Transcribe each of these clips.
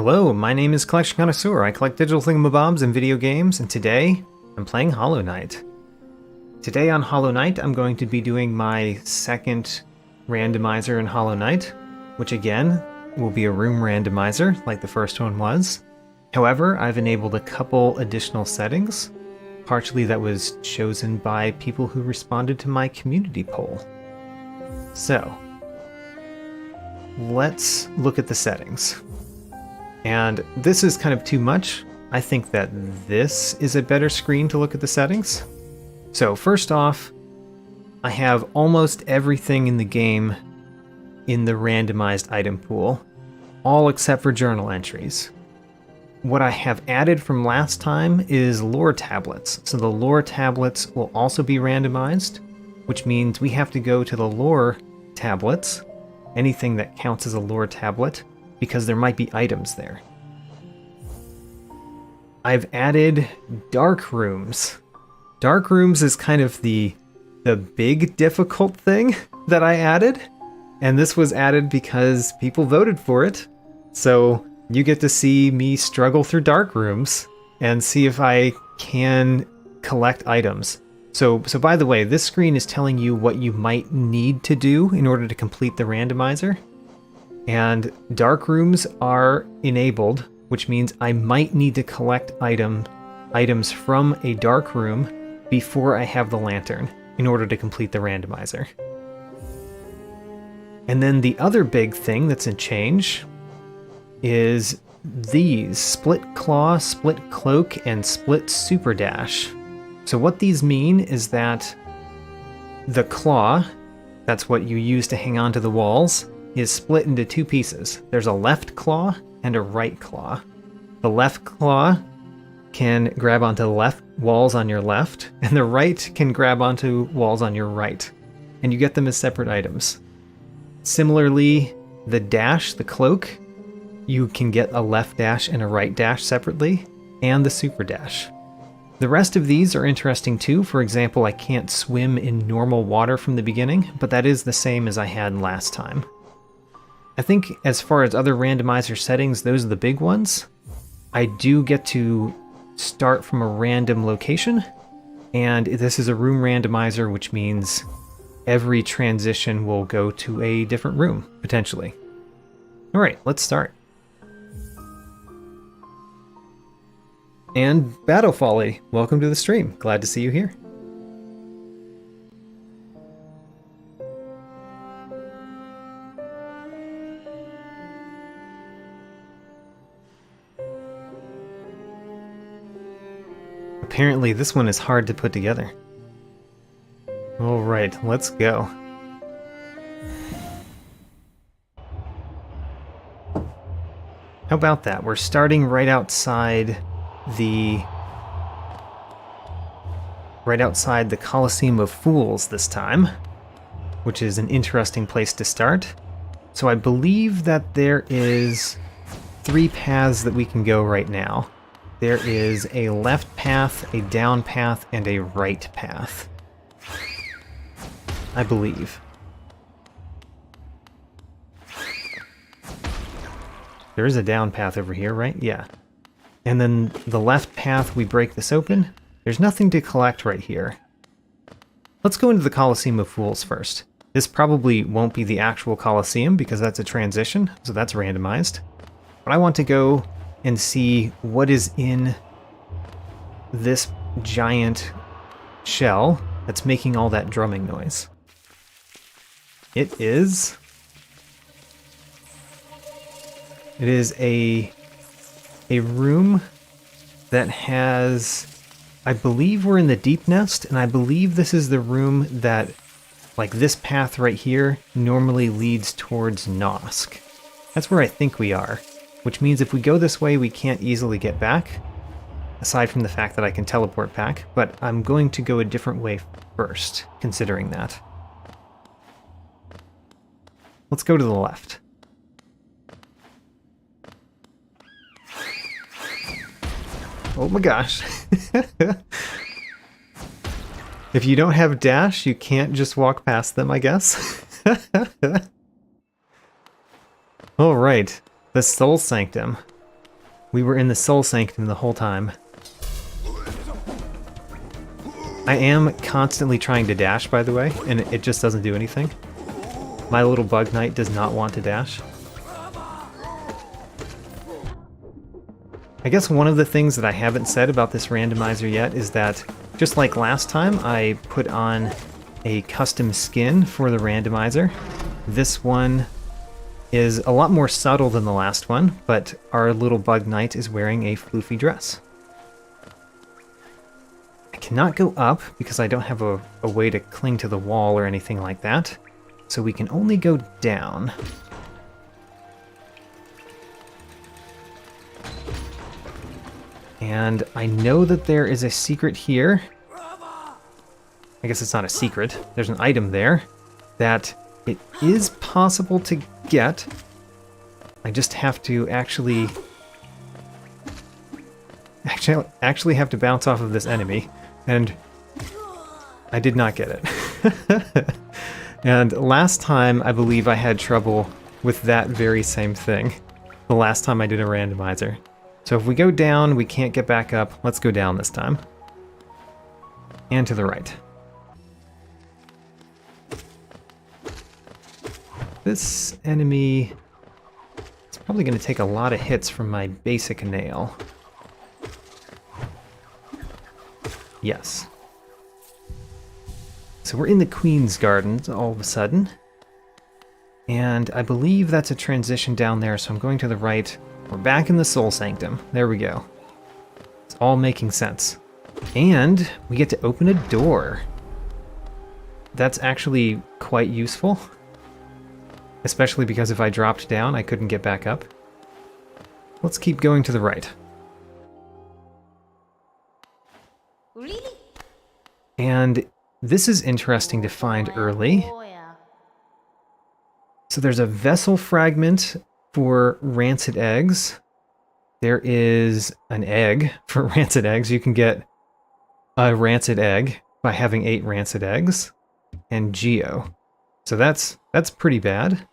Hello, my name is Collection Connoisseur. I collect digital thingamabobs and video games, and today I'm playing Hollow Knight. Today on Hollow Knight, I'm going to be doing my second randomizer in Hollow Knight, which again will be a room randomizer like the first one was. However, I've enabled a couple additional settings. Partially that was chosen by people who responded to my community poll. So, let's look at the settings. And this is kind of too much. I think that this is a better screen to look at the settings. So first off, I have almost everything in the game in the randomized item pool, all except for journal entries. What I have added from last time is lore tablets. So the lore tablets will also be randomized, which means we have to go to the lore tablets, anything that counts as a lore tablet, because there might be items there. I've added dark rooms. Dark rooms is kind of the big difficult thing that I added, and this was added because people voted for it. So you get to see me struggle through dark rooms and see if I can collect items. So by the way, this screen is telling you what you might need to do in order to complete the randomizer. And dark rooms are enabled, which means I might need to collect items from a dark room before I have the lantern in order to complete the randomizer. And then the other big thing that's in change is these split claw, split cloak, and split super dash. So what these mean is that the claw, that's what you use to hang on to the walls, is split into two pieces. There's a left claw and a right claw. The left claw can grab onto the left walls on your left, and the right can grab onto walls on your right. And you get them as separate items. Similarly, the dash, the cloak, you can get a left dash and a right dash separately, and the super dash. The rest of these are interesting too. For example, I can't swim in normal water from the beginning, but that is the same as I had last time. I think as far as other randomizer settings, those are the big ones. I do get to start from a random location, and this is a room randomizer, which means every transition will go to a different room, potentially. All right, let's start. And Battle Folly, welcome to the stream. Glad to see you here. Apparently this one is hard to put together. All right, let's go. How about that? We're starting right outside the Colosseum of Fools this time, which is an interesting place to start. So I believe that there is 3 paths that we can go right now. There is a left path, a down path, and a right path, I believe. There is a down path over here, right? Yeah. And then the left path, we break this open. There's nothing to collect right here. Let's go into the Colosseum of Fools first. This probably won't be the actual Colosseum because that's a transition, so that's randomized. But I want to go and see what is in this giant shell that's making all that drumming noise. It is a room that has, I believe we're in the Deep Nest, and I believe this is the room that, like this path right here, normally leads towards Nosk. That's where I think we are, which means if we go this way, we can't easily get back, aside from the fact that I can teleport back, but I'm going to go a different way first, considering that. Let's go to the left. Oh my gosh. If you don't have dash, you can't just walk past them, I guess. Alright, the Soul Sanctum. We were in the Soul Sanctum the whole time. I am constantly trying to dash, by the way, and it just doesn't do anything. My little bug knight does not want to dash. I guess one of the things that I haven't said about this randomizer yet is that, just like last time, I put on a custom skin for the randomizer. This one is a lot more subtle than the last one, but our little bug knight is wearing a floofy dress. I cannot go up because I don't have a way to cling to the wall or anything like that, so we can only go down. And I know that there is a secret here. I guess it's not a secret. There's an item there that it is possible to get. I just have to actually have to bounce off of this enemy, and I did not get it. And last time, I believe I had trouble with that very same thing. The last time I did a randomizer. So if we go down, we can't get back up. Let's go down this time. And to the right. This enemy is probably going to take a lot of hits from my basic nail. Yes. So we're in the Queen's Gardens all of a sudden. And I believe that's a transition down there, so I'm going to the right. We're back in the Soul Sanctum. There we go. It's all making sense. And we get to open a door. That's actually quite useful. Especially because if I dropped down, I couldn't get back up. Let's keep going to the right. Really? And this is interesting to find early. So there's a vessel fragment for rancid eggs. There is an egg for rancid eggs. You can get a rancid egg by having 8 rancid eggs. And Geo. So that's pretty bad.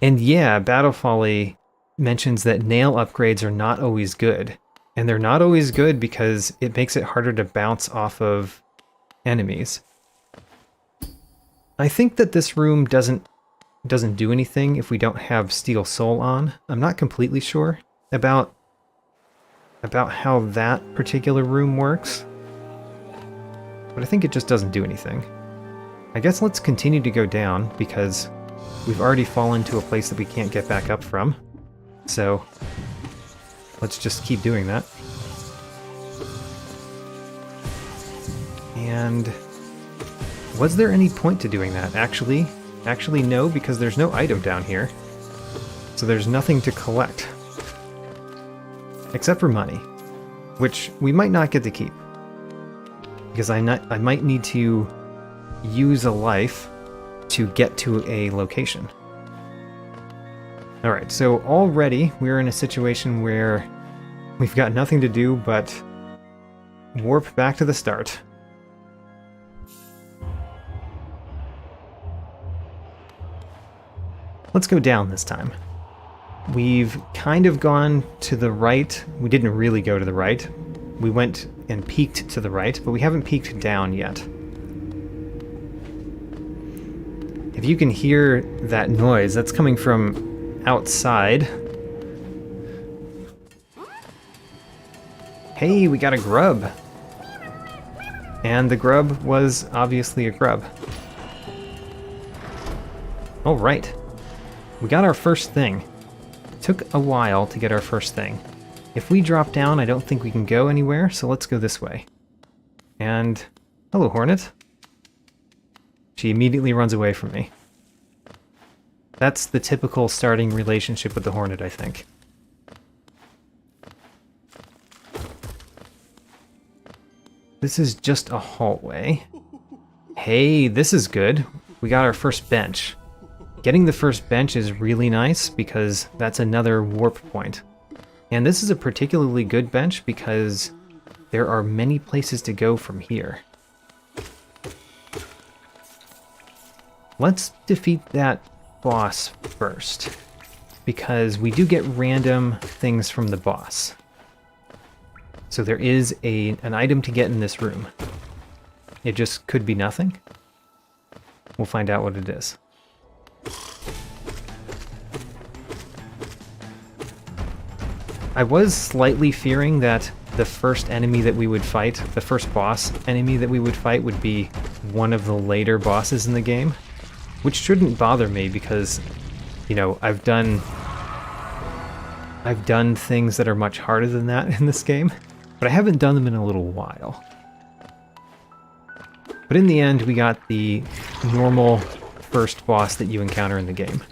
And yeah, Battle Folly mentions that nail upgrades are not always good. And they're not always good because it makes it harder to bounce off of enemies. I think that this room doesn't do anything if we don't have Steel Soul on. I'm not completely sure about how that particular room works. But I think it just doesn't do anything. I guess let's continue to go down because we've already fallen to a place that we can't get back up from. So let's just keep doing that. And was there any point to doing that? Actually no, because there's no item down here. So there's nothing to collect. Except for money, which we might not get to keep. Because I might need to use a life to get to a location. Alright, so already we're in a situation where we've got nothing to do but warp back to the start. Let's go down this time. We've kind of gone to the right. We didn't really go to the right. We went and peeked to the right, but we haven't peeked down yet. If you can hear that noise, that's coming from outside. Hey, we got a grub. And the grub was obviously a grub. All right. We got our first thing. It took a while to get our first thing. If we drop down, I don't think we can go anywhere, so let's go this way. And hello, Hornet. She immediately runs away from me. That's the typical starting relationship with the Hornet, I think. This is just a hallway. Hey, this is good. We got our first bench. Getting the first bench is really nice because that's another warp point. And this is a particularly good bench because there are many places to go from here. Let's defeat that boss first. because we do get random things from the boss. So there is an item to get in this room. It just could be nothing. We'll find out what it is. I was slightly fearing that the first enemy that we would fight, the first boss enemy that we would fight, would be one of the later bosses in the game, which shouldn't bother me because, you know, I've done things that are much harder than that in this game, but I haven't done them in a little while. But in the end, we got the normal first boss that you encounter in the game.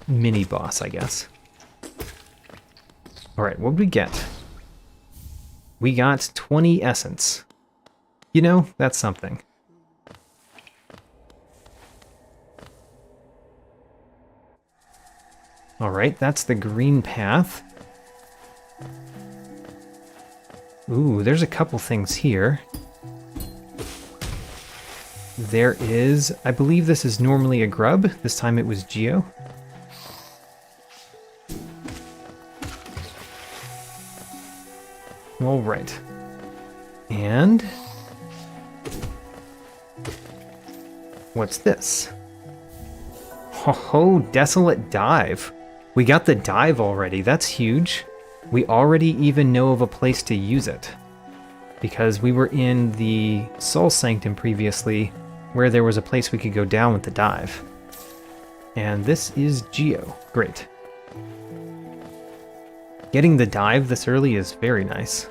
Mini boss, I guess. Alright, what did we get? We got 20 essence. You know, that's something. Alright, that's the green path. Ooh, there's a couple things here. There is, I believe this is normally a grub. This time it was Geo. All right. And what's this? Oh, Desolate Dive. We got the dive already. That's huge. We already even know of a place to use it, because we were in the Soul Sanctum previously, where there was a place we could go down with the dive. And this is Geo. Great. Getting the dive this early is very nice.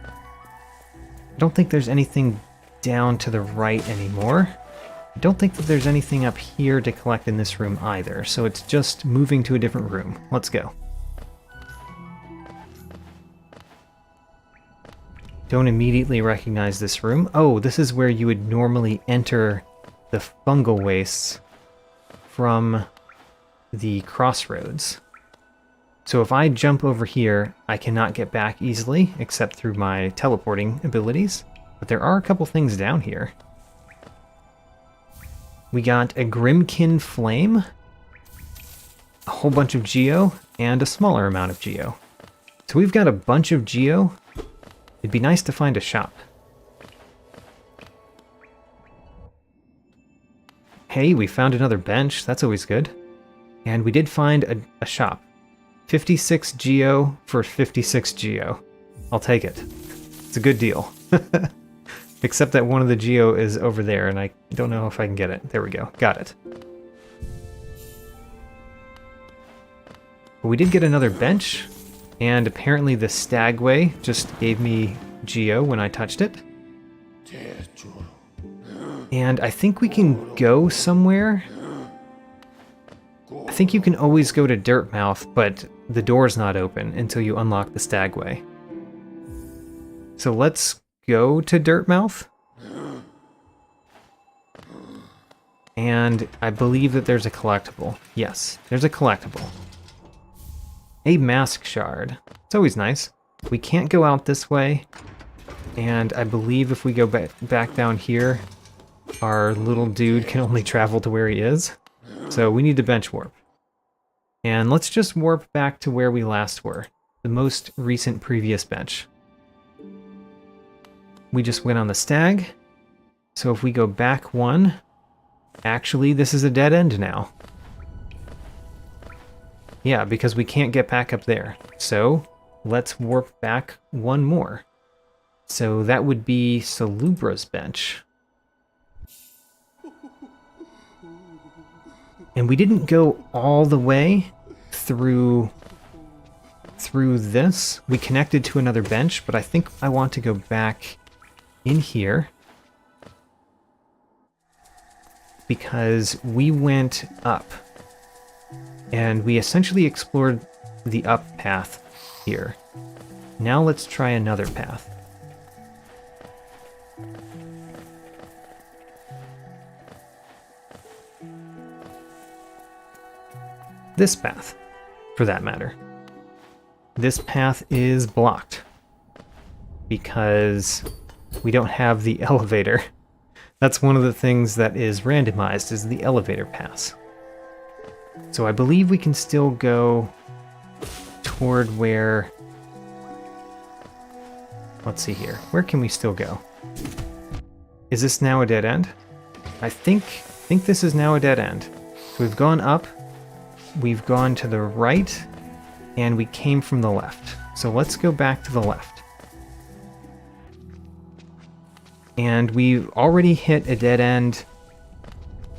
I don't think there's anything down to the right anymore. I don't think that there's anything up here to collect in this room either, so it's just moving to a different room. Let's go. Don't immediately recognize this room. Oh, this is where you would normally enter the fungal wastes from the crossroads. So if I jump over here, I cannot get back easily, except through my teleporting abilities. But there are a couple things down here. We got a Grimkin Flame, a whole bunch of Geo, and a smaller amount of Geo. So we've got a bunch of Geo. It'd be nice to find a shop. Hey, we found another bench. That's always good. And we did find a shop. 56 Geo for 56 Geo. I'll take it. It's a good deal. Except that one of the Geo is over there, and I don't know if I can get it. There we go. Got it. But we did get another bench, and apparently the Stagway just gave me Geo when I touched it. And I think we can go somewhere. I think you can always go to Dirtmouth, but the door's not open until you unlock the Stagway. So let's go to Dirtmouth. And I believe that there's a collectible. Yes, there's a collectible. A mask shard. It's always nice. We can't go out this way. And I believe if we go back down here, our little dude can only travel to where he is. So we need to bench warp. And let's just warp back to where we last were. The most recent previous bench. We just went on the stag. So if we go back one, actually this is a dead end now. Yeah, because we can't get back up there. So let's warp back one more. So that would be Salubra's bench. And we didn't go all the way through this. We connected to another bench, but I think I want to go back in here because we went up and we essentially explored the up path here. Now let's try another path. This path, for that matter. This path is blocked because we don't have the elevator That's one of the things that is randomized, is the elevator pass. So I believe we can still go toward where... Let's see here. Where can we still go? Is this now a dead end? I think this is now a dead end. So we've gone up, we've gone to the right, and we came from the left. So let's go back to the left. And we've already hit a dead end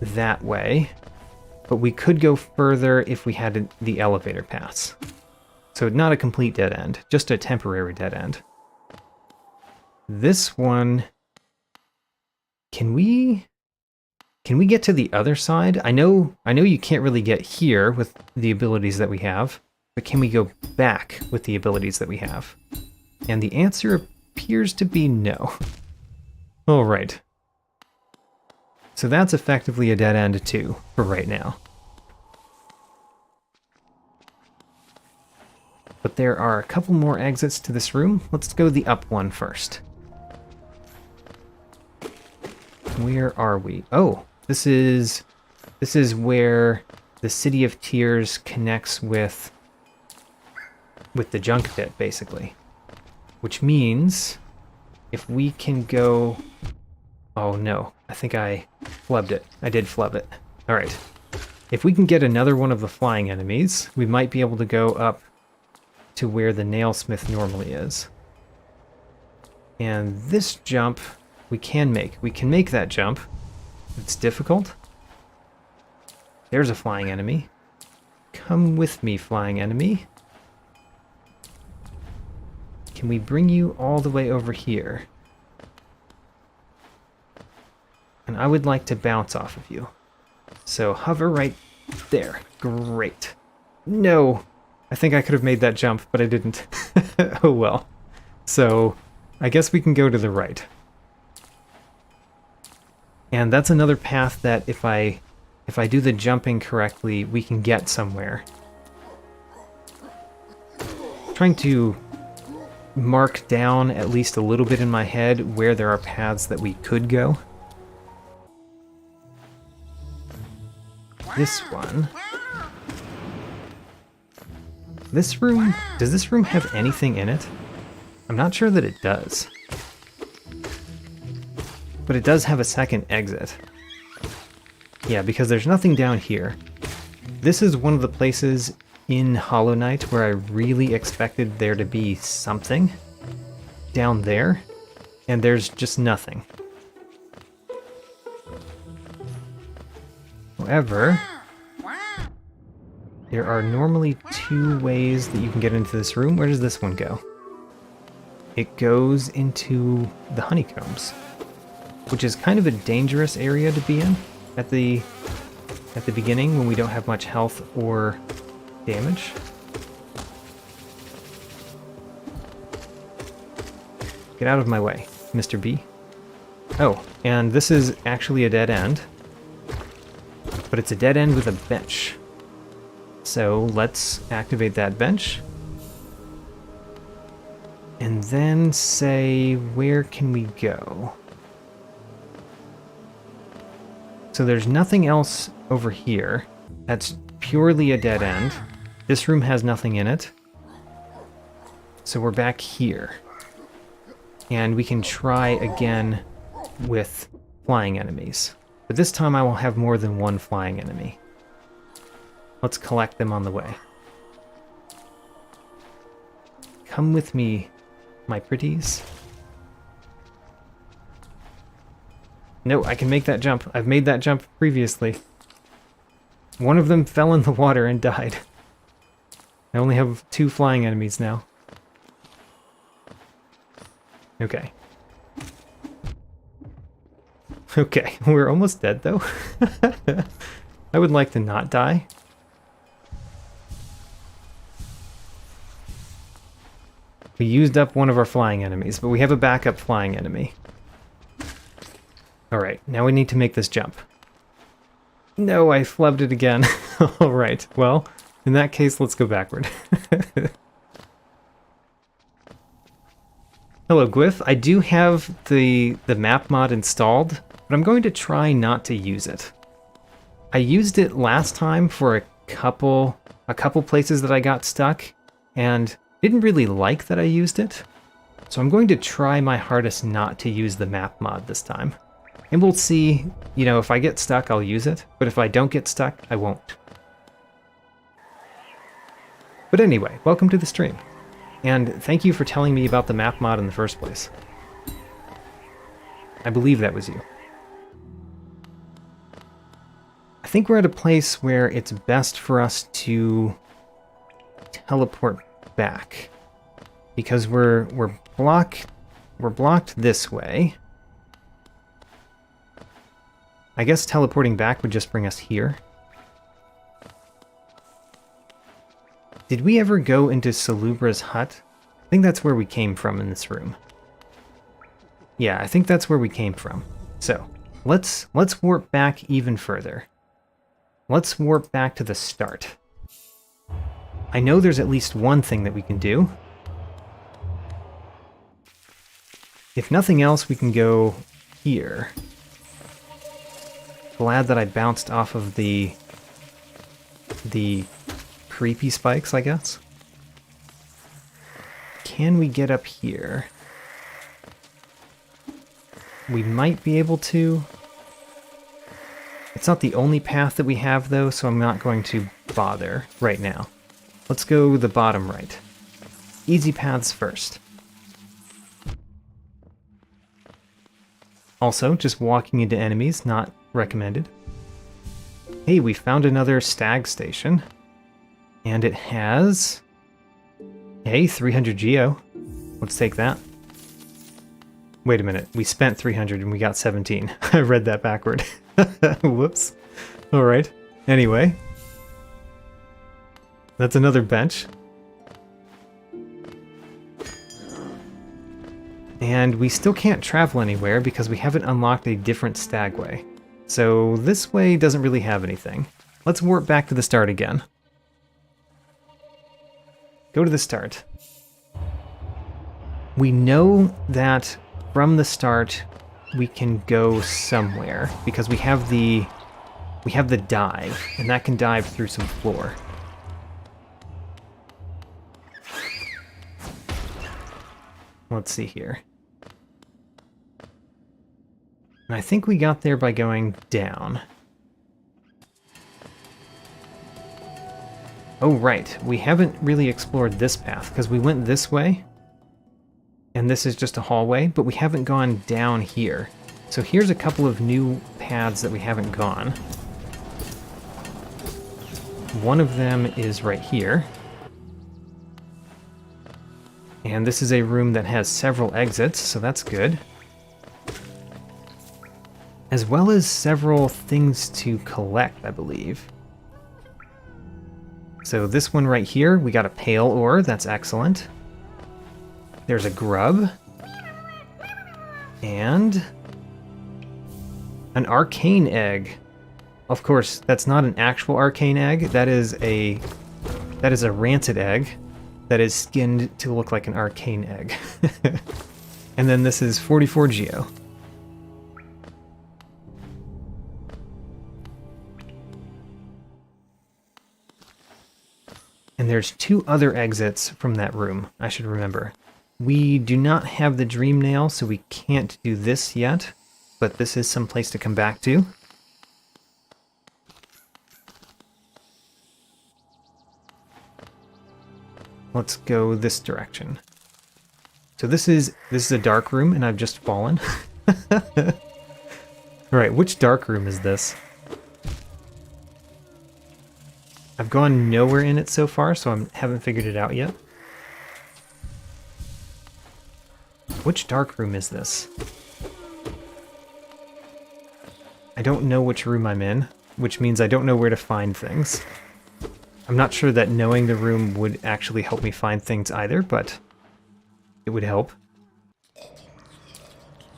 that way, but we could go further if we had the elevator pass. So not a complete dead end, just a temporary dead end. This one, can we get to the other side? I know you can't really get here with the abilities that we have, but can we go back with the abilities that we have? And the answer appears to be no. All right. So that's effectively a dead end too, for right now. But there are a couple more exits to this room. Let's go the up one first. Where are we? Oh, this is where the City of Tears connects with the junk pit, basically. Which means if we can go... Oh no, I think I flubbed it. I did flub it. Alright. If we can get another one of the flying enemies, we might be able to go up to where the nailsmith normally is. And this jump we can make. We can make that jump. It's difficult. There's a flying enemy. Come with me, flying enemy. Can we bring you all the way over here? And I would like to bounce off of you. So hover right there. Great. No! I think I could have made that jump, but I didn't. Oh well. So I guess we can go to the right. And that's another path that if I do the jumping correctly, we can get somewhere. Trying to mark down at least a little bit in my head where there are paths that we could go. This one. This room, does this room have anything in it? I'm not sure that it does. But it does have a second exit. Yeah, because there's nothing down here. This is one of the places in Hollow Knight where I really expected there to be something down there, and there's just nothing. However, there are normally two ways that you can get into this room. Where does this one go? It goes into the honeycombs, which is kind of a dangerous area to be in at the beginning when we don't have much health or damage. Get out of my way, Mr. B. Oh, and this is actually a dead end, but it's a dead end with a bench. So let's activate that bench. And then say, where can we go? So there's nothing else over here. That's purely a dead end. This room has nothing in it. So we're back here. And we can try again with flying enemies. But this time I will have more than one flying enemy. Let's collect them on the way. Come with me, my pretties. No, I can make that jump. I've made that jump previously. One of them fell in the water and died. I only have 2 flying enemies now. Okay. Okay, we're almost dead though. I would like to not die. We used up one of our flying enemies, but we have a backup flying enemy. Alright, now we need to make this jump. No, I flubbed it again. Alright, well, in that case, let's go backward. Hello, Gwyff. I do have the map mod installed but I'm going to try not to use it. I used it last time for a couple places that I got stuck, and didn't really like that I used it. So I'm going to try my hardest not to use the map mod this time. And we'll see, you know, if I get stuck, I'll use it, but if I don't get stuck, I won't. But anyway, welcome to the stream. And thank you for telling me about the map mod in the first place. I believe that was you. I think we're at a place where it's best for us to teleport back. Because we're blocked this way. I guess teleporting back would just bring us here. Did we ever go into Salubra's hut? I think that's where we came from in this room. Yeah, I think that's where we came from. So, let's warp back even further. Let's warp back to the start. I know there's at least one thing that we can do. If nothing else, we can go here. Glad that I bounced off of the creepy spikes, I guess. Can we get up here? We might be able to. It's not the only path that we have, though, so I'm not going to bother right now. Let's go the bottom right. Easy paths first. Also, just walking into enemies, not recommended. Hey, we found another stag station. And it has... Hey, 300 geo. Let's take that. Wait a minute, we spent 300 and we got 17. I read that backward. Whoops. Alright, anyway. That's another bench. And we still can't travel anywhere because we haven't unlocked a different stagway. So this way doesn't really have anything. Let's warp back to the start again. Go to the start. We know that from the start we can go somewhere because we have the dive, and that can dive through some floor. Let's see here. And I think we got there by going down. Oh, right. We haven't really explored this path, because we went this way, and this is just a hallway, but we haven't gone down here. So here's a couple of new paths that we haven't gone. One of them is right here. And this is a room that has several exits, so that's good. As well as several things to collect, I believe. So this one right here, we got a pale ore, that's excellent. There's a grub. And an arcane egg. Of course, that's not an actual arcane egg, that is a rancid egg that is skinned to look like an arcane egg. And then this is 44 geo. And there's two other exits from that room, I should remember. We do not have the dream nail, so we can't do this yet, but this is some place to come back to. Let's go this direction. So this is a dark room, and I've just fallen. Alright, which dark room is this? I've gone nowhere in it so far, so I haven't figured it out yet. Which dark room is this? I don't know which room I'm in, which means I don't know where to find things. I'm not sure that knowing the room would actually help me find things either, but it would help.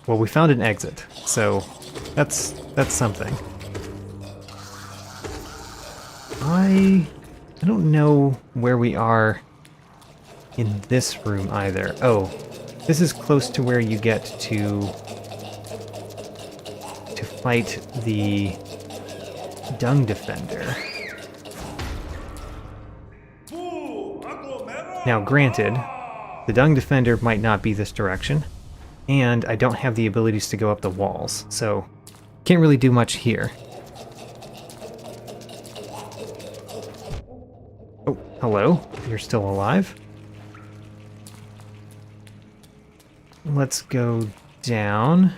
Well, we found an exit, so that's something. I don't know where we are in this room either. Oh, this is close to where you get to fight the Dung Defender. Now, granted, the Dung Defender might not be this direction, and I don't have the abilities to go up the walls, so can't really do much here. Oh, hello. You're still alive. Let's go down.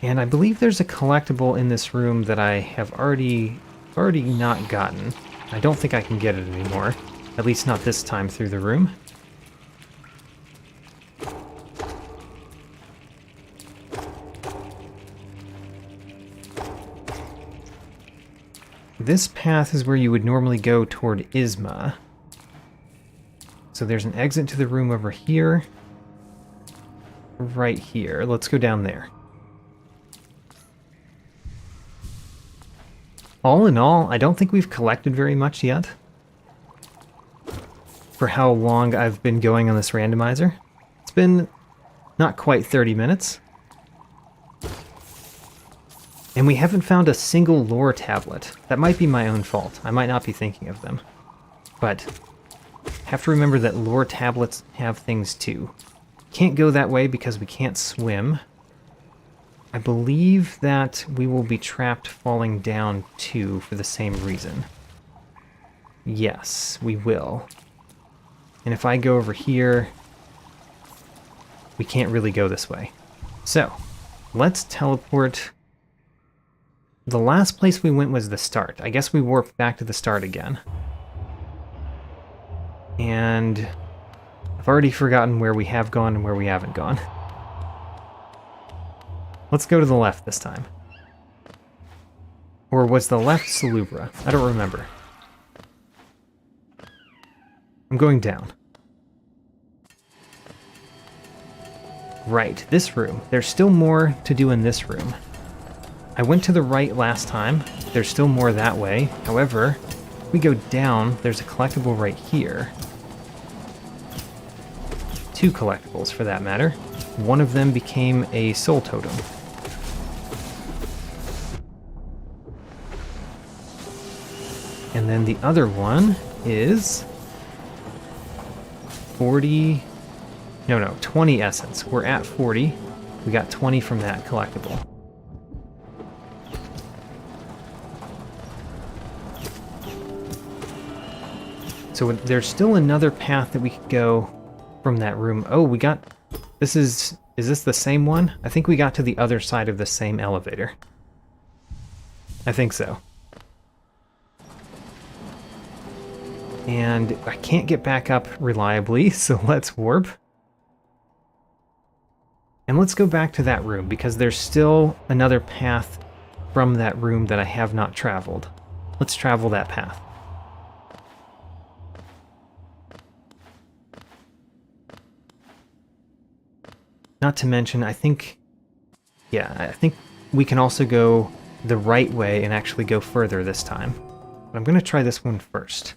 And I believe there's a collectible in this room that I have already not gotten. I don't think I can get it anymore. At least not this time through the room. This path is where you would normally go toward Isma. So there's an exit to the room over here. Right here. Let's go down there. All in all, I don't think we've collected very much yet. For how long I've been going on this randomizer. It's been not quite 30 minutes. And we haven't found a single lore tablet. That might be my own fault. I might not be thinking of them. But have to remember that lore tablets have things too. Can't go that way because we can't swim. I believe that we will be trapped falling down too for the same reason. Yes, we will. And if I go over here, we can't really go this way. So, let's teleport. The last place we went was the start. I guess we warped back to the start again. And I've already forgotten where we have gone and where we haven't gone. Let's go to the left this time. Or was the left Salubra? I don't remember. I'm going down. Right, this room. There's still more to do in this room. I went to the right last time. There's still more that way. However, if we go down, there's a collectible right here. Two collectibles, for that matter. One of them became a soul totem. And then the other one is 40... No, 20 essence. We're at 40. We got 20 from that collectible. So there's still another path that we could go from that room. Oh, we got... Is this the same one? I think we got to the other side of the same elevator. I think so. And I can't get back up reliably, so let's warp. And let's go back to that room, because there's still another path from that room that I have not traveled. Let's travel that path. Not to mention, I think we can also go the right way and actually go further this time. But I'm going to try this one first.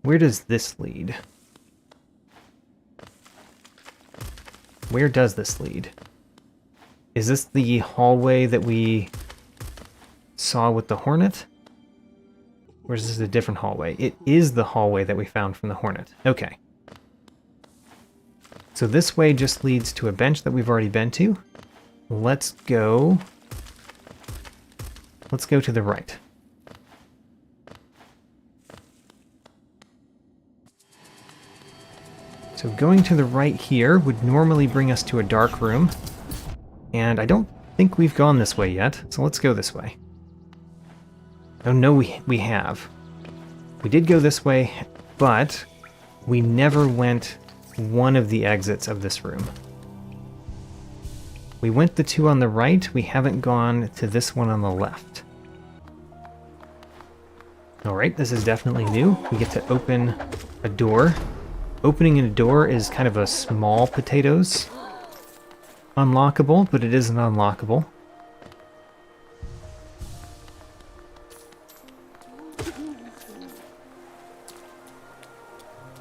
Where does this lead? Where does this lead? Is this the hallway that we saw with the Hornet? Or is this a different hallway? It is the hallway that we found from the Hornet. Okay. So this way just leads to a bench that we've already been to. Let's go to the right. So going to the right here would normally bring us to a dark room. And I don't think we've gone this way yet, so let's go this way. Oh no, we have. We did go this way, but we never went one of the exits of this room. We went the two on the right, we haven't gone to this one on the left. Alright, this is definitely new. We get to open a door. Opening a door is kind of a small potatoes unlockable, but it is an unlockable.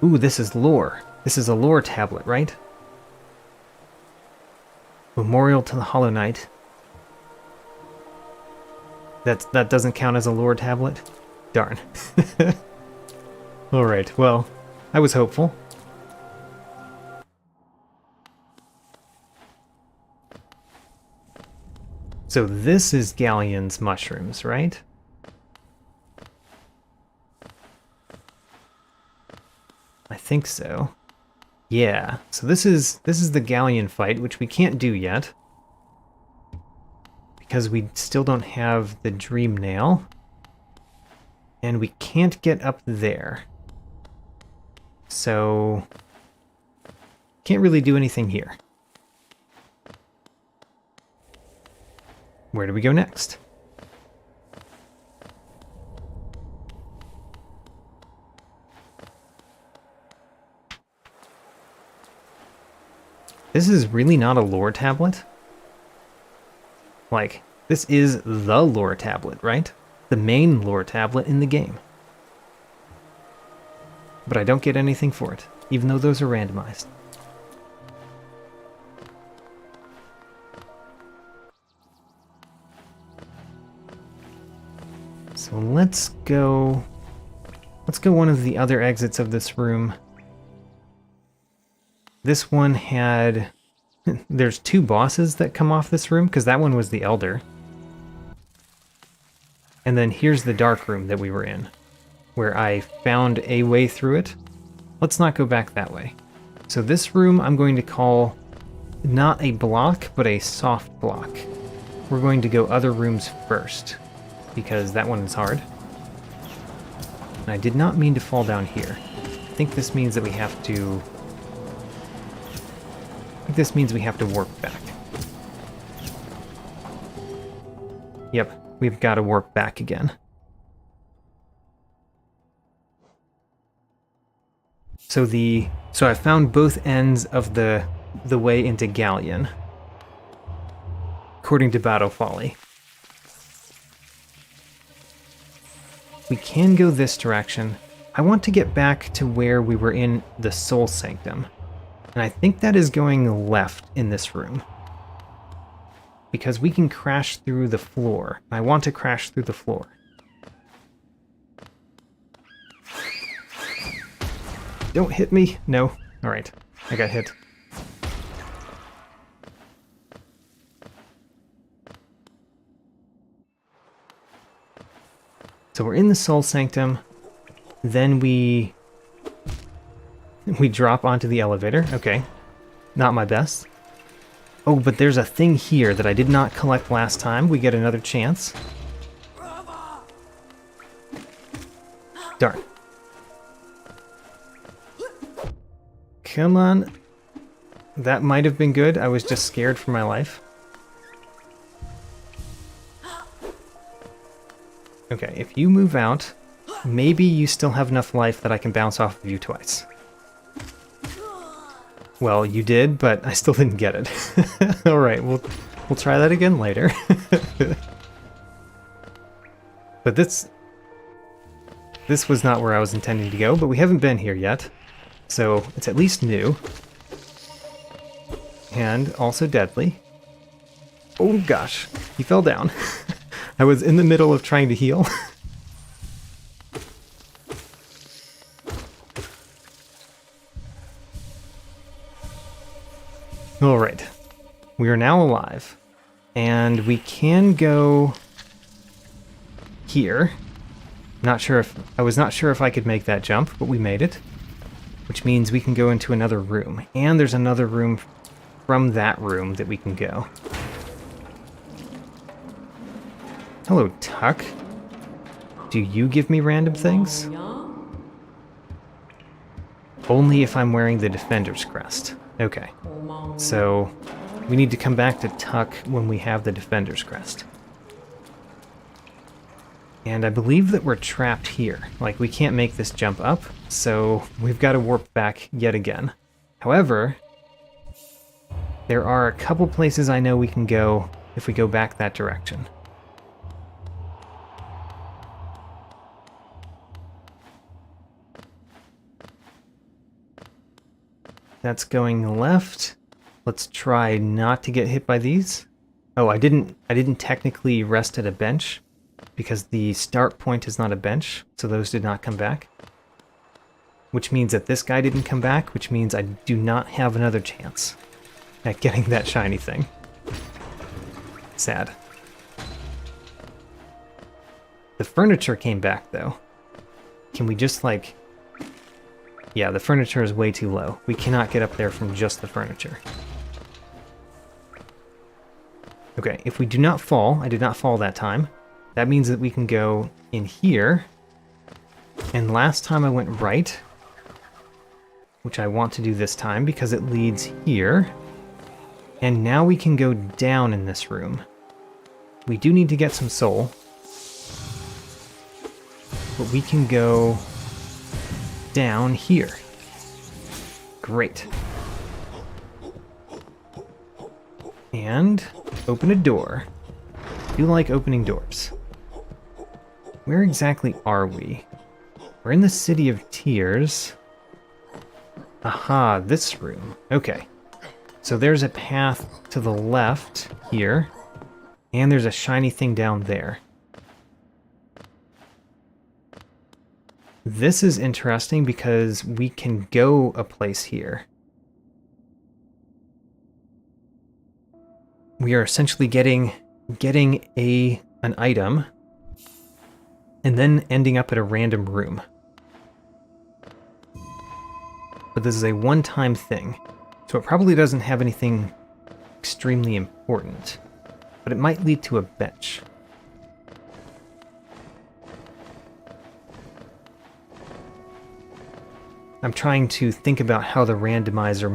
Ooh, this is lore. This is a lore tablet, right? Memorial to the Hollow Knight. That doesn't count as a lore tablet? Darn. Alright, well, I was hopeful. So this is Galleon's mushrooms, right? I think so. Yeah, so this is the Galleon fight, which we can't do yet. Because we still don't have the Dream Nail. And we can't get up there. So can't really do anything here. Where do we go next? This is really not a lore tablet? Like, this is the lore tablet, right? The main lore tablet in the game. But I don't get anything for it, even though those are randomized. So let's go one of the other exits of this room. This one had... There's two bosses that come off this room, because that one was the Elder. And then here's the dark room that we were in, where I found a way through it. Let's not go back that way. So this room I'm going to call not a block, but a soft block. We're going to go other rooms first, because that one is hard. And I did not mean to fall down here. I think this means that we have to... This means we have to warp back. Yep, we've got to warp back again. So I found both ends of the way into Galleon, according to Battle Folly. We can go this direction. I want to get back to where we were in the Soul Sanctum. And I think that is going left in this room. Because we can crash through the floor. I want to crash through the floor. Don't hit me. No. Alright. I got hit. So we're in the Soul Sanctum. Then we drop onto the elevator. Okay. Not my best. Oh, but there's a thing here that I did not collect last time. We get another chance. Darn. Come on. That might have been good. I was just scared for my life. Okay, if you move out, maybe you still have enough life that I can bounce off of you twice. Well, you did, but I still didn't get it. Alright, we'll try that again later. But this was not where I was intending to go, but we haven't been here yet. So it's at least new. And also deadly. Oh gosh, he fell down. I was in the middle of trying to heal. Alright, we are now alive, and we can go here. I was not sure if I could make that jump, but we made it, which means we can go into another room, and there's another room from that room that we can go. Hello, Tuck. Do you give me random things? Only if I'm wearing the Defender's Crest. Okay. So, we need to come back to Tuck when we have the Defender's Crest. And I believe that we're trapped here. Like, we can't make this jump up, so we've got to warp back yet again. However, there are a couple places I know we can go if we go back that direction. That's going left. Let's try not to get hit by these. Oh, I didn't technically rest at a bench. because the start point is not a bench, so those did not come back. Which means that this guy didn't come back, which means I do not have another chance at getting that shiny thing. Sad. The furniture came back, though. Can we just, like... Yeah, the furniture is way too low. We cannot get up there from just the furniture. Okay, if we do not fall, I did not fall that time, that means that we can go in here. And last time I went right, which I want to do this time because it leads here. And now we can go down in this room. We do need to get some soul. But we can go down here. Great. And open a door. I do like opening doors. Where exactly are we? We're in the City of Tears. Aha, this room. Okay. So there's a path to the left here. And there's a shiny thing down there. This is interesting because we can go a place here. We are essentially getting an item and then ending up at a random room. But this is a one-time thing, so it probably doesn't have anything extremely important, but it might lead to a bench. I'm trying to think about how the randomizer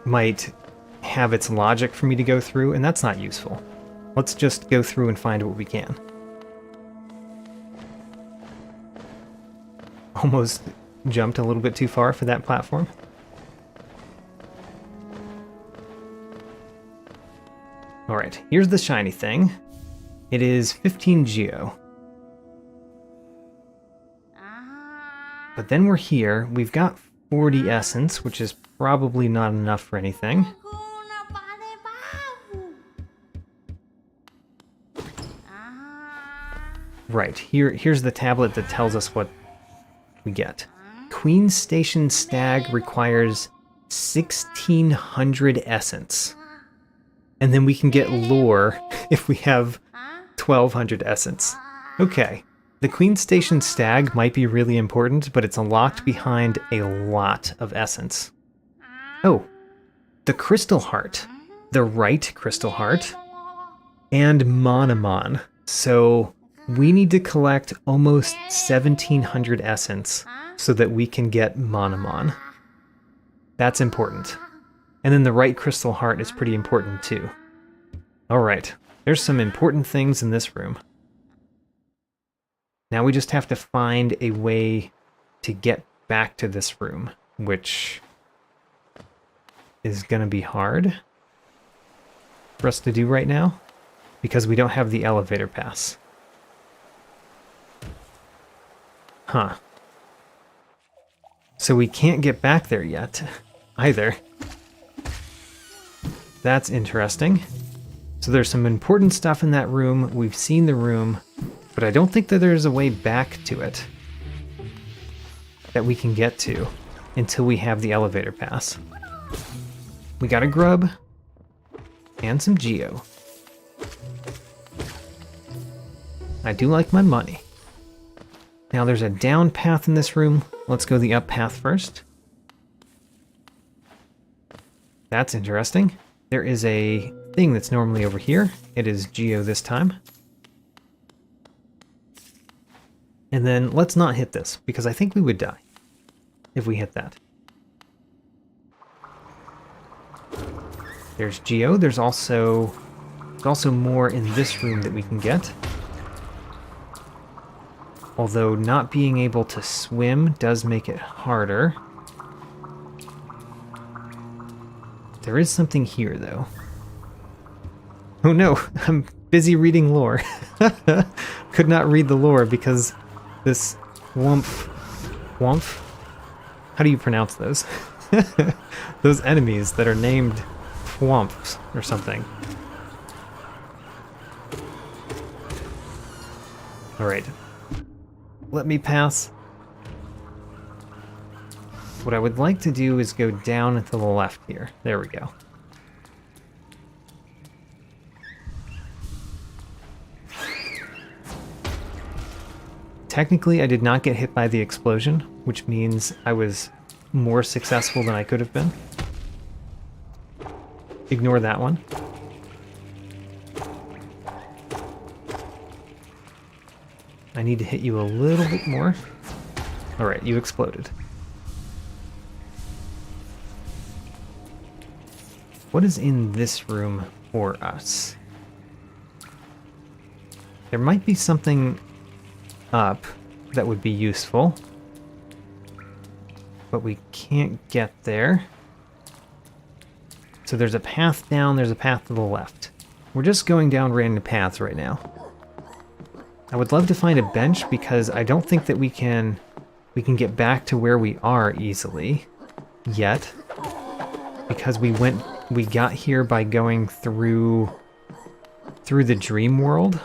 might have its logic for me to go through, and that's not useful. Let's just go through and find what we can. Almost jumped a little bit too far for that platform. Alright, here's the shiny thing. It is 15 geo. But then we're here, we've got 40 essence, which is probably not enough for anything. Right, here's the tablet that tells us what we get. Queen Station Stag requires 1600 essence. And then we can get lore if we have 1200 essence. Okay. The Queen Station Stag might be really important, but it's locked behind a lot of essence. Oh, the Crystal Heart. The right Crystal Heart. And Monomon. So we need to collect almost 1700 essence so that we can get Monomon. That's important. And then the right Crystal Heart is pretty important too. Alright, there's some important things in this room. Now we just have to find a way to get back to this room, which is gonna be hard for us to do right now, because we don't have the elevator pass. Huh. So we can't get back there yet, either. That's interesting. So there's some important stuff in that room. We've seen the room, but I don't think that there's a way back to it that we can get to until we have the elevator pass. We got a grub and some geo. I do like my money. Now there's a down path in this room. Let's go the up path first. That's interesting. There is a thing that's normally over here. It is geo this time. And then let's not hit this, because I think we would die if we hit that. There's geo. There's also more in this room that we can get. Although not being able to swim does make it harder. There is something here, though. Oh no, I'm busy reading lore. Could not read the lore because this Wump? How do you pronounce those? Those enemies that are named Wumps or something. Alright. Let me pass. What I would like to do is go down to the left here. There we go. Technically, I did not get hit by the explosion, which means I was more successful than I could have been. Ignore that one. I need to hit you a little bit more. Alright, you exploded. What is in this room for us? There might be something up that would be useful, but we can't get there. So there's a path down, there's a path to the left. We're just going down random paths right now. I would love to find a bench because I don't think that we can get back to where we are easily yet, because we got here by going through the dream world,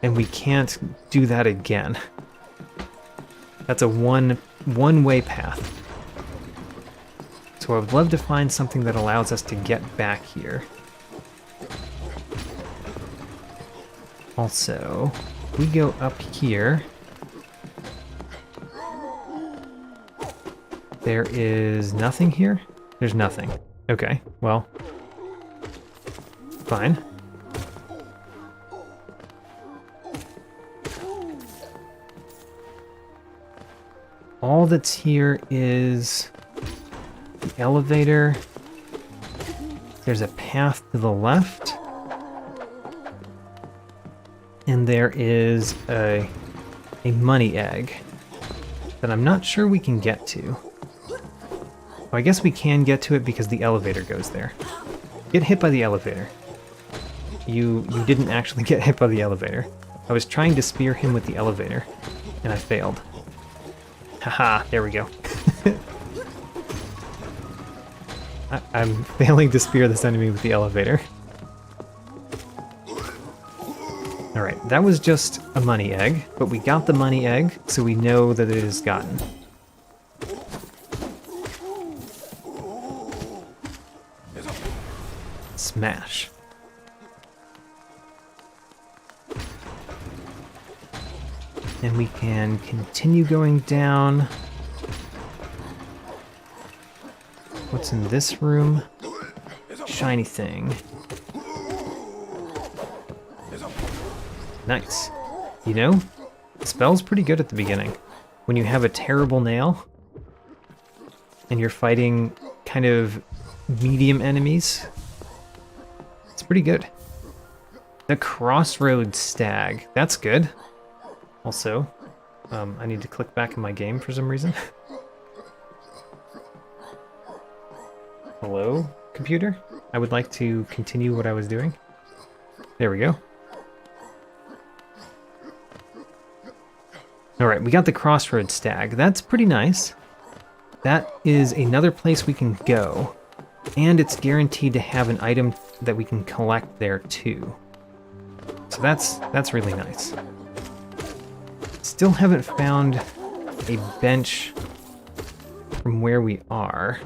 and we can't do that again. That's a one-way path. So I would love to find something that allows us to get back here. Also, we go up here. There is nothing here? There's nothing. Okay, well, fine. All that's here is the elevator. There's a path to the left. And there is a money egg that I'm not sure we can get to. Oh, I guess we can get to it because the elevator goes there. Get hit by the elevator. You didn't actually get hit by the elevator. I was trying to spear him with the elevator, and I failed. Haha, there we go. I'm failing to spear this enemy with the elevator. Alright, that was just a money egg, but we got the money egg, so we know that it is gotten. Smash. And we can continue going down. What's in this room? Shiny thing. Nice. You know, the spell's pretty good at the beginning. When you have a terrible nail, and you're fighting kind of medium enemies, it's pretty good. The Crossroads Stag. That's good. Also, I need to click back in my game for some reason. Hello, computer? I would like to continue what I was doing. There we go. Alright, we got the Crossroads Stag. That's pretty nice. That is another place we can go. And it's guaranteed to have an item that we can collect there too. So that's really nice. Still haven't found a bench from where we are.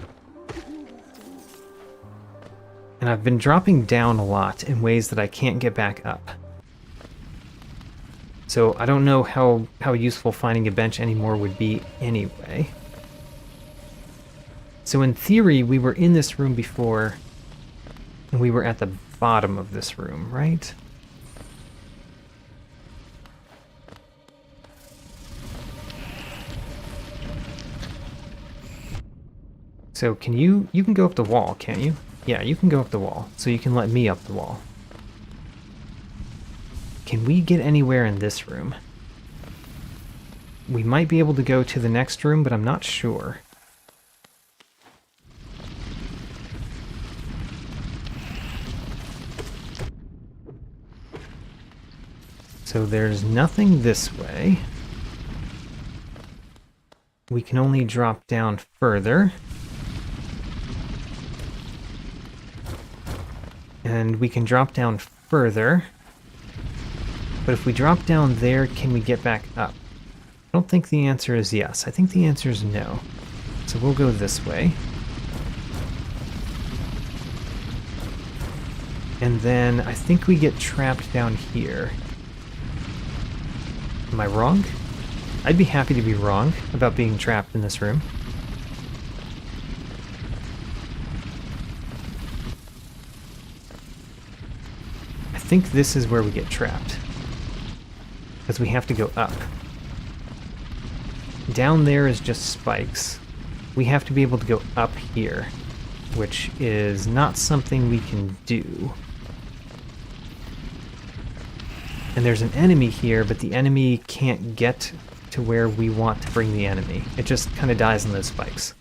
And I've been dropping down a lot in ways that I can't get back up. So I don't know how useful finding a bench anymore would be anyway. So in theory, we were in this room before, and we were at the bottom of this room, right? So you can go up the wall, can't you? Yeah, you can go up the wall, so you can let me up the wall. Can we get anywhere in this room? We might be able to go to the next room, but I'm not sure. So there's nothing this way. We can only drop down further. And we can drop down further. But if we drop down there, can we get back up? I don't think the answer is yes. I think the answer is no. So we'll go this way. And then I think we get trapped down here. Am I wrong? I'd be happy to be wrong about being trapped in this room. I think this is where we get trapped. Because we have to go up. Down there is just spikes. We have to be able to go up here, which is not something we can do. And there's an enemy here, but the enemy can't get to where we want to bring the enemy. It just kind of dies on those spikes.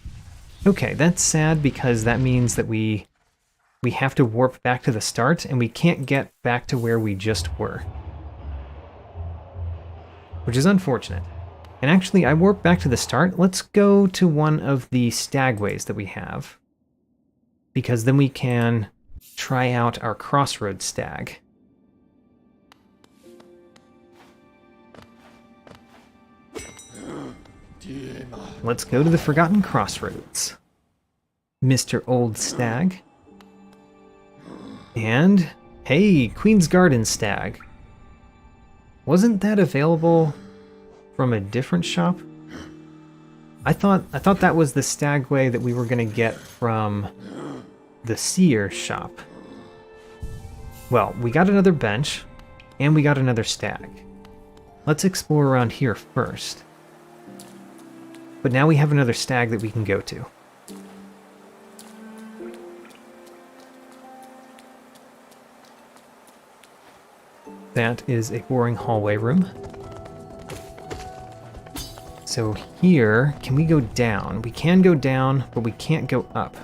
Okay, that's sad because that means that we have to warp back to the start, and we can't get back to where we just were. Which is unfortunate. And actually, I warped back to the start. Let's go to one of the stagways that we have. Because then we can try out our crossroads stag. Let's go to the Forgotten Crossroads. Mr. Old Stag. And, hey, Queen's Garden Stag. Wasn't that available from a different shop? I thought that was the stagway that we were going to get from the Seer shop. Well, we got another bench, and we got another stag. Let's explore around here first. But now we have another stag that we can go to. That is a boring hallway room. So here, can we go down? We can go down, but we can't go up.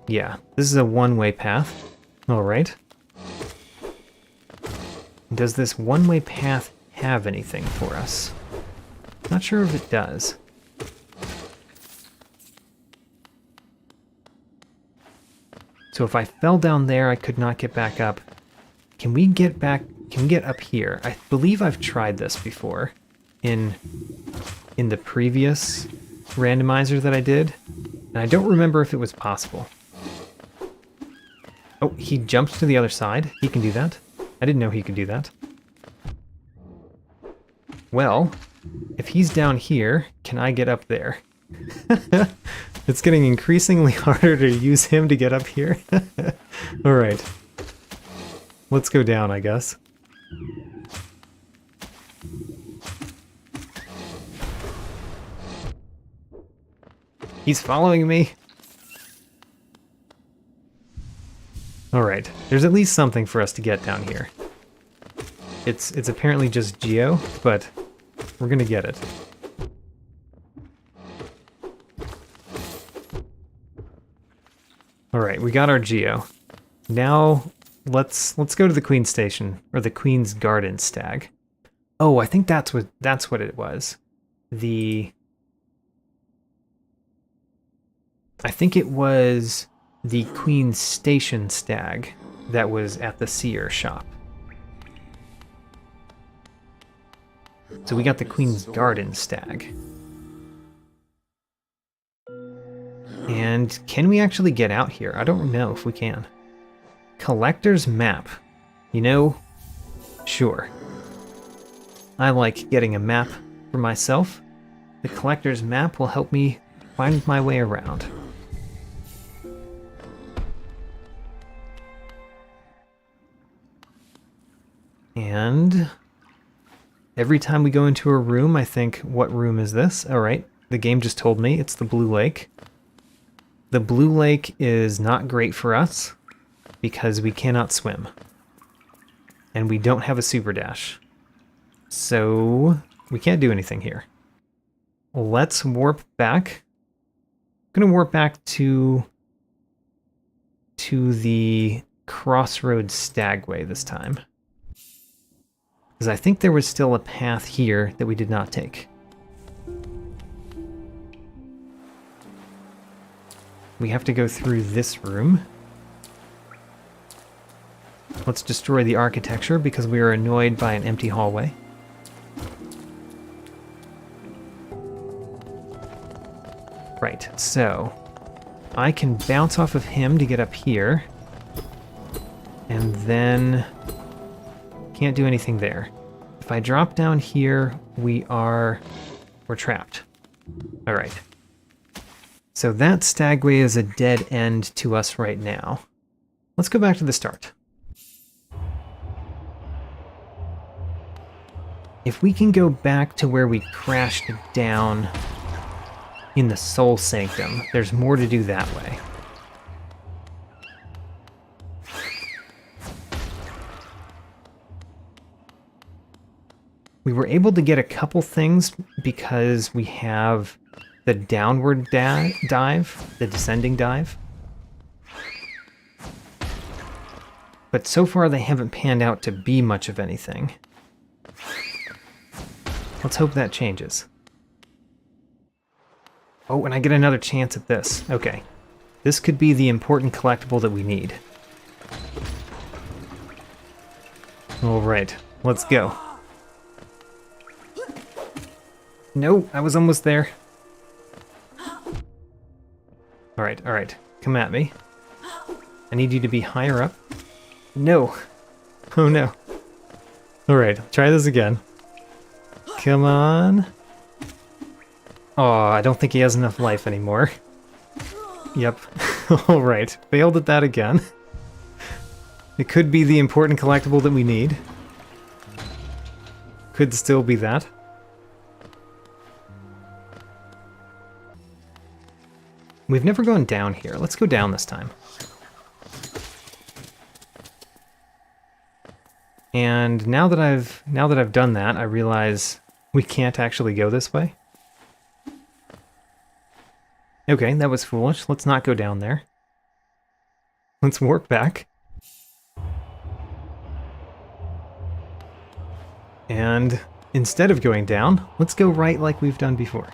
Yeah, this is a one-way path. All right. Does this one-way path have anything for us? Not sure if it does. So if I fell down there, I could not get back up. Can we get back? Can we get up here? I believe I've tried this before in the previous randomizer that I did, and I don't remember if it was possible. Oh, he jumped to the other side. He can do that. I didn't know he could do that. Well, if he's down here, can I get up there? It's getting increasingly harder to use him to get up here. Alright. Let's go down, I guess. He's following me. Alright, there's at least something for us to get down here. It's apparently just Geo, but we're gonna get it. Alright, we got our Geo. Now let's go to the Queen's Station, or the Queen's Garden Stag. Oh, I think that's what it was. I think it was the Queen's Station Stag that was at the Seer shop. So we got the Queen's Garden Stag. And can we actually get out here? I don't know if we can. Collector's Map. You know, sure. I like getting a map for myself. The Collector's Map will help me find my way around. And every time we go into a room, I think, what room is this? All right, the game just told me it's the Blue Lake. The Blue Lake is not great for us because we cannot swim. And we don't have a super dash. So we can't do anything here. Let's warp back. I'm going to warp back to the Crossroads Stagway this time. Because I think there was still a path here that we did not take. We have to go through this room. Let's destroy the architecture because we are annoyed by an empty hallway. Right, so I can bounce off of him to get up here, and then can't do anything there. If I drop down here, we're trapped. All right. So that stagway is a dead end to us right now. Let's go back to the start. If we can go back to where we crashed down in the Soul Sanctum, there's more to do that way. We were able to get a couple things because we have the downward dive, the descending dive. But so far they haven't panned out to be much of anything. Let's hope that changes. Oh, and I get another chance at this. Okay. This could be the important collectible that we need. Alright, let's go. No, I was almost there. Alright, come at me. I need you to be higher up. No. Oh no. Alright, try this again. Come on. Oh, I don't think he has enough life anymore. Yep. Alright, failed at that again. It could be the important collectible that we need. Could still be that. We've never gone down here. Let's go down this time. And now that I've done that, I realize we can't actually go this way. Okay, that was foolish. Let's not go down there. Let's warp back. And instead of going down, let's go right like we've done before.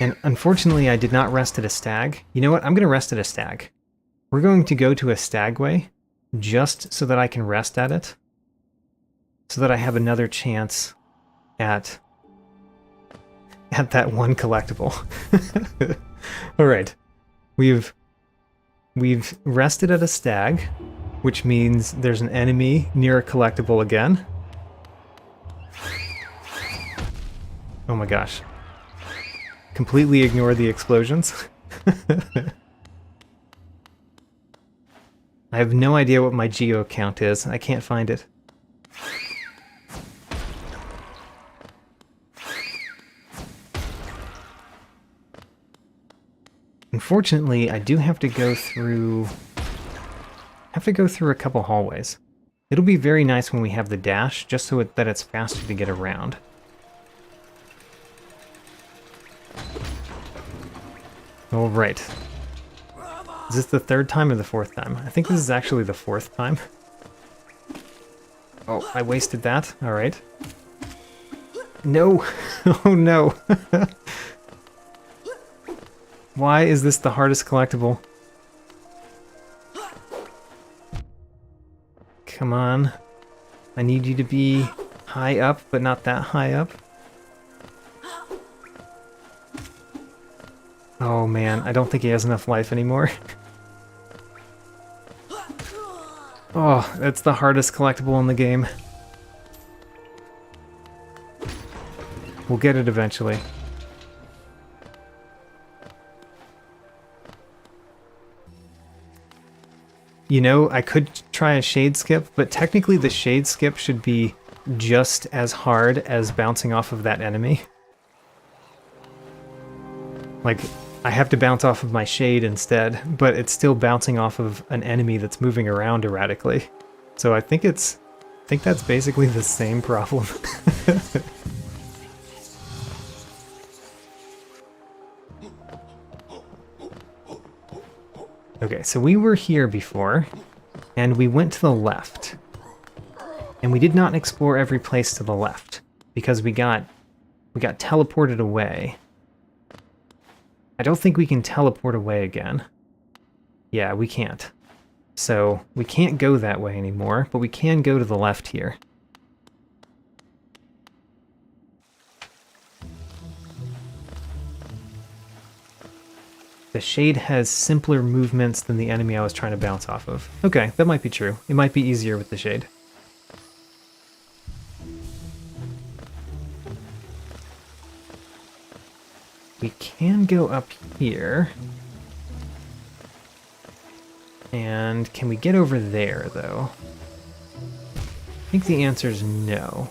And unfortunately, I did not rest at a stag. You know what? I'm going to rest at a stag. We're going to go to a stagway just so that I can rest at it. So that I have another chance at that one collectible. Alright. We've rested at a stag, which means there's an enemy near a collectible again. Oh my gosh. Completely ignore the explosions. I have no idea what my geo count is. I can't find it. Unfortunately, I do have to go through a couple hallways. It'll be very nice when we have the dash, just so that it's faster to get around. Alright. Is this the third time or the fourth time? I think this is actually the fourth time. Oh, I wasted that. Alright. No! Oh no! Why is this the hardest collectible? Come on. I need you to be high up, but not that high up. Oh man, I don't think he has enough life anymore. Oh, that's the hardest collectible in the game. We'll get it eventually. You know, I could try a shade skip, but technically the shade skip should be just as hard as bouncing off of that enemy. Like, I have to bounce off of my shade instead, but it's still bouncing off of an enemy that's moving around erratically. So I think that's basically the same problem. Okay, so we were here before, and we went to the left. And we did not explore every place to the left, because we got teleported away. I don't think we can teleport away again. Yeah, we can't. So we can't go that way anymore, but we can go to the left here. The shade has simpler movements than the enemy I was trying to bounce off of. Okay, that might be true. It might be easier with the shade. We can go up here. And can we get over there, though? I think the answer is no.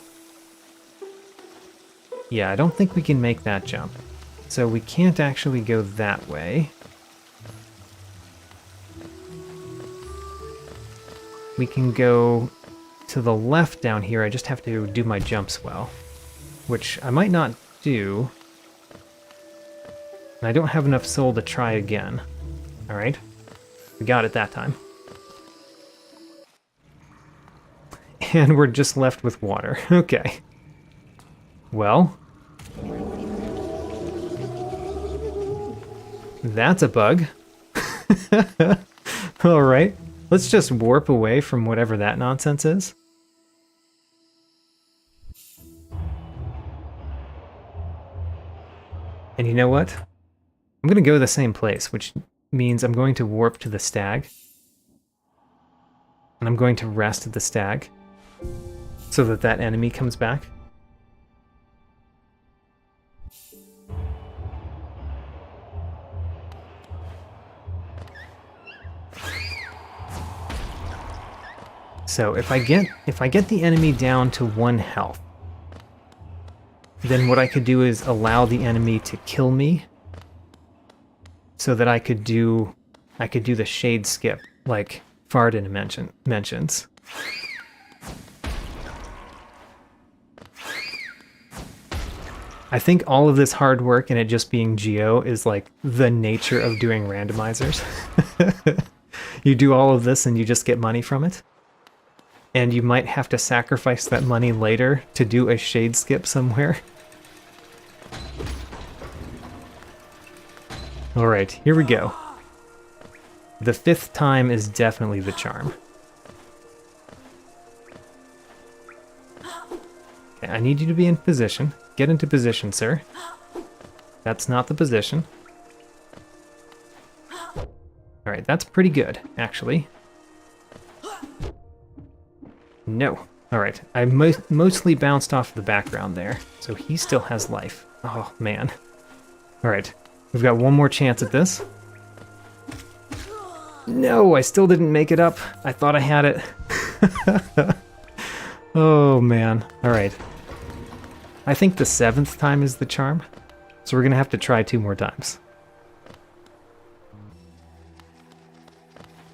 Yeah, I don't think we can make that jump. So we can't actually go that way. We can go to the left down here. I just have to do my jumps well, which I might not do. And I don't have enough soul to try again. All right. We got it that time. And we're just left with water. Okay. Well. That's a bug. Alright. Let's just warp away from whatever that nonsense is. And you know what? I'm going to go the same place, which means I'm going to warp to the stag. And I'm going to rest at the stag so that that enemy comes back. So if I get the enemy down to 1 health, then what I could do is allow the enemy to kill me so that I could do the shade skip like Farden mentions. I think all of this hard work and it just being Geo is like the nature of doing randomizers. You do all of this and you just get money from it. And you might have to sacrifice that money later to do a shade skip somewhere. Alright, here we go. The 5th time is definitely the charm. Okay, I need you to be in position. Get into position, sir. That's not the position. Alright, that's pretty good, actually. No. Alright, I mostly bounced off the background there, so he still has life. Oh, man. Alright, we've got one more chance at this. No, I still didn't make it up. I thought I had it. Oh, man. Alright. I think the 7th time is the charm, so we're going to have to try 2 more times.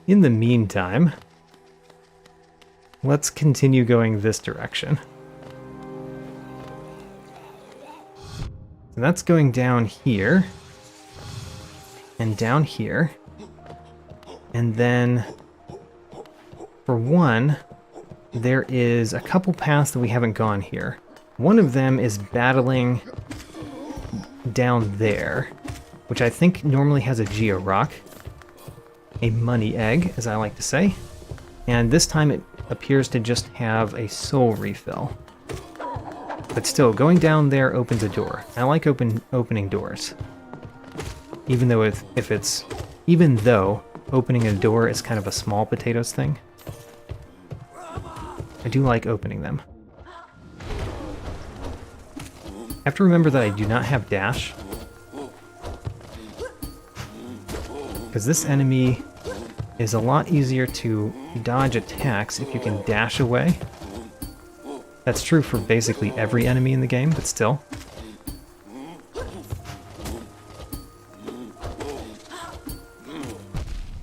In the meantime, let's continue going this direction. So that's going down here, and down here, and then for one, there is a couple paths that we haven't gone here. One of them is battling down there, which I think normally has a Geo Rock, a money egg, as I like to say, and this time it appears to just have a soul refill. But still, going down there opens a door. I like opening doors. Even though even though opening a door is kind of a small potatoes thing, I do like opening them. I have to remember that I do not have dash, because this enemy is a lot easier to dodge attacks if you can dash away. That's true for basically every enemy in the game, but still.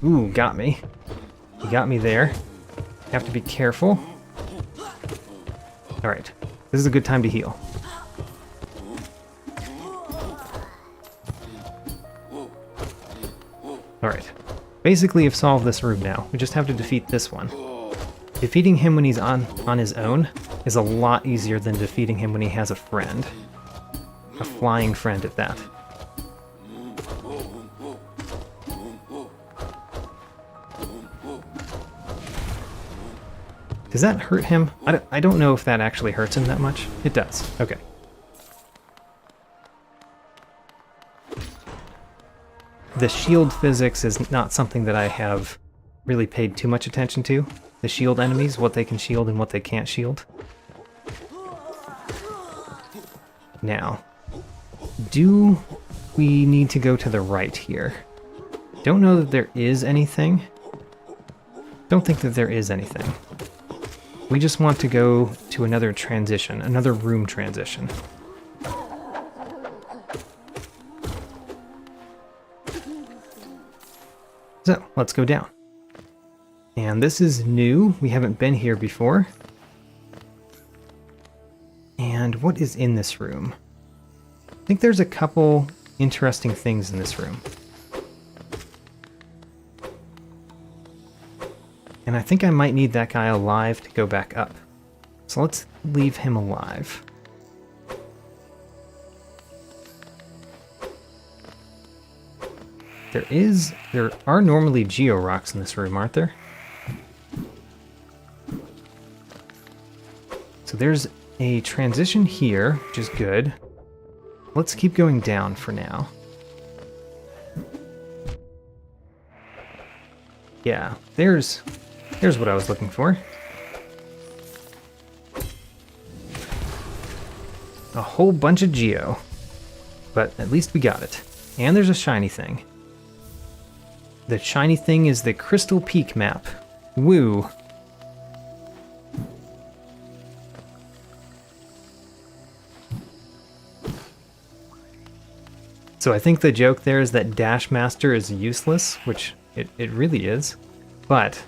Ooh, got me. He got me there. Have to be careful. Alright, this is a good time to heal. Alright. Basically, you've solved this room now. We just have to defeat this one. Defeating him when he's on his own is a lot easier than defeating him when he has a friend. A flying friend at that. Does that hurt him? I don't know if that actually hurts him that much. It does. Okay. The shield physics is not something that I have really paid too much attention to. The shield enemies, what they can shield and what they can't shield. Now, do we need to go to the right here? Don't know that there is anything. Don't think that there is anything. We just want to go to another transition, another room transition. So, let's go down. And this is new. We haven't been here before. And what is in this room? I think there's a couple interesting things in this room. And I think I might need that guy alive to go back up. So let's leave him alive. There are normally geo-rocks in this room, aren't there? So there's a transition here, which is good. Let's keep going down for now. Yeah, there's what I was looking for. A whole bunch of geo. But at least we got it. And there's a shiny thing. The shiny thing is the Crystal Peak map. Woo! So I think the joke there is that Dash Master is useless, which it really is. But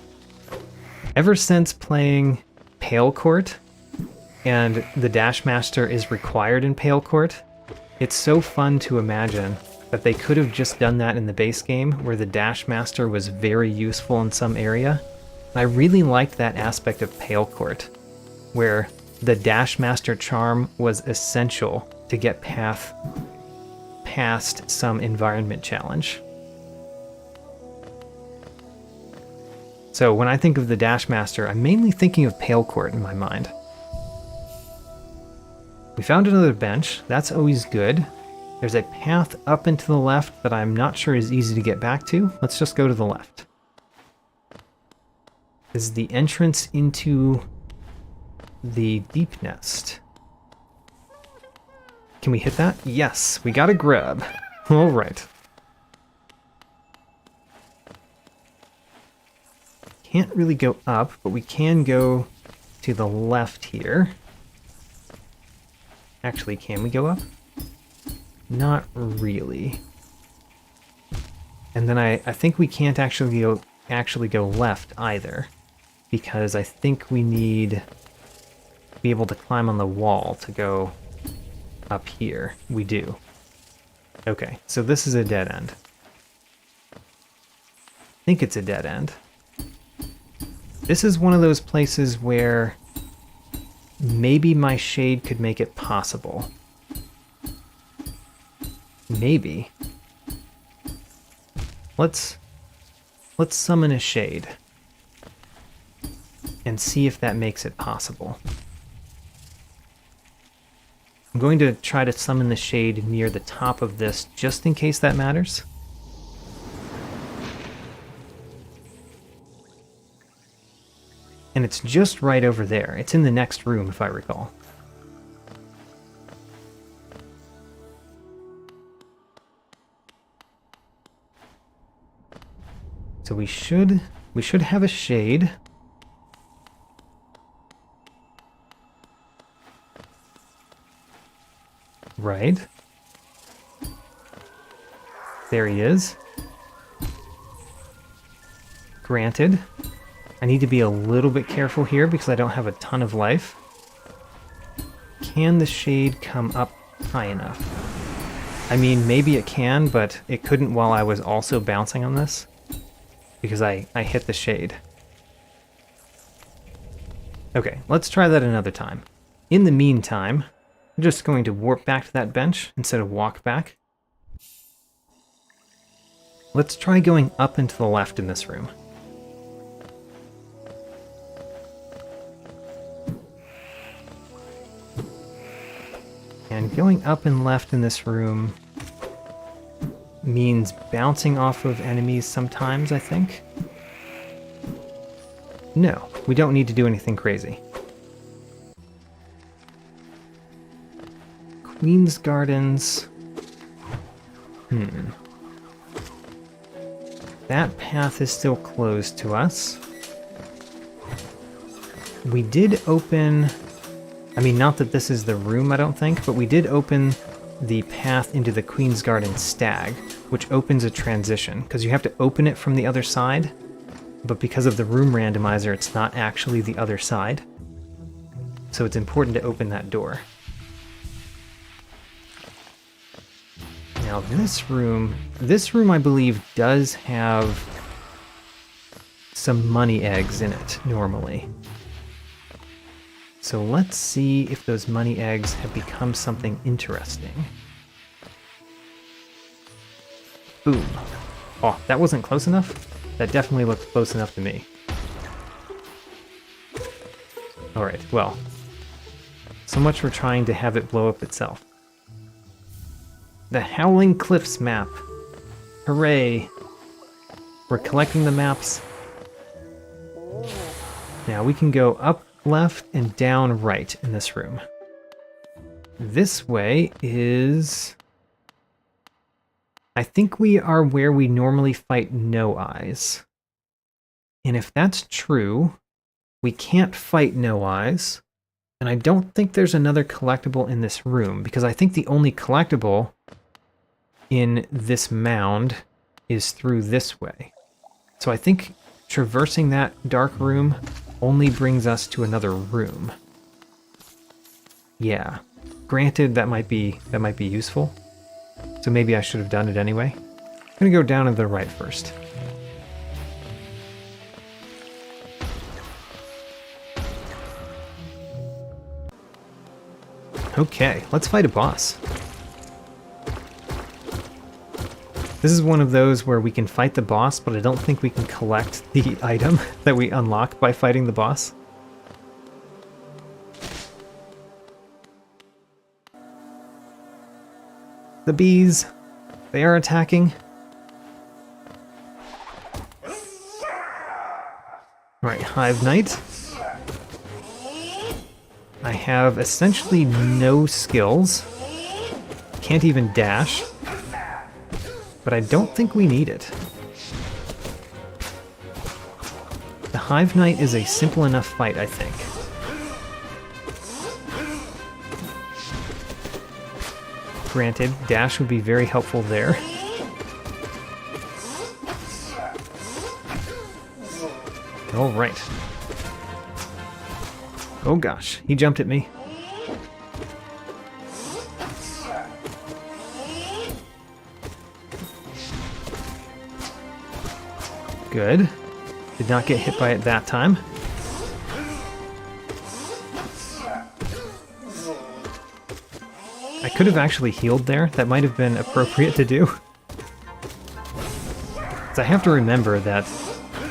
ever since playing Pale Court, and the Dash Master is required in Pale Court, it's so fun to imagine that they could have just done that in the base game, where the Dash Master was very useful in some area. I really liked that aspect of Pale Court, where the Dash Master charm was essential to get past some environment challenge. So when I think of the Dash Master, I'm mainly thinking of Pale Court in my mind. We found another bench. That's always good. There's a path up and to the left that I'm not sure is easy to get back to. Let's just go to the left. This is the entrance into the deep nest. Can we hit that? Yes, we got a grub. All right. Can't really go up, but we can go to the left here. Actually, can we go up? Not really. And then I think we can't actually go left either, because I think we need to be able to climb on the wall to go up here. We do. Okay, so this is a dead end. I think it's a dead end. This is one of those places where maybe my shade could make it possible. Maybe. Let's summon a shade and see if that makes it possible. I'm going to try to summon the shade near the top of this just in case that matters. And it's just right over there. It's in the next room, if I recall. So we should have a shade. Right. There he is. Granted. I need to be a little bit careful here because I don't have a ton of life. Can the shade come up high enough? I mean, maybe it can, but it couldn't while I was also bouncing on this, because I hit the shade. Okay, let's try that another time. In the meantime, I'm just going to warp back to that bench instead of walk back. Let's try going up and to the left in this room. And going up and left in this room means bouncing off of enemies sometimes, I think. No, we don't need to do anything crazy. Queen's Gardens. That path is still closed to us. We did open... I mean, not that this is the room, I don't think, but we did open the path into the Queen's Garden Stag, which opens a transition, because you have to open it from the other side, but because of the room randomizer, it's not actually the other side. So it's important to open that door. Now this room I believe does have some money eggs in it, normally. So let's see if those money eggs have become something interesting. Boom. Oh, that wasn't close enough? That definitely looked close enough to me. Alright, well. So much for trying to have it blow up itself. The Howling Cliffs map. Hooray! We're collecting the maps. Now we can go up left and down right in this room. This way is... I think we are where we normally fight No Eyes. And if that's true, we can't fight No Eyes. And I don't think there's another collectible in this room, because I think the only collectible in this mound is through this way. So I think traversing that dark room only brings us to another room. Yeah. Granted, that might be useful. So maybe I should have done it anyway. I'm gonna go down to the right first. Okay, let's fight a boss. This is one of those where we can fight the boss, but I don't think we can collect the item that we unlock by fighting the boss. The bees, they are attacking. Alright, Hive Knight. I have essentially no skills. Can't even dash. But I don't think we need it. The Hive Knight is a simple enough fight, I think. Granted, dash would be very helpful there. Alright. Oh gosh, he jumped at me. Good. Did not get hit by it that time. I could have actually healed there. That might have been appropriate to do. So I have to remember that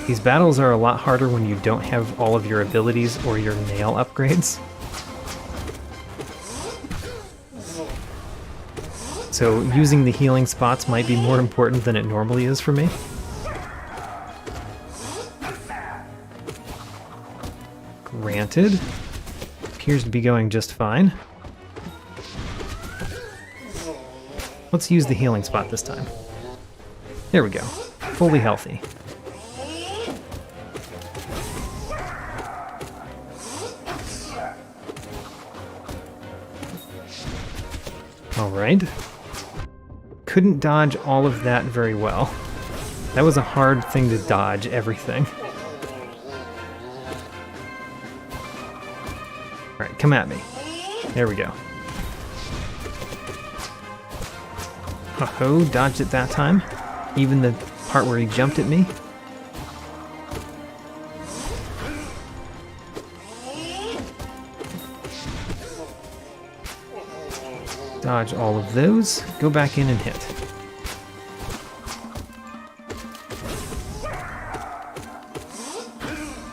these battles are a lot harder when you don't have all of your abilities or your nail upgrades. So using the healing spots might be more important than it normally is for me. Granted. Appears to be going just fine. Let's use the healing spot this time. There we go. Fully healthy. Alright. Couldn't dodge all of that very well. That was a hard thing to dodge, everything. Alright, come at me. There we go. Ho-ho, dodged it that time. Even the part where he jumped at me. Dodge all of those. Go back in and hit.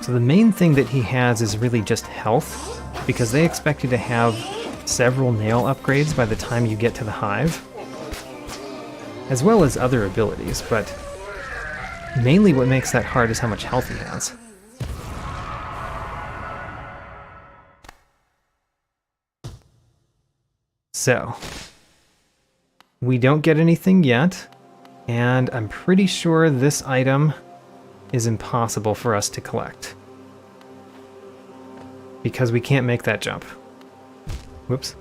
So the main thing that he has is really just health, because they expect you to have several nail upgrades by the time you get to the hive, as well as other abilities, but mainly what makes that hard is how much health he has. So, we don't get anything yet, and I'm pretty sure this item is impossible for us to collect, because we can't make that jump. Whoops.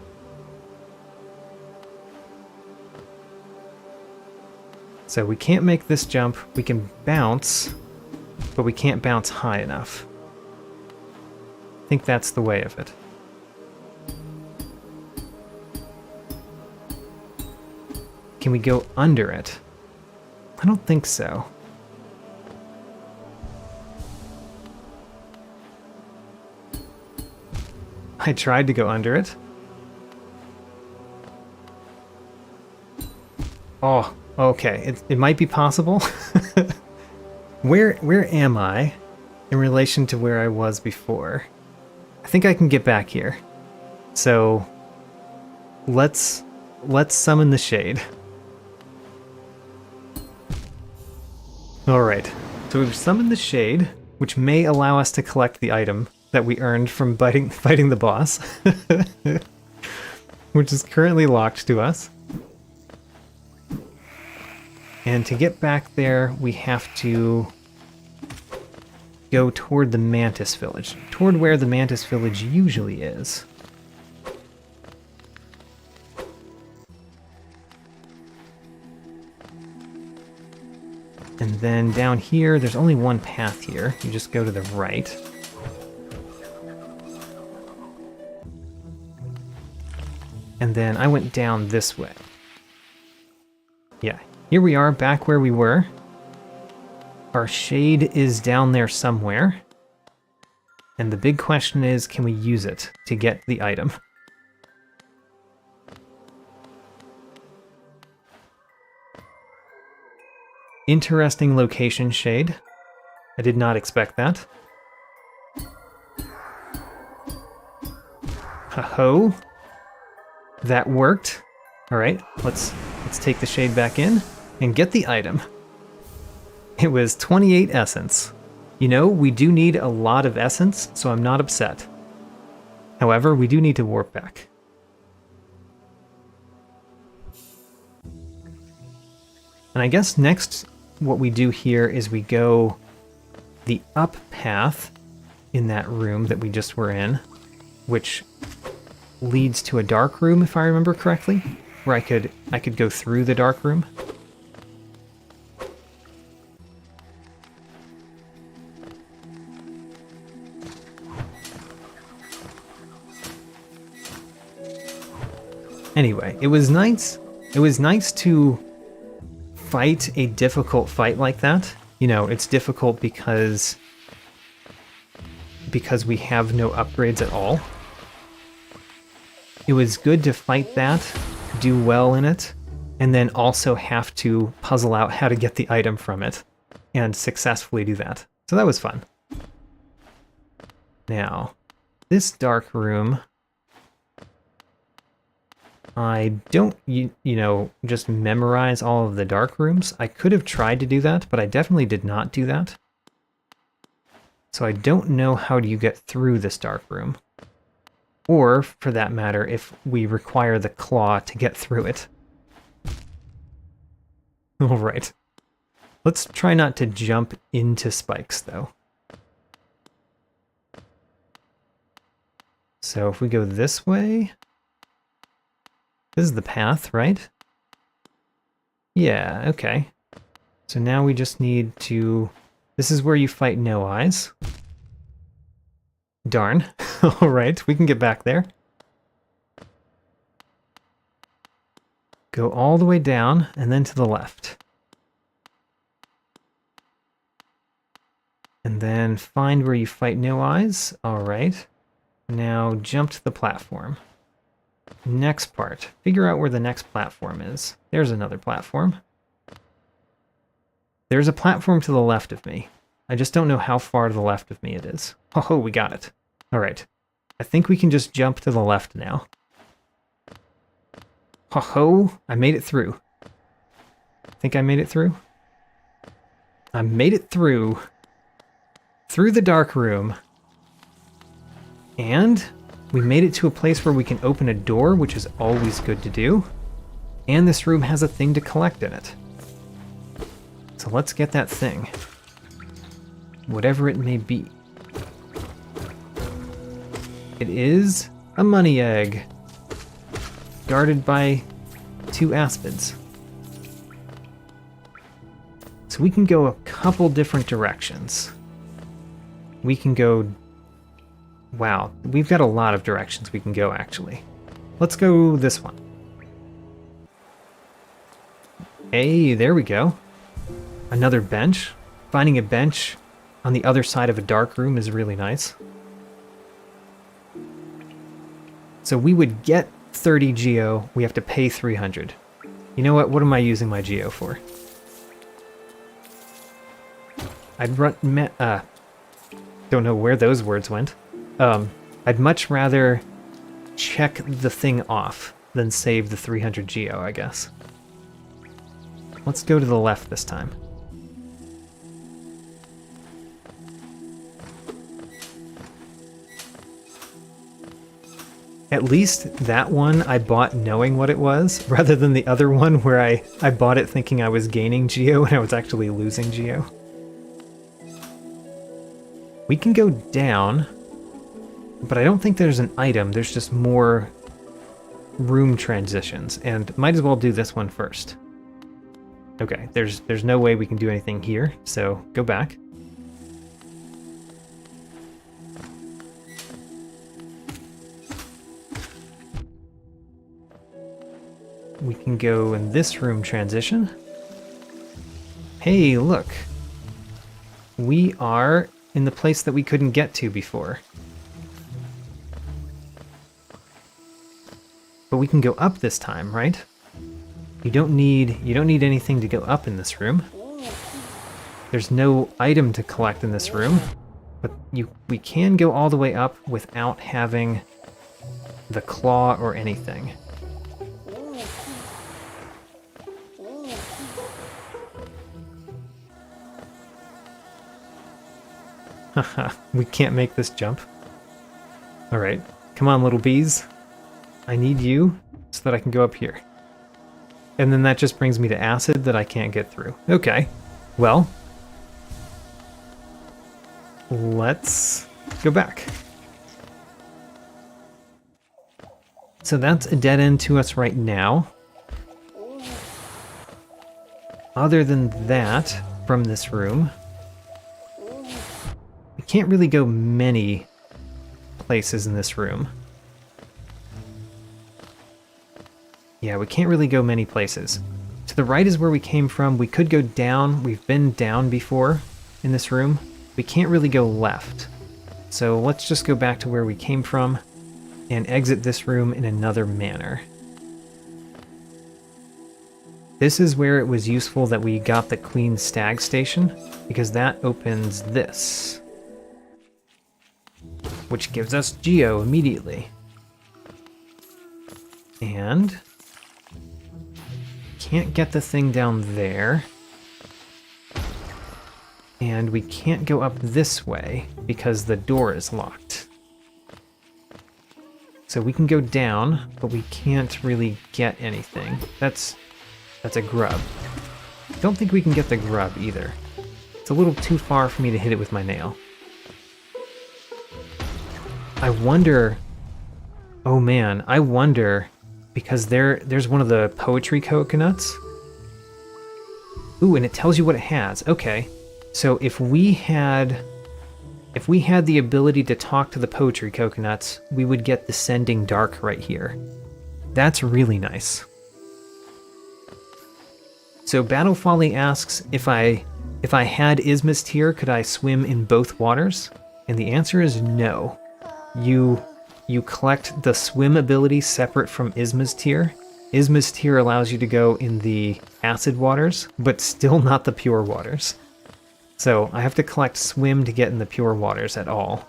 So we can't make this jump. We can bounce, but we can't bounce high enough. I think that's the way of it. Can we go under it? I don't think so. I tried to go under it. Oh, okay. It might be possible. Where am I in relation to where I was before? I think I can get back here. So let's summon the shade. Alright, so we've summoned the shade, which may allow us to collect the item that we earned from fighting the boss, which is currently locked to us. And to get back there, we have to go toward the Mantis Village, toward where the Mantis Village usually is. And then down here, there's only one path here. You just go to the right. And then I went down this way. Yeah, here we are, back where we were. Our shade is down there somewhere. And the big question is, can we use it to get the item? Interesting location, shade. I did not expect that. Ho-ho. That worked. Alright, let's take the shade back in and get the item. It was 28 essence. You know, we do need a lot of essence, so I'm not upset. However, we do need to warp back. And I guess next what we do here is we go the up path in that room that we just were in, which leads to a dark room, if I remember correctly, where I could go through the dark room. Anyway, it was nice. It was nice to fight a difficult fight like that. You know, it's difficult because we have no upgrades at all. It was good to fight that, do well in it, and then also have to puzzle out how to get the item from it, and successfully do that. So that was fun. Now, this dark room, I don't, you know, just memorize all of the dark rooms. I could have tried to do that, but I definitely did not do that. So I don't know how do you get through this dark room. Or, for that matter, if we require the claw to get through it. Alright. Let's try not to jump into spikes, though. So if we go this way... This is the path, right? Yeah, okay. So now we just need to... This is where you fight No Eyes. Darn. Alright, we can get back there. Go all the way down, and then to the left. And then find where you fight No Eyes. Alright. Now jump to the platform. Next part. Figure out where the next platform is. There's another platform. There's a platform to the left of me. I just don't know how far to the left of me it is. Oh, we got it. Alright. I think we can just jump to the left now. Ho ho! I made it through. Think I made it through? I made it through. Through the dark room. And we made it to a place where we can open a door, which is always good to do. And this room has a thing to collect in it. So let's get that thing. Whatever it may be. It is a money egg. Guarded by 2 aspids. So we can go a couple different directions. We can go... Wow, we've got a lot of directions we can go, actually. Let's go this one. Hey, there we go. Another bench. Finding a bench on the other side of a dark room is really nice. So we would get 30 geo, we have to pay 300. You know what am I using my geo for? I'd don't know where those words went. I'd much rather check the thing off than save the 300 geo, I guess. Let's go to the left this time. At least that one I bought knowing what it was, rather than the other one where I bought it thinking I was gaining geo and I was actually losing geo. We can go down, but I don't think there's an item, there's just more room transitions, and might as well do this one first. Okay, there's no way we can do anything here, so go back. We can go in this room transition. Hey, look. We are in the place that we couldn't get to before. But we can go up this time, right? You don't need anything to go up in this room. There's no item to collect in this room, but we can go all the way up without having the claw or anything. Haha, we can't make this jump. Alright, come on little bees. I need you so that I can go up here. And then that just brings me to acid that I can't get through. Okay, well, let's go back. So that's a dead end to us right now. Other than that, from this room, we can't really go many places in this room. Yeah, we can't really go many places. To the right is where we came from. We could go down. We've been down before in this room. We can't really go left. So let's just go back to where we came from and exit this room in another manner. This is where it was useful that we got the Queen Stag Station, because that opens this, which gives us Geo immediately. And can't get the thing down there. And we can't go up this way because the door is locked. So we can go down, but we can't really get anything. That's a grub. Don't think we can get the grub either. It's a little too far for me to hit it with my nail. I wonder... Oh man, I wonder... Because there's one of the poetry coconuts. Ooh, and it tells you what it has. Okay. So if we had the ability to talk to the poetry coconuts, we would get Descending Dark right here. That's really nice. So Battle Folly asks if I had Isma's Tear, could I swim in both waters? And the answer is no. You collect the swim ability separate from Isma's Tear. Isma's Tear allows you to go in the acid waters, but still not the pure waters. So I have to collect swim to get in the pure waters at all.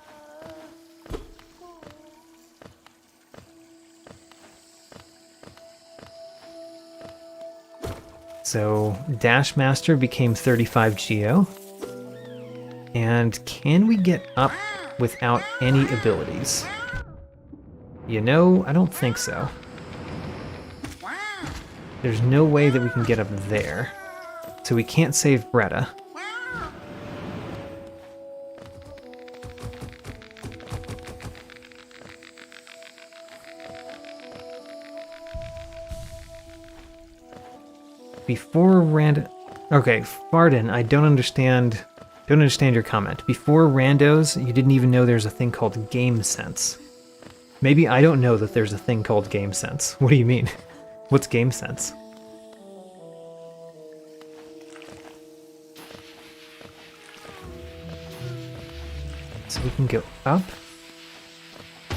So Dash Master became 35 Geo. And can we get up without any abilities? You know, I don't think so. There's no way that we can get up there. So we can't save Bretta. Before Okay, Farden, I don't understand your comment. Before randos, you didn't even know there's a thing called game sense. Maybe I don't know that there's a thing called game sense. What do you mean? What's game sense? So we can go up,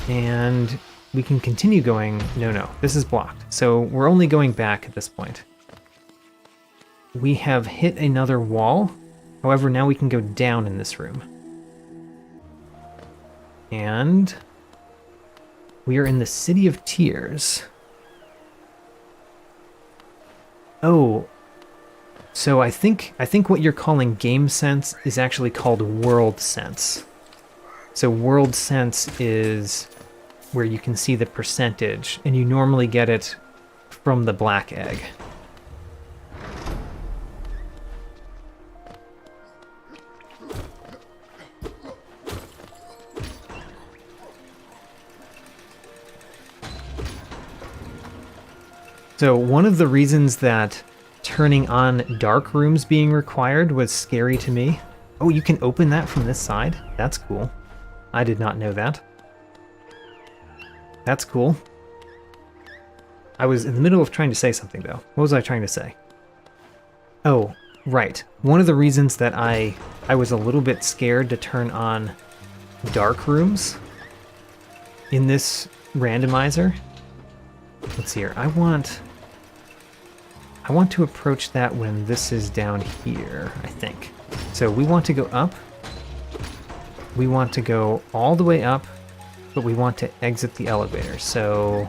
and we can continue going. No, this is blocked. So we're only going back at this point. We have hit another wall. However, now we can go down in this room. And we are in the City of Tears. Oh, so I think what you're calling game sense is actually called world sense. So world sense is where you can see the percentage, and you normally get it from the black egg. So one of the reasons that turning on dark rooms being required was scary to me. Oh, you can open that from this side? That's cool. I did not know that. That's cool. I was in the middle of trying to say something, though. What was I trying to say? Oh, right. One of the reasons that I was a little bit scared to turn on dark rooms in this randomizer. Let's see here. I want to approach that when this is down here, I think. So we want to go up. We want to go all the way up, but we want to exit the elevator. So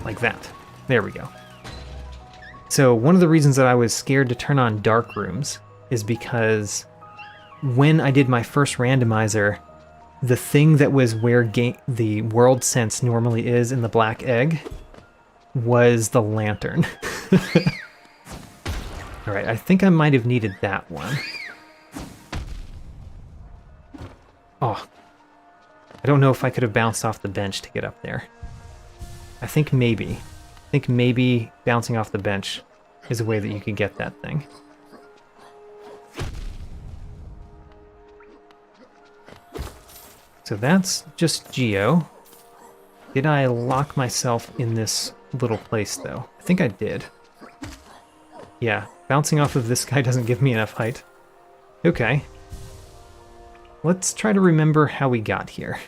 like that. There we go. So one of the reasons that I was scared to turn on dark rooms is because when I did my first randomizer, the thing that was where the world sense normally is in the black egg was the lantern. Alright, I think I might have needed that one. Oh. I don't know if I could have bounced off the bench to get up there. I think maybe bouncing off the bench is a way that you could get that thing. So that's just Geo. Did I lock myself in this little place, though? I think I did. Yeah, bouncing off of this guy doesn't give me enough height. Okay. Let's try to remember how we got here.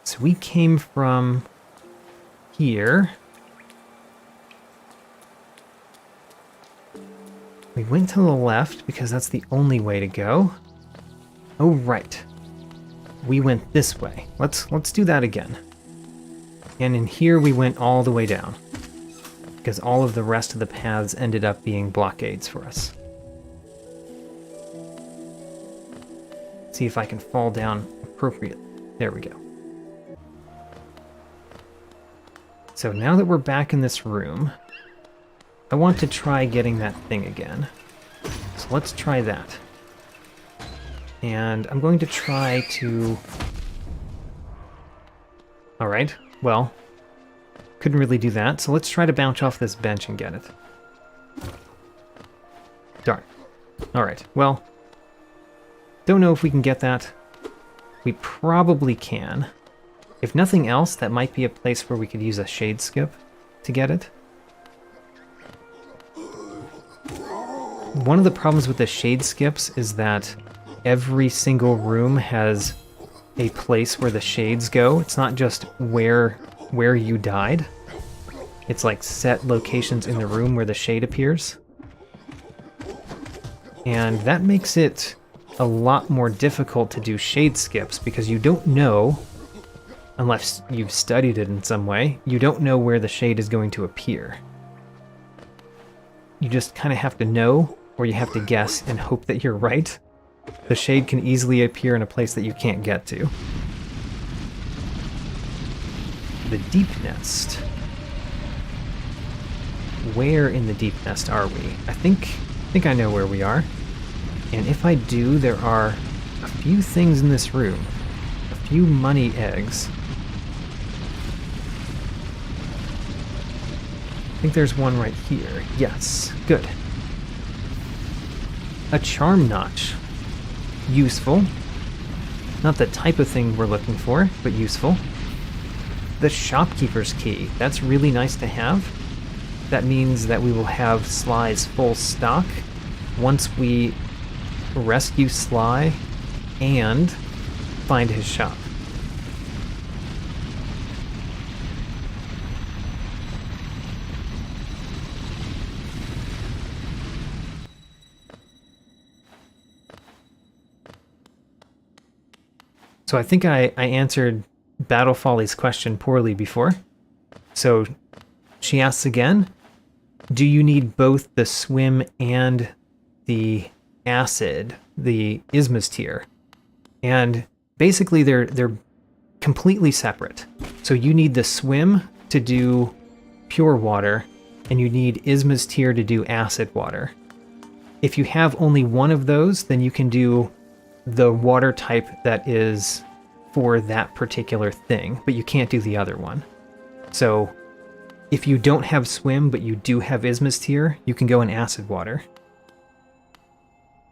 So we came from here. We went to the left because that's the only way to go. Oh, right. We went this way. Let's do that again. And in here we went all the way down because all of the rest of the paths ended up being blockades for us. See if I can fall down appropriately. There we go. So now that we're back in this room, I want to try getting that thing again. So let's try that. And I'm going to try to... Alright, well, couldn't really do that, so let's try to bounce off this bench and get it. Darn. Alright, well, don't know if we can get that. We probably can. If nothing else, that might be a place where we could use a shade skip to get it. One of the problems with the shade skips is that every single room has a place where the shades go. It's not just where you died. It's like set locations in the room where the shade appears. And that makes it a lot more difficult to do shade skips because you don't know unless you've studied it in some way, you don't know where the shade is going to appear. You just kind of have to know, or you have to guess and hope that you're right. The shade can easily appear in a place that you can't get to. The deep nest. Where in the deep nest are we? I think I know where we are. And if I do, there are a few things in this room. A few money eggs. I think there's one right here. Yes, good. A charm notch. Useful. Not the type of thing we're looking for, but useful. The shopkeeper's key. That's really nice to have. That means that we will have Sly's full stock once we rescue Sly and find his shop. So I think I answered Battle Folly's question poorly before. So she asks again, do you need both the swim and the acid, the Ismas tier? And basically they're completely separate. So you need the swim to do pure water, and you need Ismas tier to do acid water. If you have only one of those, then you can do the water type that is for that particular thing, but you can't do the other one. So if you don't have swim, but you do have Ismas tier, you can go in acid water.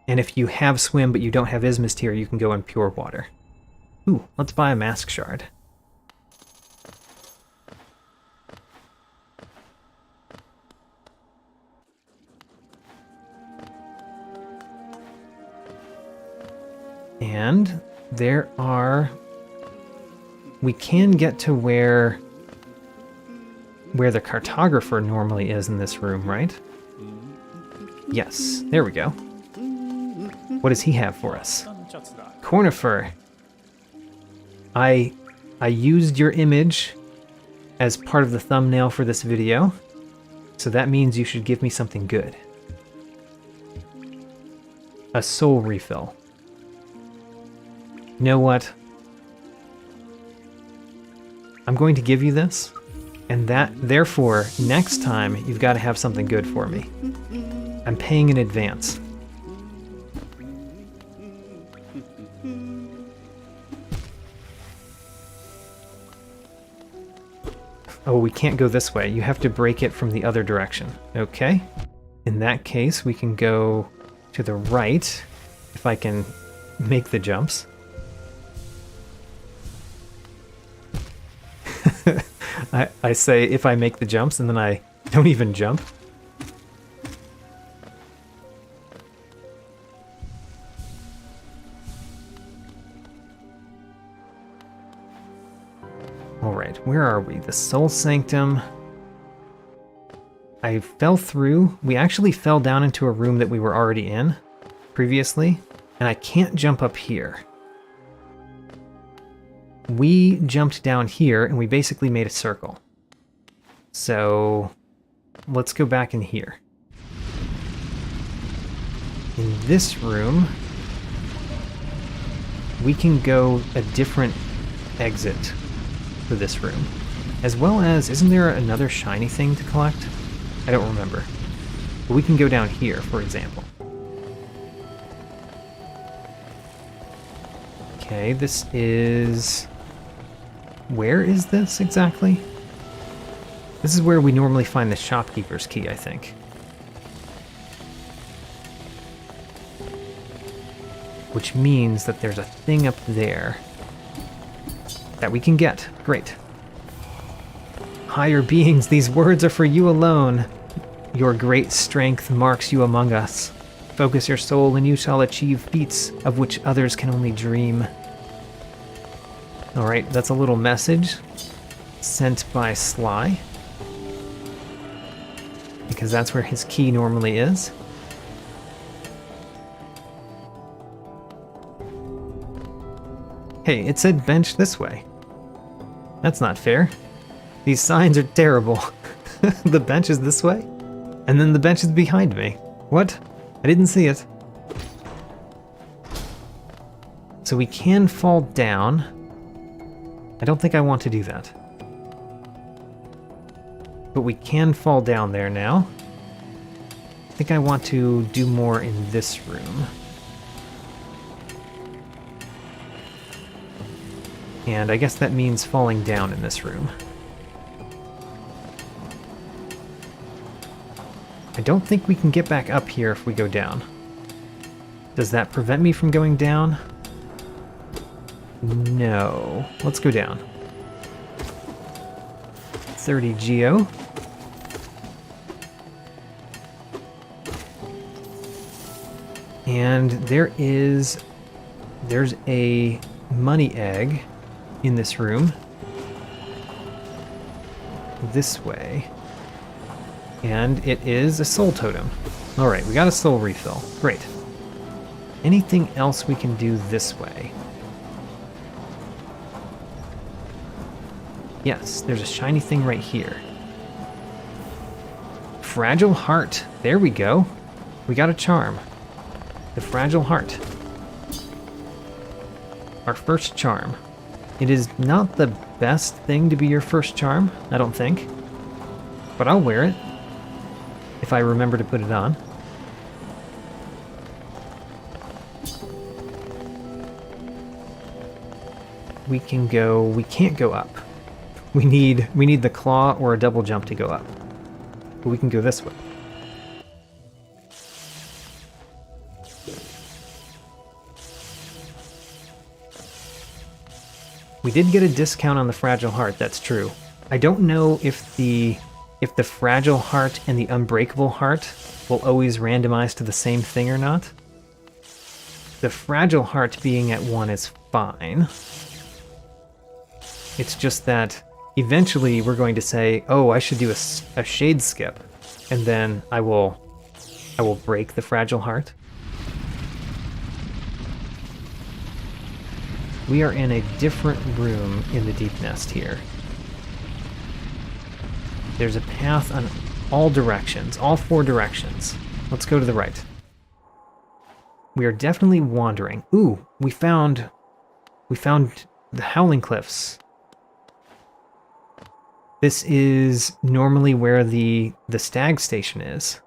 And if you have swim, but you don't have Ismas tier, you can go in pure water. Ooh, let's buy a mask shard. And there are... we can get to where the cartographer normally is in this room, right? Yes, there we go. What does he have for us? Cornifer. I used your image as part of the thumbnail for this video, so that means you should give me something good. A soul refill. You know what? I'm going to give you this, and therefore, next time, you've got to have something good for me. I'm paying in advance. Oh, we can't go this way. You have to break it from the other direction. Okay. In that case, we can go to the right, if I can make the jumps. I say if I make the jumps, and then I don't even jump. Alright, where are we? The Soul Sanctum. I fell through. We actually fell down into a room that we were already in previously, and I can't jump up here. We jumped down here, and we basically made a circle. So let's go back in here. In this room, we can go a different exit for this room. As well as, isn't there another shiny thing to collect? I don't remember. But we can go down here, for example. Okay, this is... where is this exactly? This is where we normally find the shopkeeper's key, I think. Which means that there's a thing up there that we can get. Great. Higher beings, these words are for you alone. Your great strength marks you among us. Focus your soul and you shall achieve feats of which others can only dream. Alright, that's a little message sent by Sly, because that's where his key normally is. Hey, it said bench this way. That's not fair. These signs are terrible. The bench is this way, and then the bench is behind me. What? I didn't see it. So we can fall down. I don't think I want to do that. But we can fall down there now. I think I want to do more in this room. And I guess that means falling down in this room. I don't think we can get back up here if we go down. Does that prevent me from going down? No. Let's go down. 30 geo. And there's a money egg in this room. This way. And it is a soul totem. Alright, we got a soul refill. Great. Anything else we can do this way? Yes, there's a shiny thing right here. Fragile heart. There we go. We got a charm. The fragile heart. Our first charm. It is not the best thing to be your first charm, I don't think. But I'll wear it. If I remember to put it on. We can't go up. We need the claw or a double jump to go up. But we can go this way. We did get a discount on the fragile heart, that's true. I don't know if the fragile heart and the unbreakable heart will always randomize to the same thing or not. The fragile heart being at 1 is fine. It's just that eventually we're going to say, oh, I should do a shade skip, and then I will break the fragile heart. We are in a different room in the deep nest here. There's a path on all directions, all 4 directions. Let's go to the right. We are definitely wandering. Ooh, we found the Howling Cliffs. This is normally where the stag station is.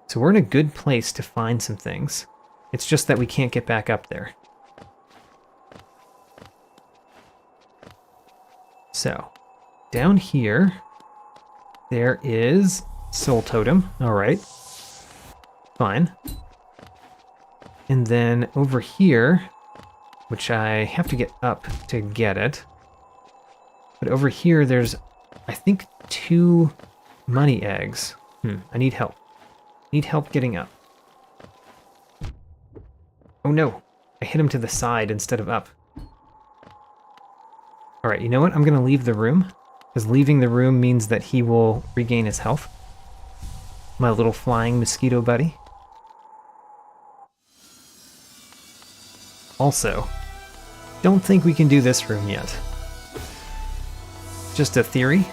So we're in a good place to find some things. It's just that we can't get back up there. So, down here, there is Soul Totem. Alright. Fine. And then over here, which I have to get up to get it. But over here, there's, I think, 2 money eggs. I need help. Need help getting up. Oh no, I hit him to the side instead of up. Alright, you know what? I'm going to leave the room, because leaving the room means that he will regain his health. My little flying mosquito buddy. Also, don't think we can do this room yet. Just a theory.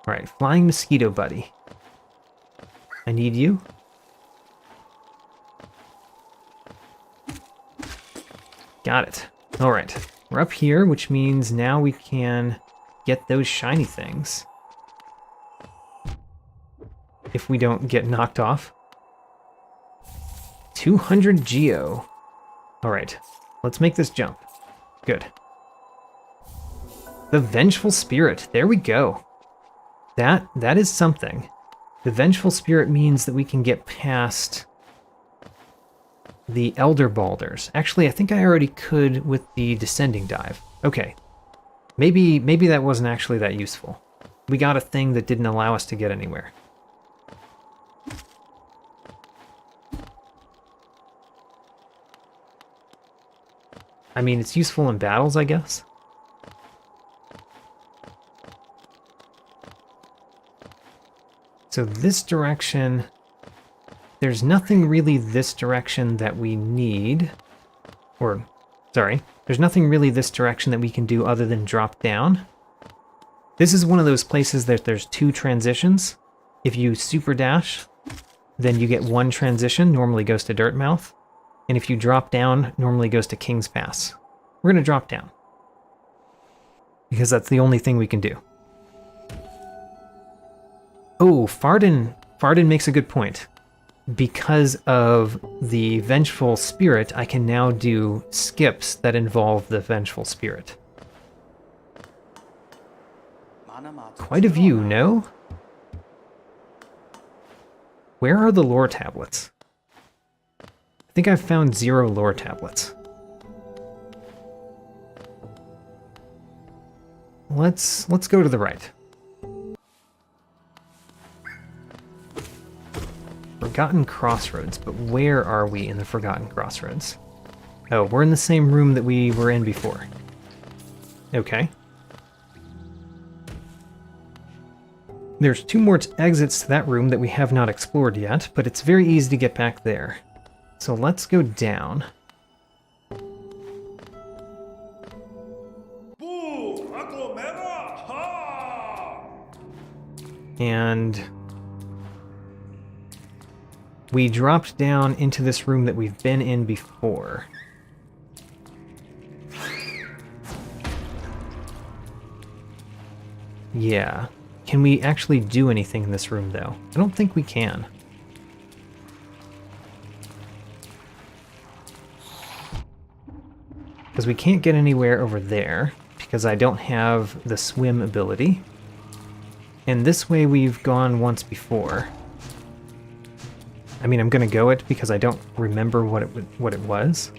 Alright, flying mosquito buddy. I need you. Got it. Alright, we're up here, which means now we can get those shiny things. If we don't get knocked off. 200 geo. Alright, let's make this jump. Good. The Vengeful Spirit. There we go. That is something. The Vengeful Spirit means that we can get past the Elder Balders. Actually, I think I already could with the Descending Dive. Okay. Maybe that wasn't actually that useful. We got a thing that didn't allow us to get anywhere. I mean, it's useful in battles, I guess. So this direction, there's nothing really this direction that we need. Or, sorry, there's nothing really this direction that we can do other than drop down. This is one of those places that there's 2 transitions. If you super dash, then you get 1 transition, normally goes to Dirtmouth. And if you drop down, normally goes to King's Pass. We're going to drop down, because that's the only thing we can do. Oh, Farden makes a good point. Because of the Vengeful Spirit, I can now do skips that involve the Vengeful Spirit. Quite a view, no? Where are the lore tablets? I think I've found 0 lore tablets. Let's go to the right. Forgotten Crossroads, but where are we in the Forgotten Crossroads? Oh, we're in the same room that we were in before. Okay. There's 2 more exits to that room that we have not explored yet, but it's very easy to get back there. So let's go down. And we dropped down into this room that we've been in before. Yeah. Can we actually do anything in this room, though? I don't think we can. Because we can't get anywhere over there, because I don't have the swim ability. And this way we've gone once before. I mean, I'm gonna go it because I don't remember what it was.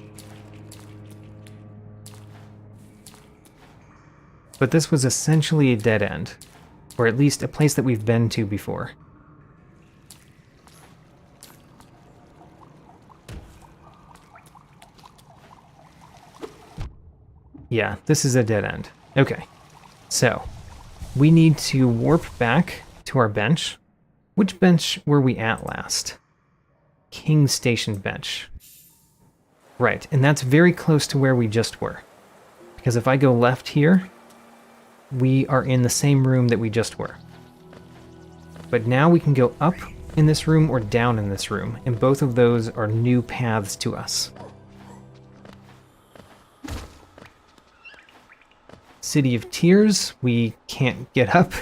But this was essentially a dead end. Or at least a place that we've been to before. Yeah, this is a dead end. Okay, so we need to warp back to our bench. Which bench were we at last? King Station bench. Right, and that's very close to where we just were. Because if I go left here, we are in the same room that we just were. But now we can go up in this room or down in this room, and both of those are new paths to us. City of Tears, we can't get up.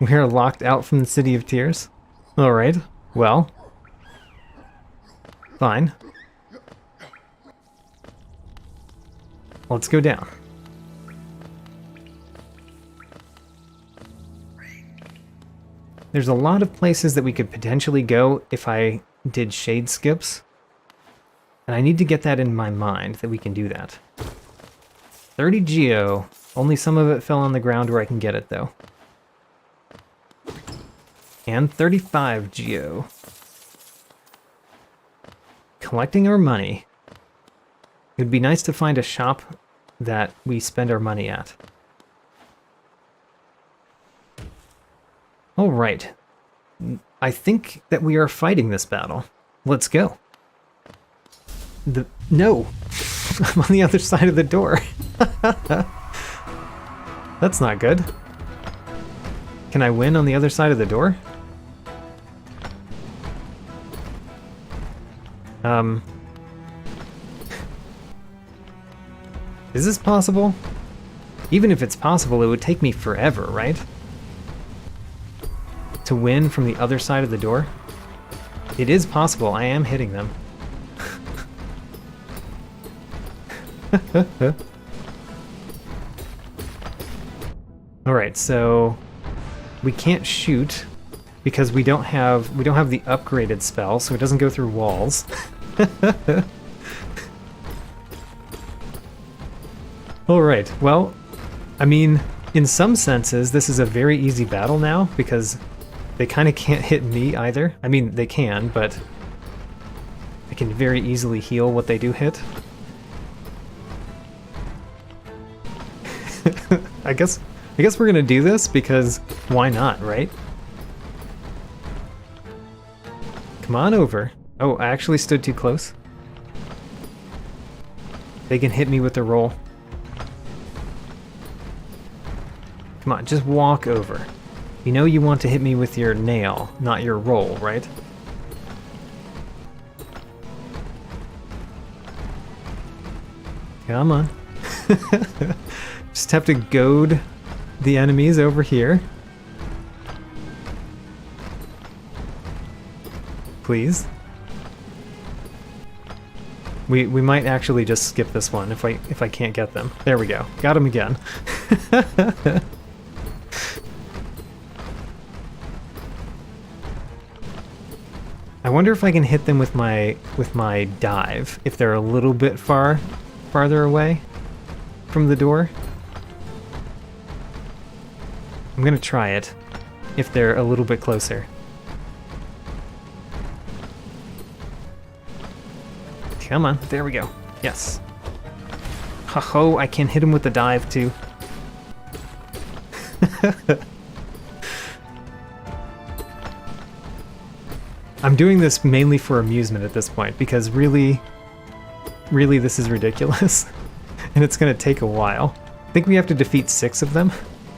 We are locked out from the City of Tears. Alright, well. Fine. Let's go down. There's a lot of places that we could potentially go if I did shade skips. And I need to get that in my mind that we can do that. 30 geo. Only some of it fell on the ground where I can get it, though. And 35 geo. Collecting our money. It'd be nice to find a shop that we spend our money at. All right. I think that we are fighting this battle. Let's go. No! I'm on the other side of the door. That's not good. Can I win on the other side of the door? Is this possible? Even if it's possible, it would take me forever, right? To win from the other side of the door? It is possible. I am hitting them. Alright, so we can't shoot because we don't have the upgraded spell, so it doesn't go through walls. Alright, well, I mean, in some senses, this is a very easy battle now, because they kind of can't hit me either. I mean, they can, but I can very easily heal what they do hit. I guess we're gonna do this because why not, right? Come on over. Oh, I actually stood too close. They can hit me with the roll. Come on, just walk over. You know you want to hit me with your nail, not your roll, right? Come on. Just have to goad the enemies over here. Please. We might actually just skip this one if I can't get them. There we go. Got him again. I wonder if I can hit them with my dive if they're a little bit farther away from the door. I'm gonna try it if they're a little bit closer. Come on, there we go. Yes. Ho-ho, I can hit him with the dive too. I'm doing this mainly for amusement at this point, because really this is ridiculous. And it's gonna take a while. I think we have to defeat 6 of them.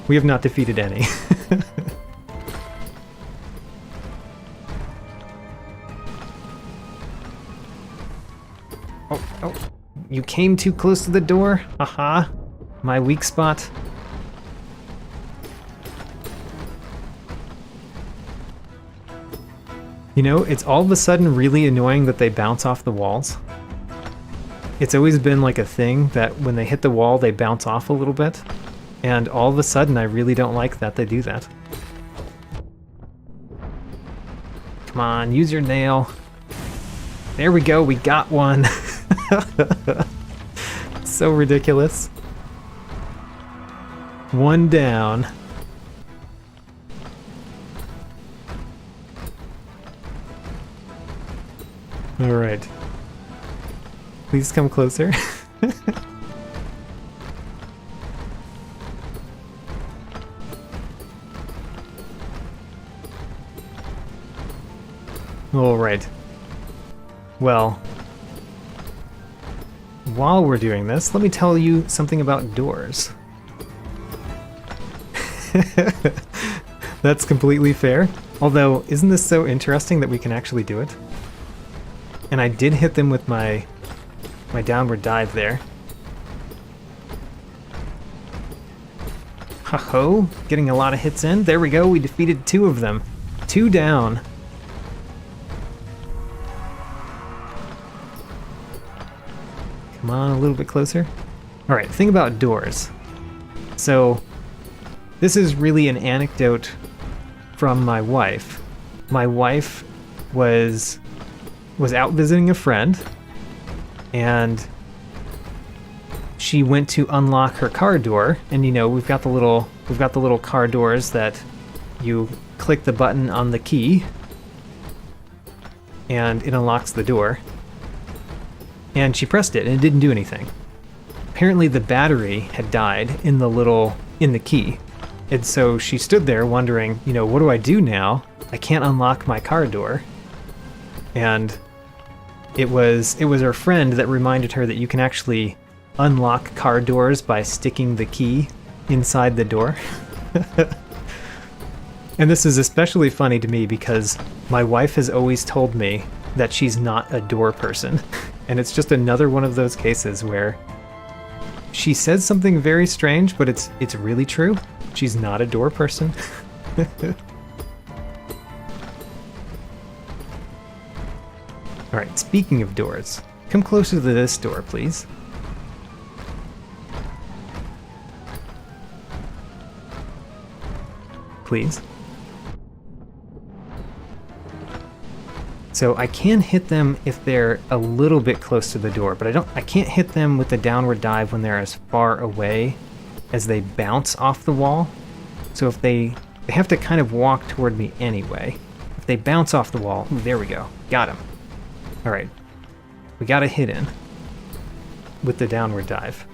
We have not defeated any. Oh, you came too close to the door? Haha, my weak spot. You know, it's all of a sudden really annoying that they bounce off the walls. It's always been like a thing that when they hit the wall, they bounce off a little bit. And all of a sudden, I really don't like that they do that. Come on, use your nail. There we go, we got one. So ridiculous. One down. All right. Please come closer. All right. Well, while we're doing this, let me tell you something about doors. That's completely fair. Although, isn't this so interesting that we can actually do it? And I did hit them with my downward dive there. Ho-ho, getting a lot of hits in. There we go, we defeated 2 of them. 2 down. Come on, a little bit closer. All right, thing about doors. So, this is really an anecdote from my wife. My wife was out visiting a friend, and she went to unlock her car door, and you know, we've got the little car doors that you click the button on the key and it unlocks the door. And she pressed it and it didn't do anything. Apparently the battery had died in the key. And so she stood there wondering, you know, what do I do now? I can't unlock my car door. And it was her friend that reminded her that you can actually unlock car doors by sticking the key inside the door. And this is especially funny to me because my wife has always told me that she's not a door person. And it's just another one of those cases where she says something very strange, but it's really true. She's not a door person. Alright, speaking of doors, come closer to this door, please. Please. So I can hit them if they're a little bit close to the door, but I can't hit them with the downward dive when they're as far away as they bounce off the wall. So if they have to kind of walk toward me anyway. If they bounce off the wall, ooh, there we go. Got him. All right. We got a hit in with the downward dive.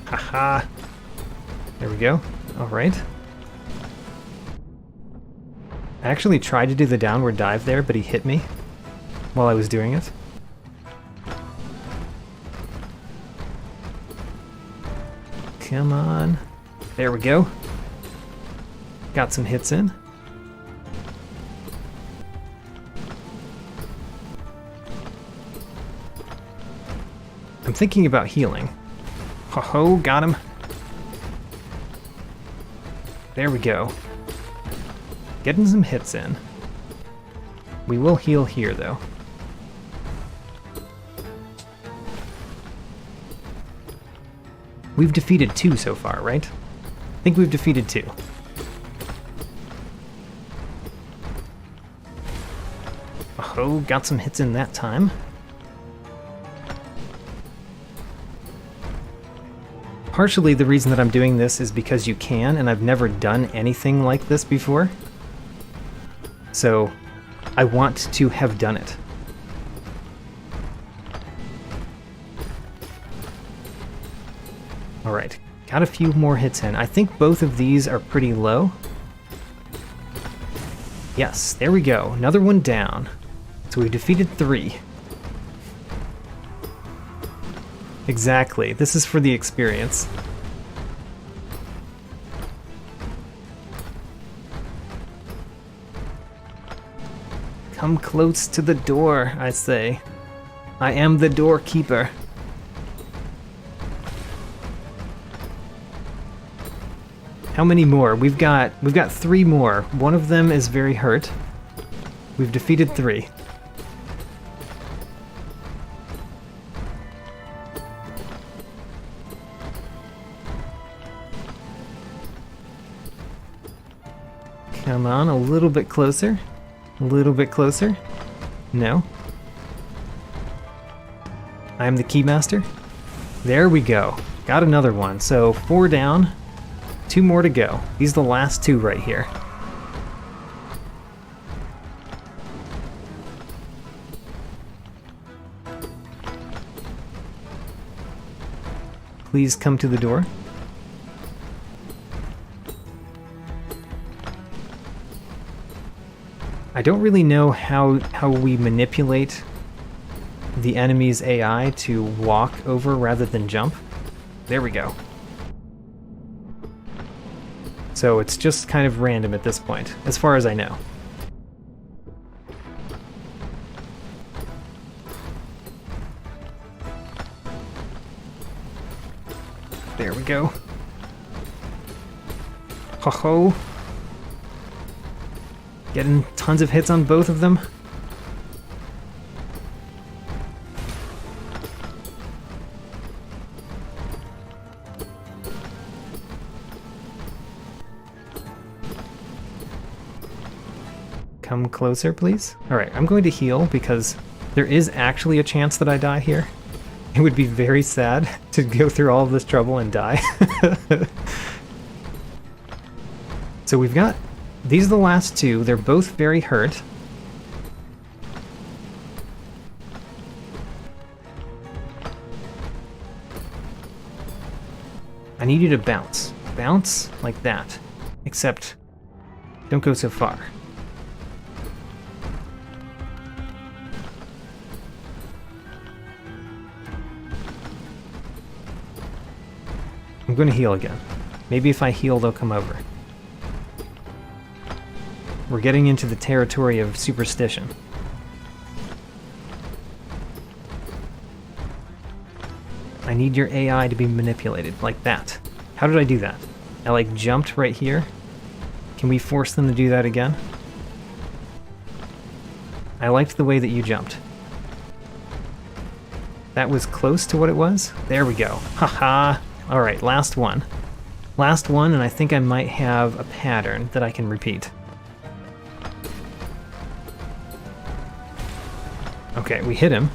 Haha. There we go. All right. I actually tried to do the downward dive there, but he hit me while I was doing it. Come on. There we go. Got some hits in. I'm thinking about healing. Ho-ho, got him. There we go. Getting some hits in. We will heal here, though. We've defeated 2 so far, right? I think we've defeated 2. Oh, got some hits in that time. Partially the reason that I'm doing this is because you can, and I've never done anything like this before. So, I want to have done it. Alright, got a few more hits in. I think both of these are pretty low. Yes, there we go. Another one down. So we defeated 3. Exactly. This is for the experience. Come close to the door, I say. I am the doorkeeper. How many more? We've got 3 more. One of them is very hurt. We've defeated 3. Come on, a little bit closer. A little bit closer. No. I am the keymaster. There we go. Got another one. So 4 down, 2 more to go. These are the last 2 right here. Please come to the door. I don't really know how we manipulate the enemy's AI to walk over rather than jump. There we go. So it's just kind of random at this point, as far as I know. There we go. Ho-ho. Getting tons of hits on both of them. Come closer, please. Alright, I'm going to heal because there is actually a chance that I die here. It would be very sad to go through all of this trouble and die. So we've got... These are the last 2. They're both very hurt. I need you to bounce. Bounce like that. Except, don't go so far. I'm going to heal again. Maybe if I heal, they'll come over. We're getting into the territory of superstition. I need your AI to be manipulated, like that. How did I do that? I like jumped right here. Can we force them to do that again? I liked the way that you jumped. That was close to what it was? There we go. Haha! Alright, last one. Last one, and I think I might have a pattern that I can repeat. Okay, we hit him.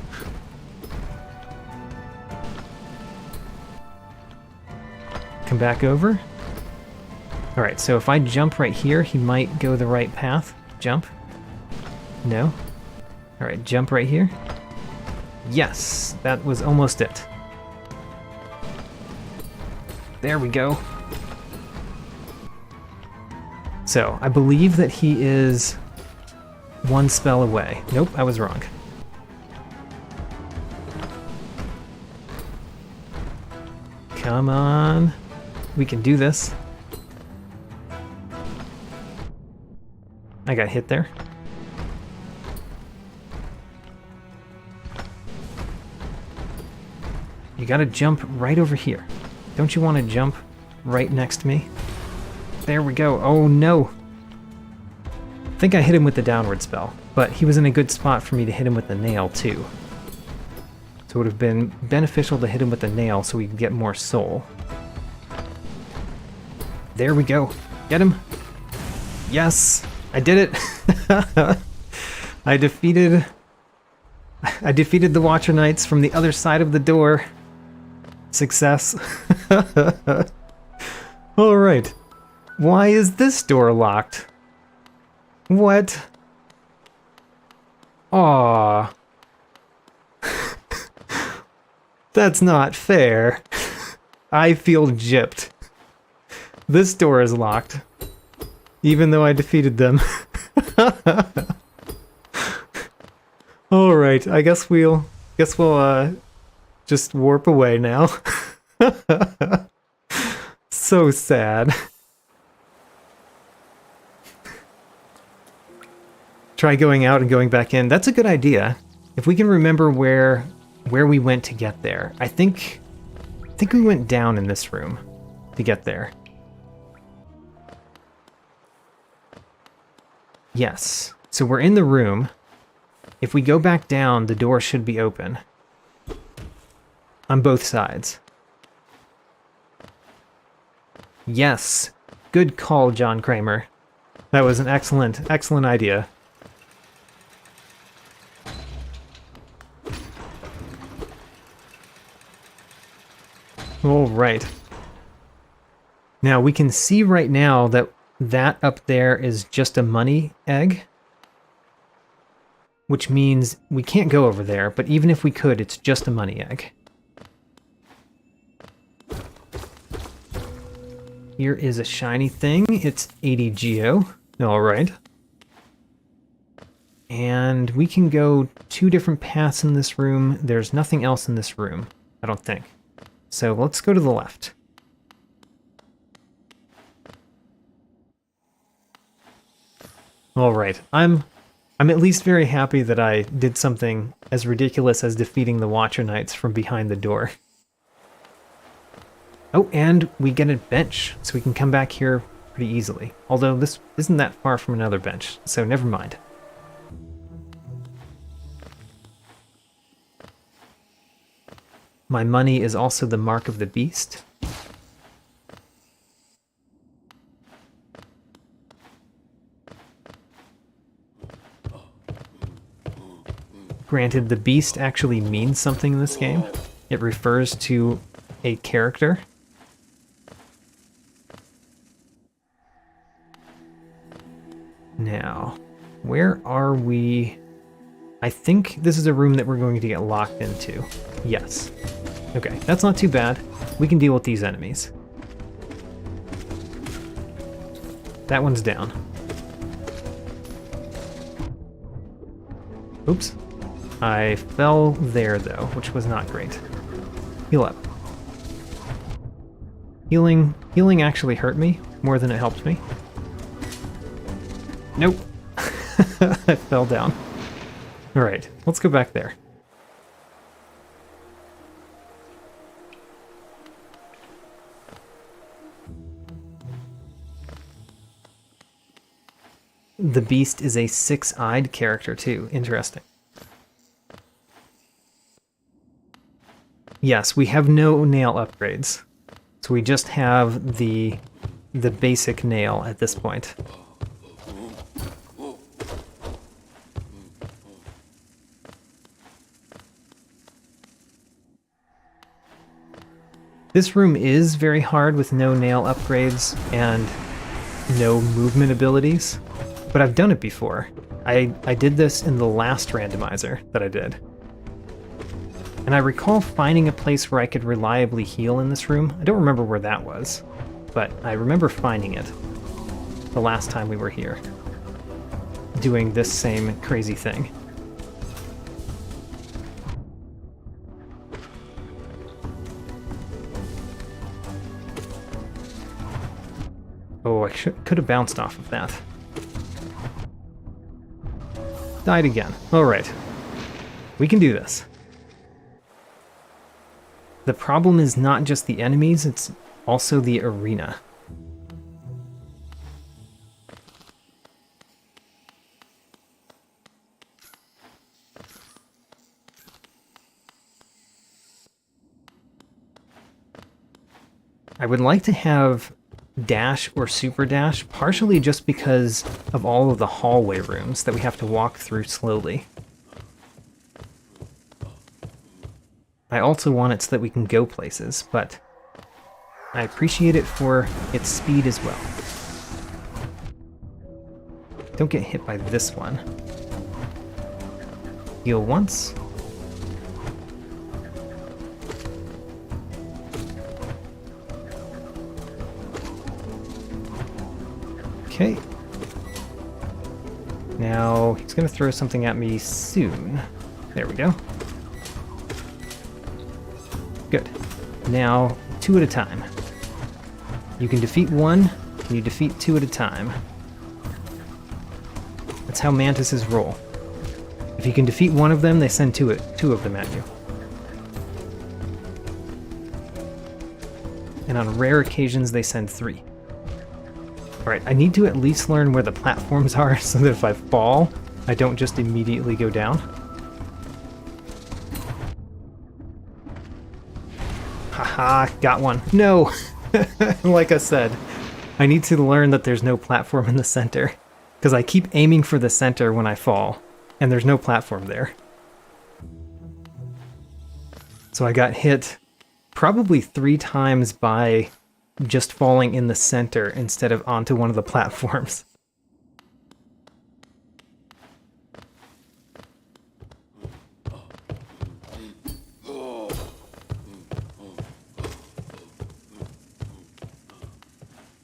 Come back over. Alright, so if I jump right here, he might go the right path. Jump. No. Alright, jump right here. Yes, that was almost it. There we go. So, I believe that he is 1 spell away. Nope, I was wrong. Come on. We can do this. I got hit there. You gotta jump right over here. Don't you want to jump right next to me? There we go. Oh no! I think I hit him with the downward spell, but he was in a good spot for me to hit him with the nail too. So it would have been beneficial to hit him with the nail so we could get more soul. There we go. Get him! Yes! I did it! I defeated the Watcher Knights from the other side of the door. Success. Alright. Why is this door locked? What? Aww. That's not fair. I feel gypped. This door is locked. Even though I defeated them. Alright, I guess we'll just warp away now. So sad. Try going out and going back in. That's a good idea. If we can remember where we went to get there. I think we went down in this room to get there. Yes. So we're in the room. If we go back down, the door should be open. On both sides. Yes. Good call, John Kramer. That was an excellent idea. All right. Now we can see right now that up there is just a money egg. Which means we can't go over there, but even if we could, it's just a money egg. Here is a shiny thing. It's 80 Geo. Alright. And we can go 2 different paths in this room. There's nothing else in this room, I don't think. So let's go to the left. Alright, I'm at least very happy that I did something as ridiculous as defeating the Watcher Knights from behind the door. Oh, and we get a bench, so we can come back here pretty easily. Although this isn't that far from another bench, so never mind. My money is also the mark of the beast. Granted, the beast actually means something in this game. It refers to a character. Now, where are we? I think this is a room that we're going to get locked into. Yes. Okay, that's not too bad. We can deal with these enemies. That one's down. Oops. I fell there, though, which was not great. Heal up. Healing actually hurt me more than it helped me. Nope. I fell down. Alright, let's go back there. The beast is a 6-eyed character too. Interesting. Yes, we have no nail upgrades. So we just have the basic nail at this point. This room is very hard with no nail upgrades and no movement abilities, but I've done it before. I did this in the last randomizer that I did. And I recall finding a place where I could reliably heal in this room. I don't remember where that was, but I remember finding it the last time we were here, doing this same crazy thing. could have bounced off of that. Died again. Alright. We can do this. The problem is not just the enemies, it's also the arena. I would like to have dash or super dash, partially just because of all of the hallway rooms that we have to walk through slowly. I also want it so that we can go places, but I appreciate it for its speed as well. Don't get hit by this one. Heal once. Okay. Now, he's going to throw something at me soon. There we go. Good. Now, 2 at a time. You can defeat one, and you defeat 2 at a time. That's how mantises roll. If you can defeat one of them, they send two of them at you. And on rare occasions, they send 3. Alright, I need to at least learn where the platforms are so that if I fall, I don't just immediately go down. Haha, got one. No! Like I said, I need to learn that there's no platform in the center, because I keep aiming for the center when I fall, and there's no platform there. So I got hit probably 3 times by just falling in the center instead of onto one of the platforms.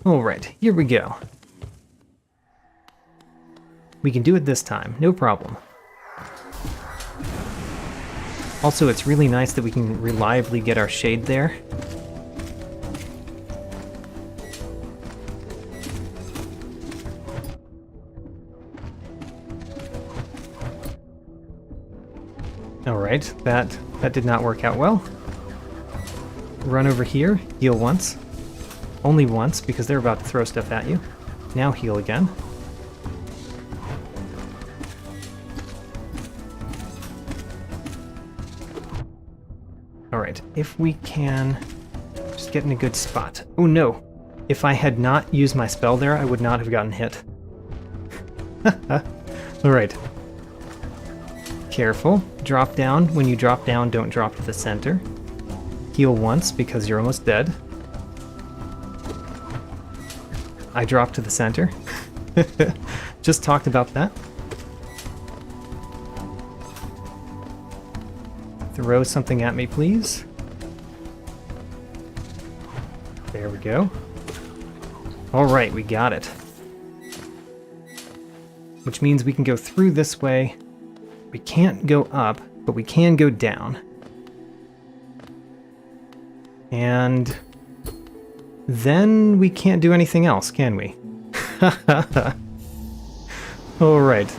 Alright, here we go. We can do it this time, no problem. Also, it's really nice that we can reliably get our shade there. Alright, that did not work out well. Run over here, heal once. Only once, because they're about to throw stuff at you. Now heal again. Alright, if we can just get in a good spot. Oh no! If I had not used my spell there, I would not have gotten hit. Alright. Careful. Drop down. When you drop down, don't drop to the center. Heal once, because you're almost dead. I dropped to the center. Just talked about that. Throw something at me, please. There we go. Alright, we got it. Which means we can go through this way. We can't go up, but we can go down. And then we can't do anything else, can we? Alright.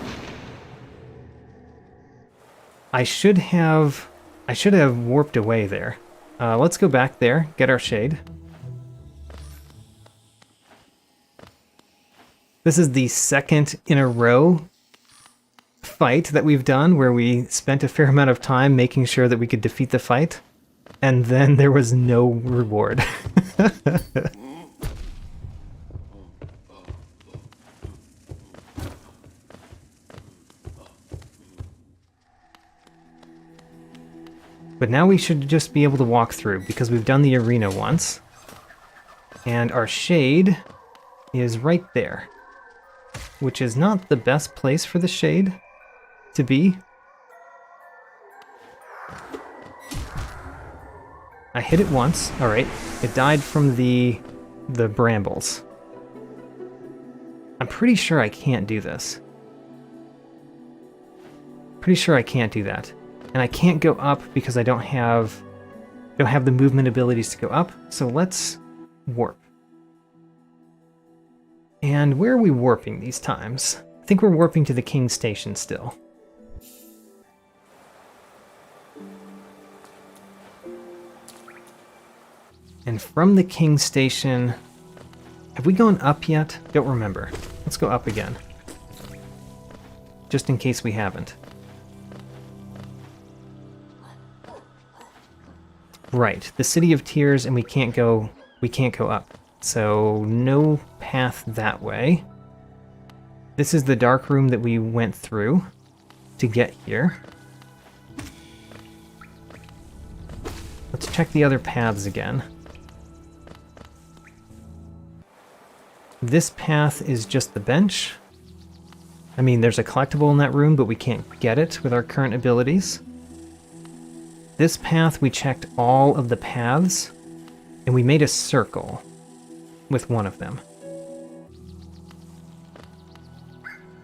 I should have warped away there. Let's go back there, get our shade. This is the second in a row fight that we've done where we spent a fair amount of time making sure that we could defeat the fight, and then there was no reward. But now we should just be able to walk through, because we've done the arena once. And our shade is right there. Which is not the best place for the shade to be. I hit it once. Alright. It died from the brambles. I'm pretty sure I can't do this. Pretty sure I can't do that. And I can't go up because I don't have the movement abilities to go up. So let's warp. And where are we warping these times? I think we're warping to the King Station still. And from the King Station, have we gone up yet? Don't remember. Let's go up again. Just in case we haven't. Right, the City of Tears, and we can't go up. So no path that way. This is the dark room that we went through to get here. Let's check the other paths again. This path is just the bench. I mean, there's a collectible in that room, but we can't get it with our current abilities. This path, we checked all of the paths, and we made a circle with one of them.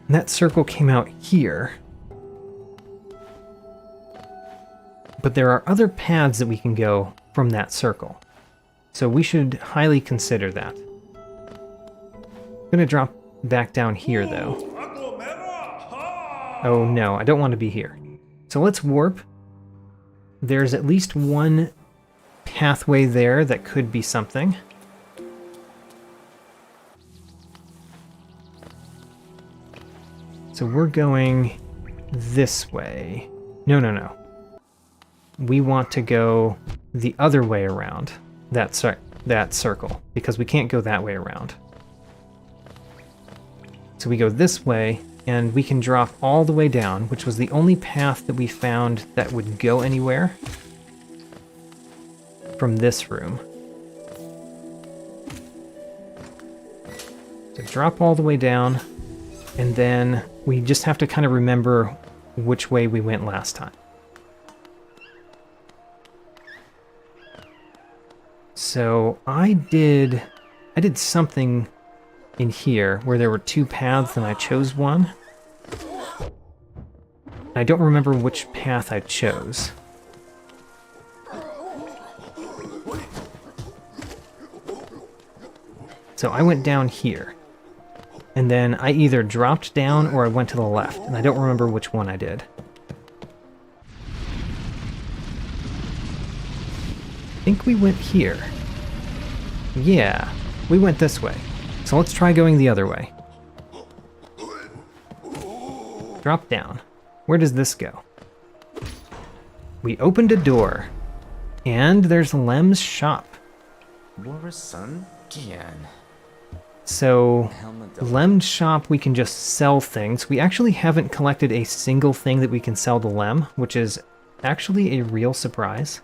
And that circle came out here. But there are other paths that we can go from that circle. So we should highly consider that. I'm gonna drop back down here though. Oh no, I don't want to be here. So let's warp. There's at least one pathway there that could be something. So we're going this way. No. We want to go the other way around that circle, because we can't go that way around. So we go this way, and we can drop all the way down, which was the only path that we found that would go anywhere from this room. So drop all the way down, and then we just have to kind of remember which way we went last time. So I did something in here where there were two paths and I chose one. I don't remember which path I chose. So I went down here. And then I either dropped down or I went to the left, and I don't remember which one I did. I think we went here. Yeah, we went this way. So let's try going the other way. Drop down. Where does this go? We opened a door. And there's Lem's shop. So, Lem's shop, we can just sell things. We actually haven't collected a single thing that we can sell to Lem, which is actually a real surprise.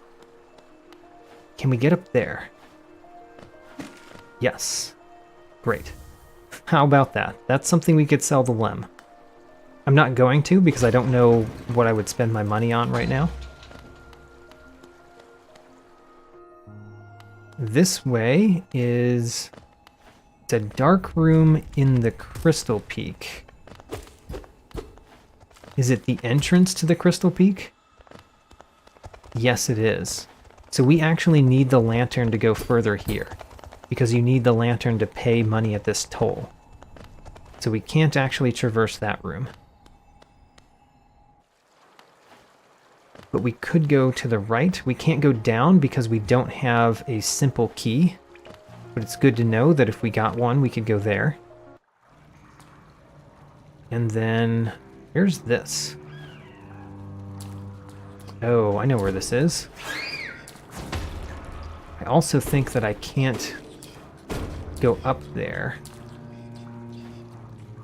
Can we get up there? Yes. Great. How about that? That's something we could sell to Lem. I'm not going to because I don't know what I would spend my money on right now. This way is... it's a dark room in the Crystal Peak. Is it the entrance to the Crystal Peak? Yes, it is. So we actually need the lantern to go further here, because you need the lantern to pay money at this toll. So we can't actually traverse that room. But we could go to the right. We can't go down because we don't have a simple key. But it's good to know that if we got one, we could go there. And then, here's this. Oh, I know where this is. I also think that I can't go up there.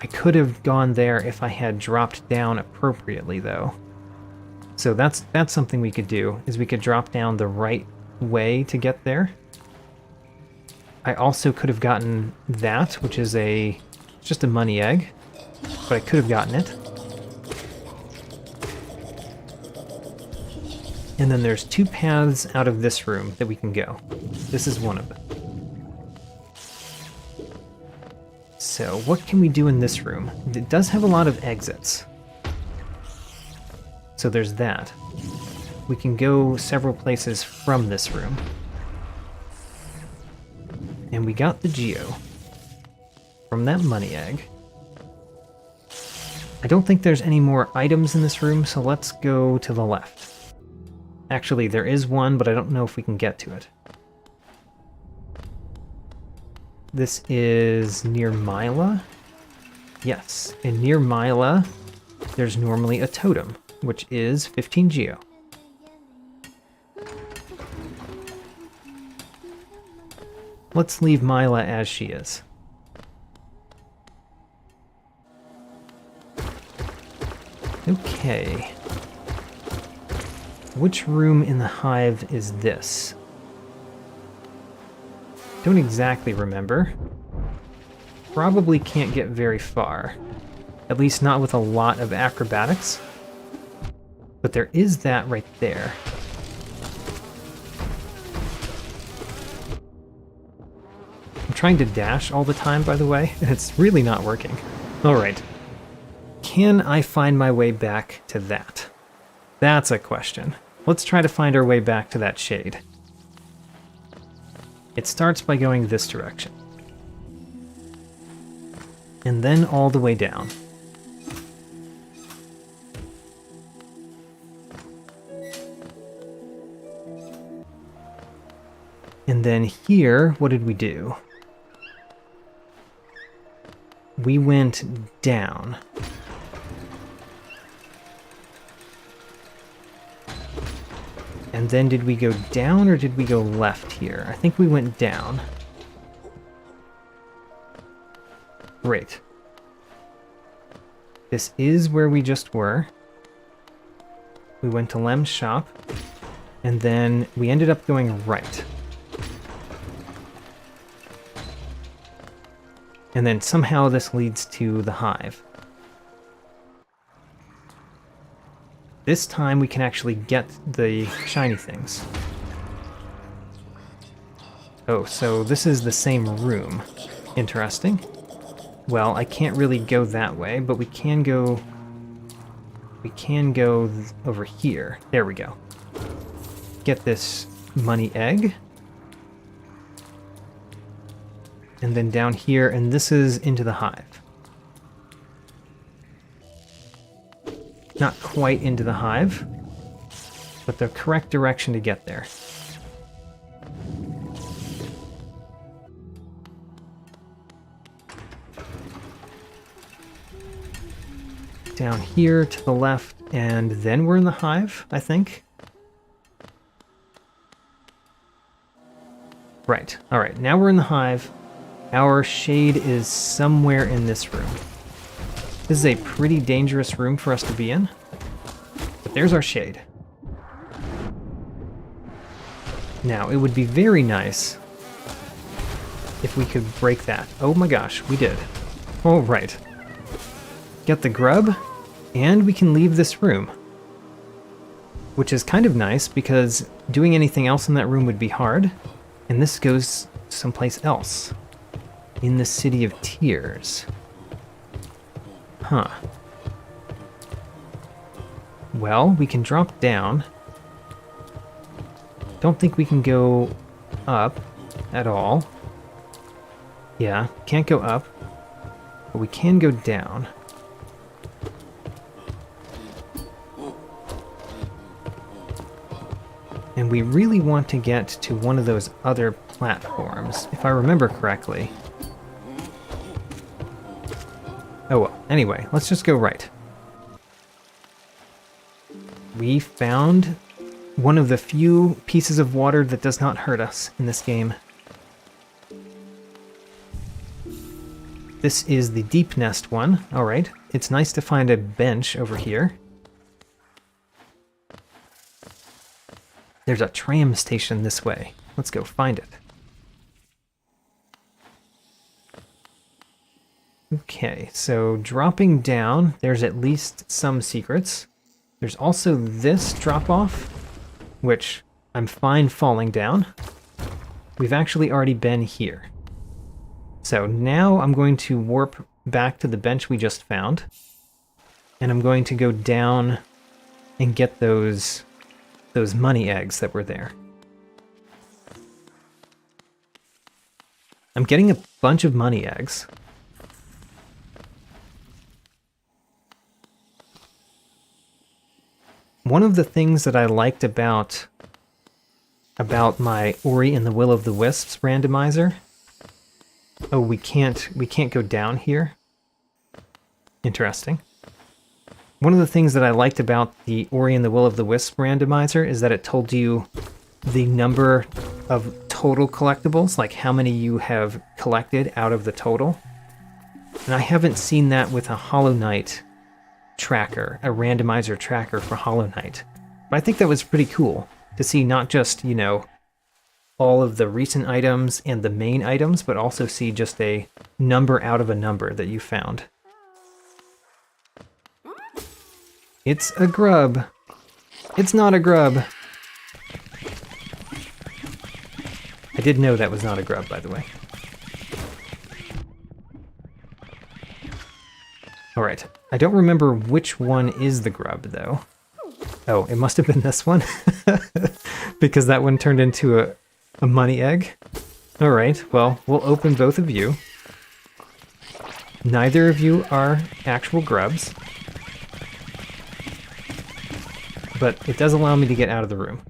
I could have gone there if I had dropped down appropriately, though. So that's something we could do, is we could drop down the right way to get there. I also could have gotten that, which is just a money egg, but I could have gotten it. And then there's two paths out of this room that we can go. This is one of them. So what can we do in this room? It does have a lot of exits. So there's that. We can go several places from this room. And we got the Geo from that money egg. I don't think there's any more items in this room, so let's go to the left. Actually, there is one, but I don't know if we can get to it. This is near Mila. Yes, and near Mila, there's normally a totem, which is 15 geo. Let's leave Mila as she is. Okay. Which room in the hive is this? Don't exactly remember. Probably can't get very far. At least not with a lot of acrobatics. But there is that right there. I'm trying to dash all the time, by the way, and it's really not working. Alright. Can I find my way back to that? That's a question. Let's try to find our way back to that shade. It starts by going this direction. And then all the way down. And then here, what did we do? We went down. And then did we go down or did we go left here? I think we went down. Great. This is where we just were. We went to Lem's shop. And then we ended up going right. And then somehow this leads to the hive. This time we can actually get the shiny things. Oh, so this is the same room. Interesting. Well, I can't really go that way, but we can go... We can go over here. There we go. Get this money egg. And then down here, and this is into the hive. Not quite into the hive, but the correct direction to get there. Down here to the left, and then we're in the hive, I think. Right, alright, now we're in the hive. Our shade is somewhere in this room. This is a pretty dangerous room for us to be in. But there's our shade. Now, it would be very nice if we could break that. Oh my gosh, we did. Oh, right. Get the grub, and we can leave this room. Which is kind of nice, because doing anything else in that room would be hard. And this goes someplace else. In the City of Tears. Huh. Well, we can drop down. Don't think we can go up at all. Yeah, can't go up. But we can go down. And we really want to get to one of those other platforms, if I remember correctly. Oh well, anyway, let's just go right. We found one of the few pieces of water that does not hurt us in this game. This is the deep nest one. Alright, it's nice to find a bench over here. There's a tram station this way. Let's go find it. Okay, so dropping down, there's at least some secrets. There's also this drop-off, which I'm fine falling down. We've actually already been here. So now I'm going to warp back to the bench we just found. And I'm going to go down and get those money eggs that were there. I'm getting a bunch of money eggs. one of the things that I liked about my Ori and the Will of the Wisps randomizer. Oh, we can't go down here. Interesting. One of the things that I liked about the Ori and the Will of the Wisp randomizer is that it told you the number of total collectibles, like how many you have collected out of the total. And I haven't seen that with a Hollow Knight tracker, a randomizer tracker for Hollow Knight. But I think that was pretty cool to see not just, you know, all of the recent items and the main items, but also see just a number out of a number that you found. It's a grub. It's not a grub. I did know that was not a grub, by the way. Alright, I don't remember which one is the grub, though. Oh, it must have been this one, because that one turned into a money egg. Alright, well, we'll open both of you. Neither of you are actual grubs, but it does allow me to get out of the room.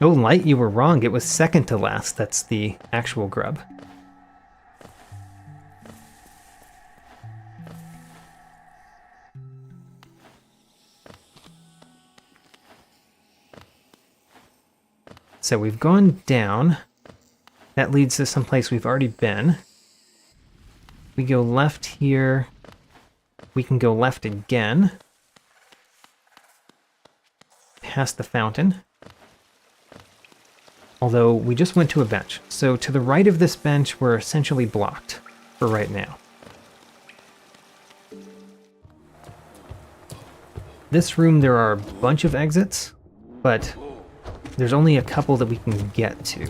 Oh, Light, you were wrong. It was second to last. That's the actual grub. So we've gone down. That leads to someplace we've already been. We go left here. We can go left again. Past the fountain. Although we just went to a bench. So to the right of this bench, we're essentially blocked for right now. This room, there are a bunch of exits, but there's only a couple that we can get to.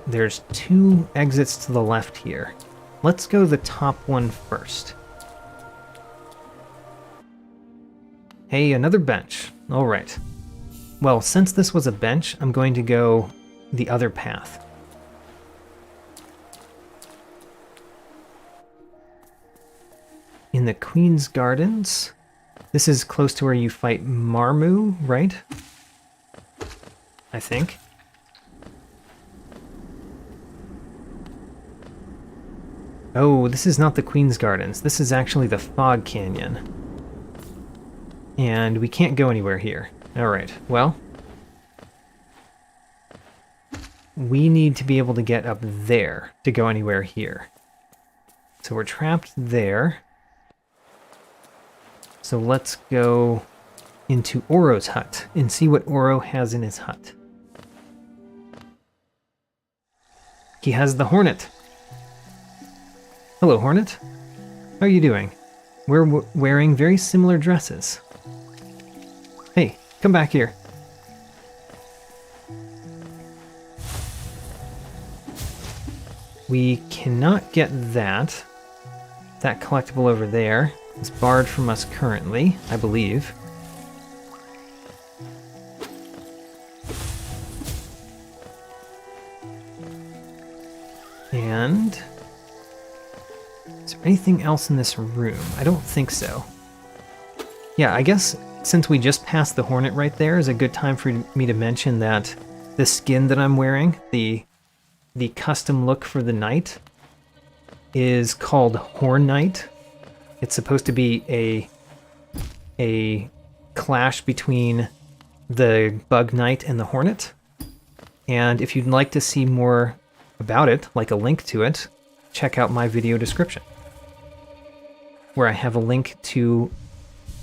There's 2 exits to the left here. Let's go the top one first. Hey, another bench. All right. Well, since this was a bench, I'm going to go the other path. In the Queen's Gardens. This is close to where you fight Marmu, right? I think. Oh, this is not the Queen's Gardens. This is actually the Fog Canyon. And we can't go anywhere here. Alright, well. We need to be able to get up there to go anywhere here. So we're trapped there. So let's go into Oro's hut and see what Oro has in his hut. He has the Hornet. Hello, Hornet. How are you doing? We're wearing very similar dresses. Hey, come back here. We cannot get that. That collectible over there is barred from us currently, I believe. And is there anything else in this room? I don't think so. Yeah, I guess since we just passed the Hornet right there is a good time for me to mention that the skin that I'm wearing, the custom look for the knight, is called Horn Knight. It's supposed to be a clash between the Bug Knight and the Hornet. And if you'd like to see more about it, like a link to it, check out my video description, where I have a link to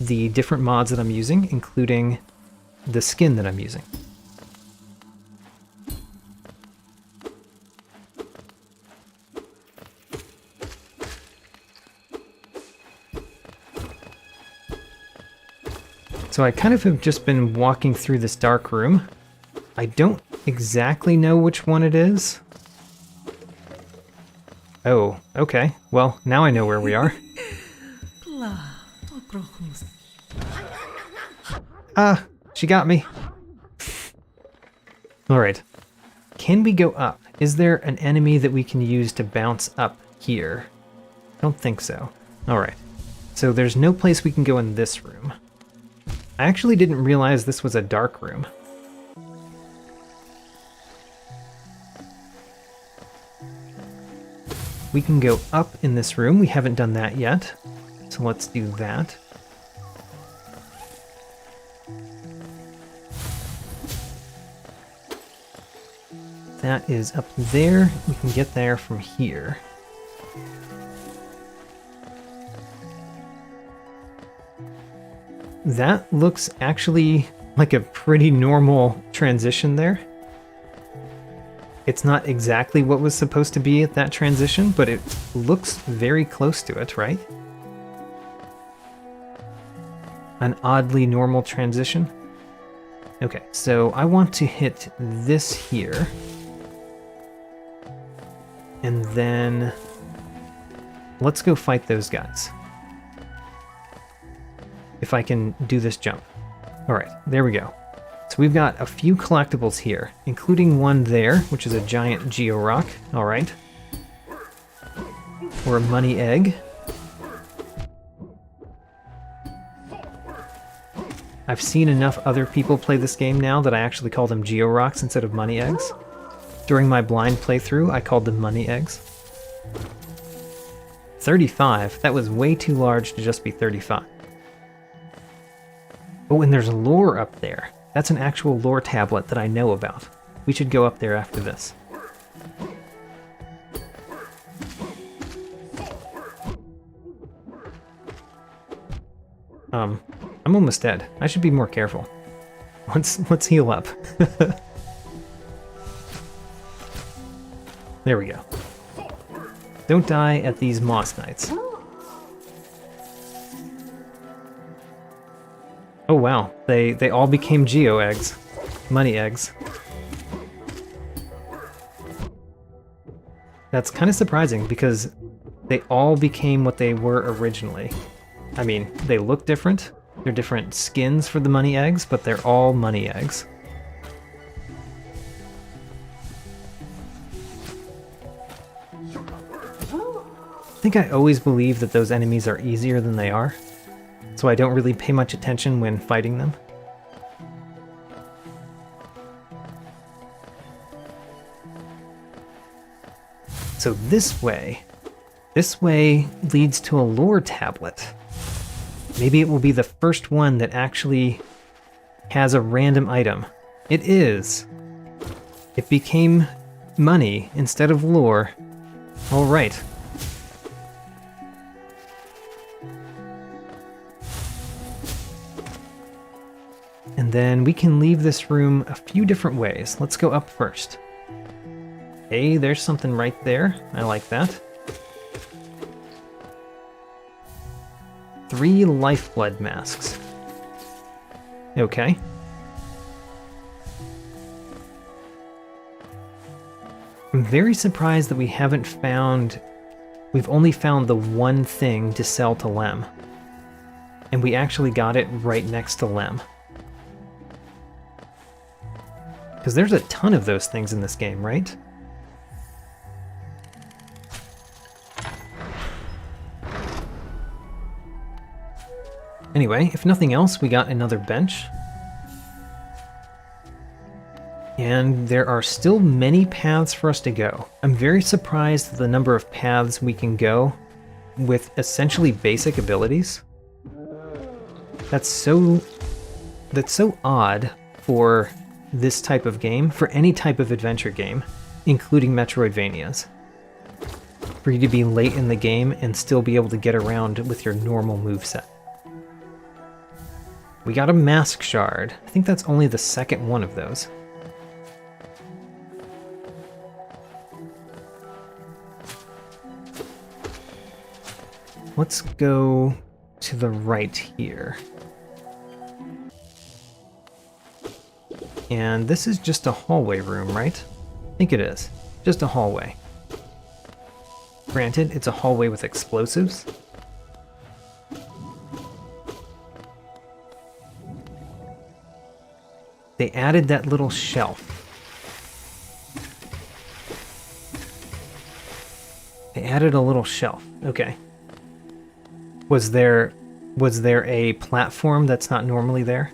the different mods that I'm using, including the skin that I'm using. So I kind of have just been walking through this dark room. I don't exactly know which one it is. Oh, okay. Well, now I know where we are. Ah, she got me. Alright. Can we go up? Is there an enemy that we can use to bounce up here? I don't think so. Alright. So there's no place we can go in this room. I actually didn't realize this was a dark room. We can go up in this room. We haven't done that yet. So let's do that. That is up there. We can get there from here. That looks actually like a pretty normal transition there. It's not exactly what was supposed to be at that transition, but it looks very close to it, right? An oddly normal transition. Okay, so I want to hit this here. And then let's go fight those guys. If I can do this jump. Alright, there we go. So we've got a few collectibles here, including one there, which is a giant Geo Rock. Alright. Or a money egg. I've seen enough other people play this game now that I actually call them Geo Rocks instead of money eggs. During my blind playthrough, I called them money eggs. 35? That was way too large to just be 35. Oh, and there's lore up there. That's an actual lore tablet that I know about. We should go up there after this. I'm almost dead. I should be more careful. Let's heal up. There we go. Don't die at these Moss Knights. Oh wow, they all became Geo eggs. Money eggs. That's kind of surprising because they all became what they were originally. I mean, they look different. They're different skins for the money eggs, but they're all money eggs. I think I always believe that those enemies are easier than they are, so I don't really pay much attention when fighting them. So this way leads to a lore tablet. Maybe it will be the first one that actually has a random item. It is. It became money instead of lore. All right. And then we can leave this room a few different ways. Let's go up first. Hey, there's something right there. I like that. 3 lifeblood masks. Okay. I'm very surprised that we haven't found... We've only found the one thing to sell to Lem. And we actually got it right next to Lem. Because there's a ton of those things in this game, right? Anyway, if nothing else, we got another bench. And there are still many paths for us to go. I'm very surprised at the number of paths we can go with essentially basic abilities. That's so odd for this type of game, for any type of adventure game, including Metroidvanias. For you to be late in the game and still be able to get around with your normal moveset. We got a mask shard. I think that's only the second one of those. Let's go to the right here. And this is just a hallway room, right? I think it is. Just a hallway. Granted, it's a hallway with explosives. They added that little shelf. added a little shelf. Okay. Was there a platform that's not normally there?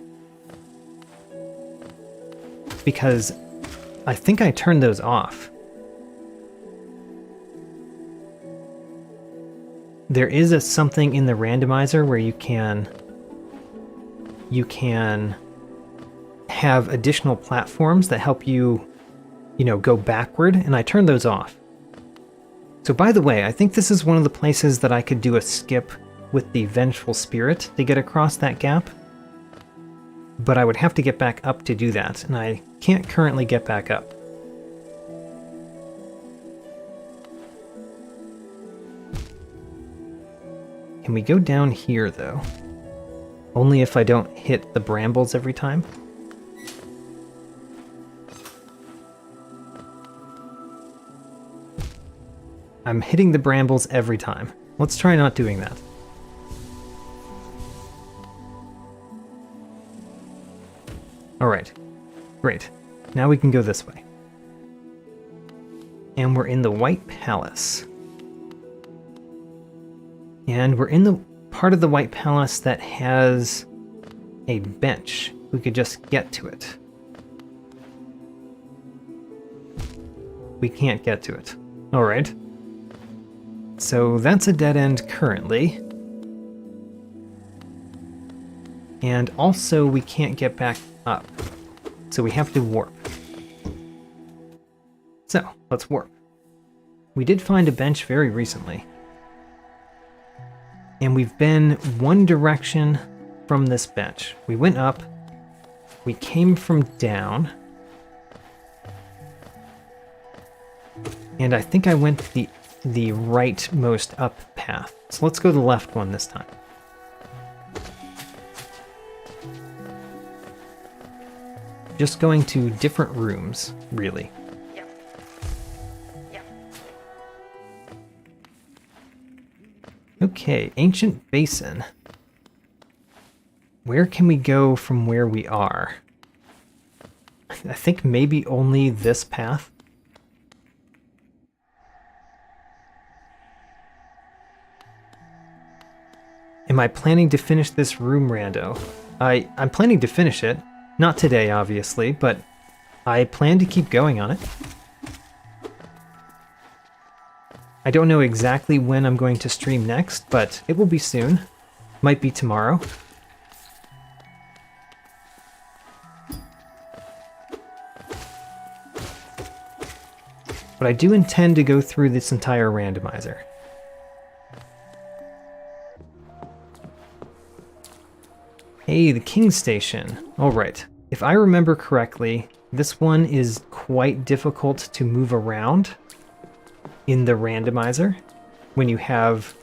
Because I think I turned those off. There is something in the randomizer where you can have additional platforms that help you, go backward, and I turned those off. So by the way, I think this is one of the places that I could do a skip with the Vengeful Spirit to get across that gap. But I would have to get back up to do that, and I can't currently get back up. Can we go down here, though? Only if I don't hit the brambles every time? I'm hitting the brambles every time. Let's try not doing that. Alright, great. Now we can go this way. And we're in the White Palace. And we're in the part of the White Palace that has a bench. We could just get to it. We can't get to it. Alright. So that's a dead end currently. And also we can't get back up. So we have to warp. So, let's warp. We did find a bench very recently. And we've been one direction from this bench. We went up. We came from down. And I think I went the rightmost up path. So let's go the left one this time. Just going to different rooms, really. Okay, Ancient Basin. Where can we go from where we are? I think maybe only this path. Am I planning to finish this room, Rando? I'm planning to finish it. Not today, obviously, but I plan to keep going on it. I don't know exactly when I'm going to stream next, but it will be soon. Might be tomorrow. But I do intend to go through this entire randomizer. Hey, the King Station. Alright, if I remember correctly, this one is quite difficult to move around in the randomizer when you have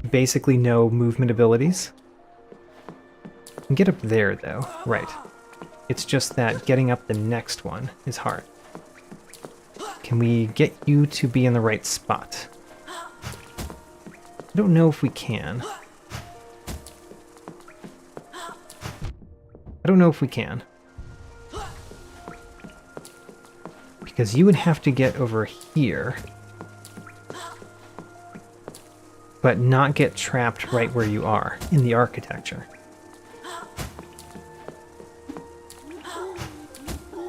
basically no movement abilities. You can get up there though, right. It's just that getting up the next one is hard. Can we get you to be in the right spot? I don't know if we can. I don't know if we can. Because you would have to get over here, but not get trapped right where you are in the architecture.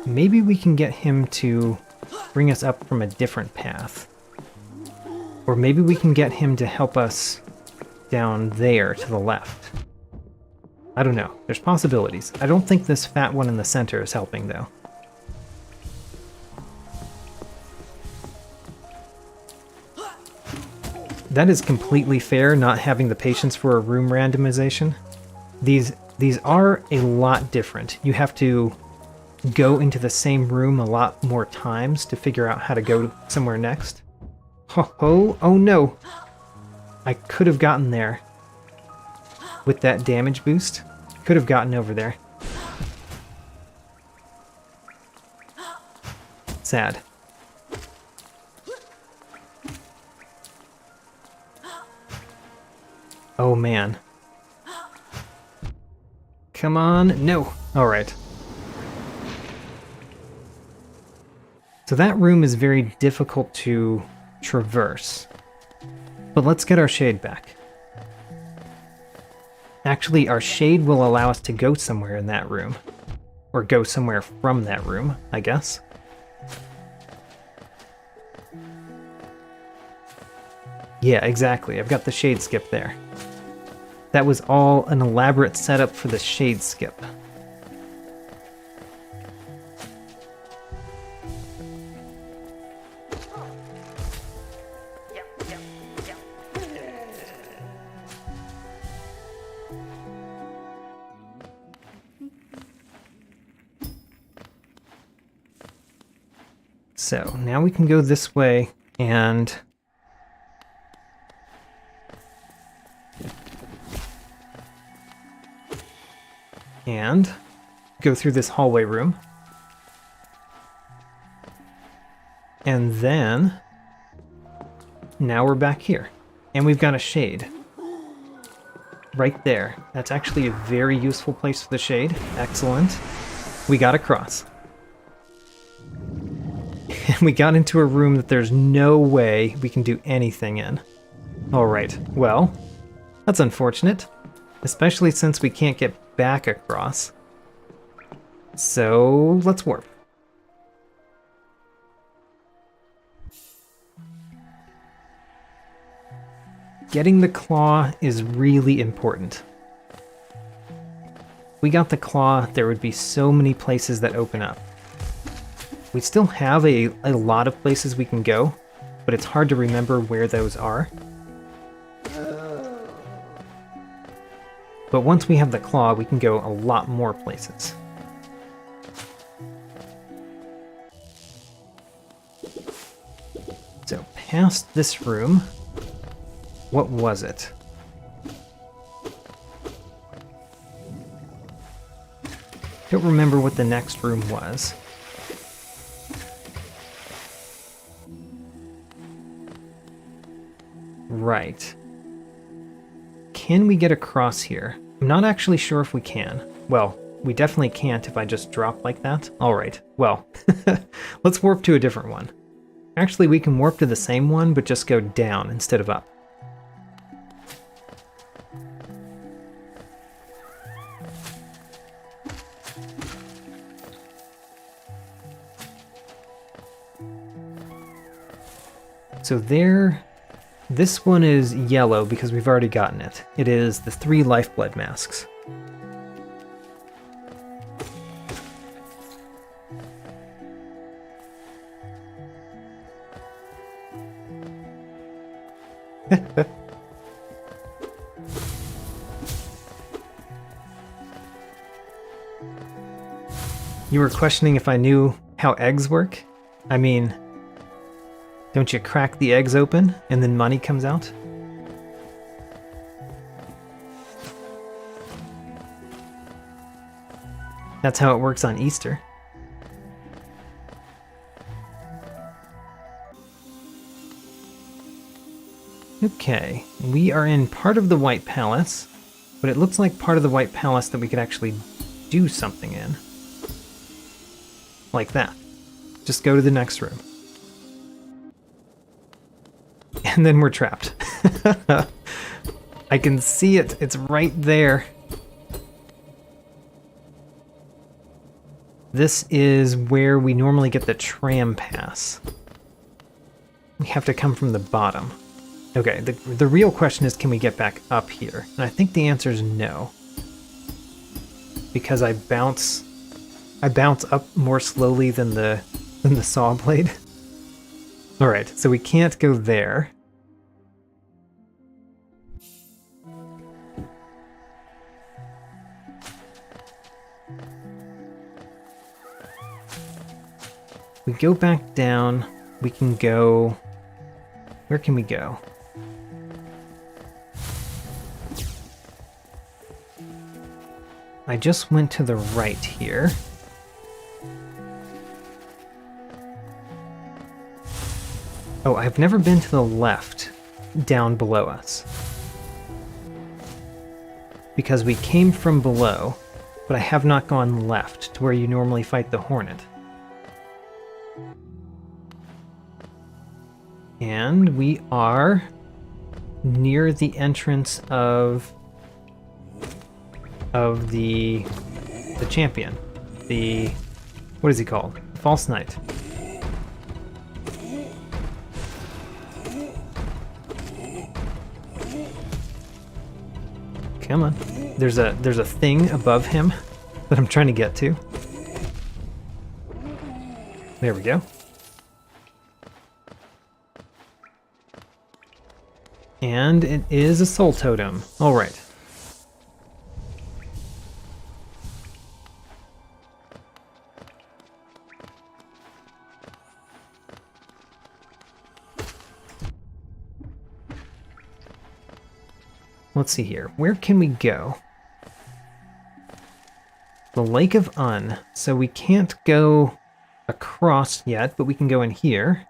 Maybe we can get him to bring us up from a different path. Or maybe we can get him to help us down there to the left. I don't know. There's possibilities. I don't think this fat one in the center is helping, though. That is completely fair, not having the patience for a room randomization. These are a lot different. You have to go into the same room a lot more times to figure out how to go somewhere next. Ho-ho! Oh no! I could have gotten there. With that damage boost, could have gotten over there. Sad. Oh man. Come on, no! Alright. So that room is very difficult to traverse. But let's get our shade back. Actually, our shade will allow us to go somewhere in that room. Or go somewhere from that room, I guess. Yeah, exactly. I've got the shade skip there. That was all an elaborate setup for the shade skip. So now we can go this way and go through this hallway room. And then now we're back here and we've got a shade right there. That's actually a very useful place for the shade. Excellent. We got across. And we got into a room that there's no way we can do anything in. Alright, well, that's unfortunate, especially since we can't get back across. So, let's warp. Getting the claw is really important. If we got the claw, there would be so many places that open up. We still have a lot of places we can go, but it's hard to remember where those are. But once we have the claw, we can go a lot more places. So past this room, what was it? Don't remember what the next room was. Right. Can we get across here? I'm not actually sure if we can. Well, we definitely can't if I just drop like that. Alright, well, let's warp to a different one. Actually, we can warp to the same one, but just go down instead of up. So there... This one is yellow because we've already gotten it. It is the 3 lifeblood masks. You were questioning if I knew how eggs work? I mean... Don't you crack the eggs open, and then money comes out? That's how it works on Easter. Okay, we are in part of the White Palace, but it looks like part of the White Palace that we could actually do something in. Like that. Just go to the next room. And then we're trapped. I can see it. It's right there. This is where we normally get the tram pass. We have to come from the bottom. Okay, the real question is, can we get back up here? And I think the answer is no. Because I bounce up more slowly than the saw blade. Alright, so we can't go there. We go back down, we can go... Where can we go? I just went to the right here. Oh, I've never been to the left, down below us. Because we came from below, but I have not gone left to where you normally fight the Hornet. And we are near the entrance of the champion. The, what is he called? False Knight. Come on. There's a thing above him that I'm trying to get to. There we go. And it is a soul totem. All right. Let's see here. Where can we go? The Lake of Un. So we can't go across yet, but we can go in here.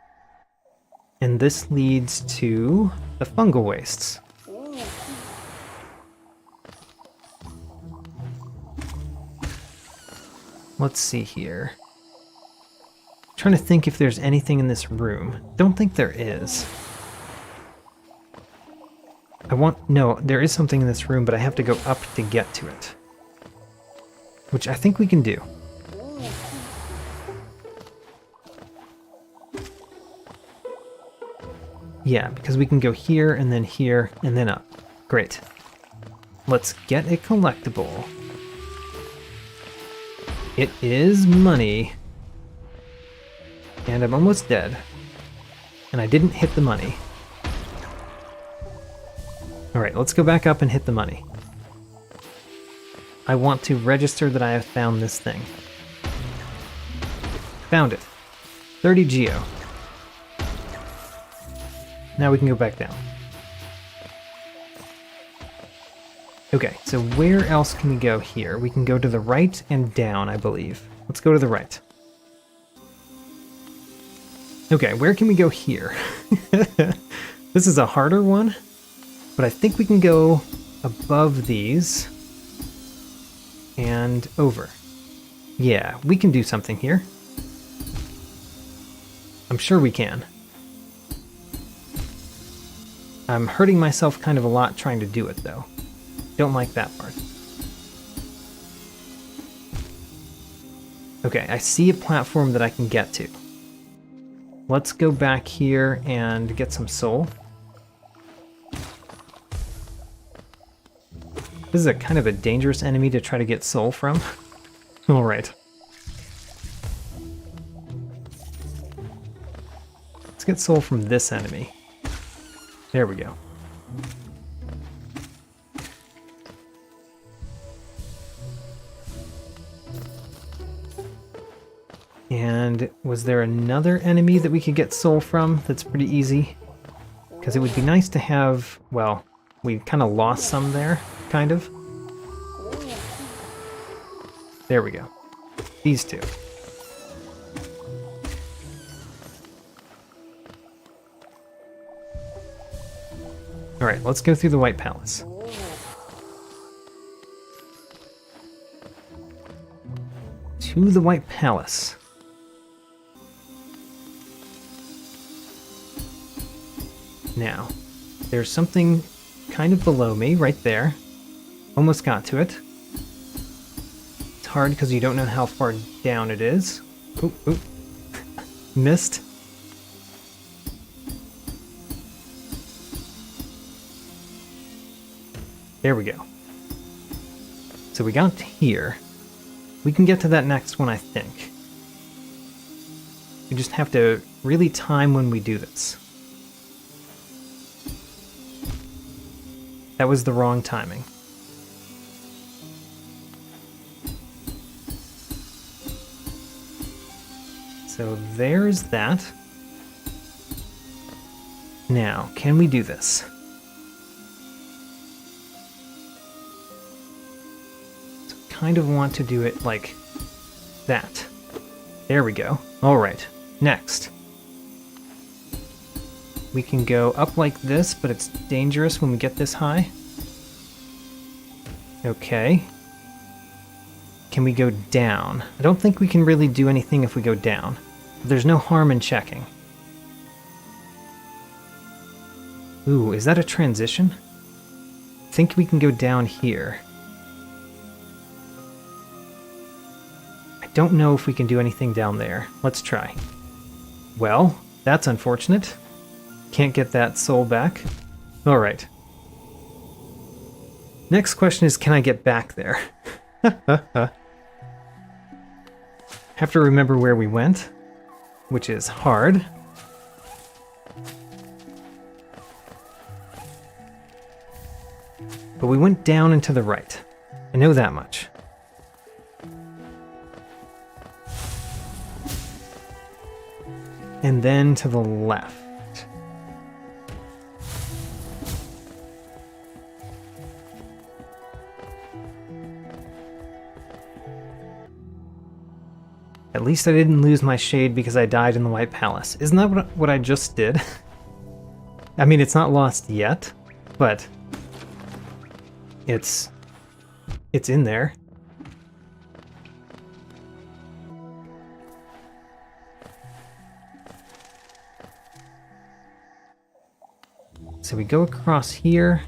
And this leads to the fungal wastes. Let's see here. I'm trying to think if there's anything in this room. Don't think there is. No, there is something in this room, but I have to go up to get to it. Which I think we can do. Yeah, because we can go here, and then up. Great. Let's get a collectible. It is money. And I'm almost dead. And I didn't hit the money. Alright, let's go back up and hit the money. I want to register that I have found this thing. Found it. 30 geo. Now we can go back down. Okay, so where else can we go here? We can go to the right and down, I believe. Let's go to the right. Okay, where can we go here? This is a harder one, but I think we can go above these and over. Yeah, we can do something here. I'm sure we can. I'm hurting myself kind of a lot trying to do it, though. Don't like that part. Okay, I see a platform that I can get to. Let's go back here and get some soul. This is a kind of a dangerous enemy to try to get soul from. Alright. Let's get soul from this enemy. There we go. And was there another enemy that we could get soul from that's pretty easy? Because it would be nice to have, well, we kind of lost some there, kind of. There we go. These two. Alright, let's go through the White Palace. To the White Palace. Now, there's something kind of below me, right there. Almost got to it. It's hard because you don't know how far down it is. Oop, oop. Missed. There we go. So we got to here. We can get to that next one, I think. We just have to really time when we do this. That was the wrong timing. So there's that. Now, can we do this? So kind of want to do it like that. There we go. All right, next. We can go up like this, but it's dangerous when we get this high. Okay. Can we go down? I don't think we can really do anything if we go down. There's no harm in checking. Ooh, is that a transition? I think we can go down here. I don't know if we can do anything down there. Let's try. Well, that's unfortunate. Can't get that soul back. Alright. Next question is, can I get back there? Have to remember where we went, which is hard. But we went down and to the right. I know that much. And then to the left. At least I didn't lose my shade because I died in the White Palace. Isn't that what I just did? I mean, it's not lost yet, but it's in there. So we go across here,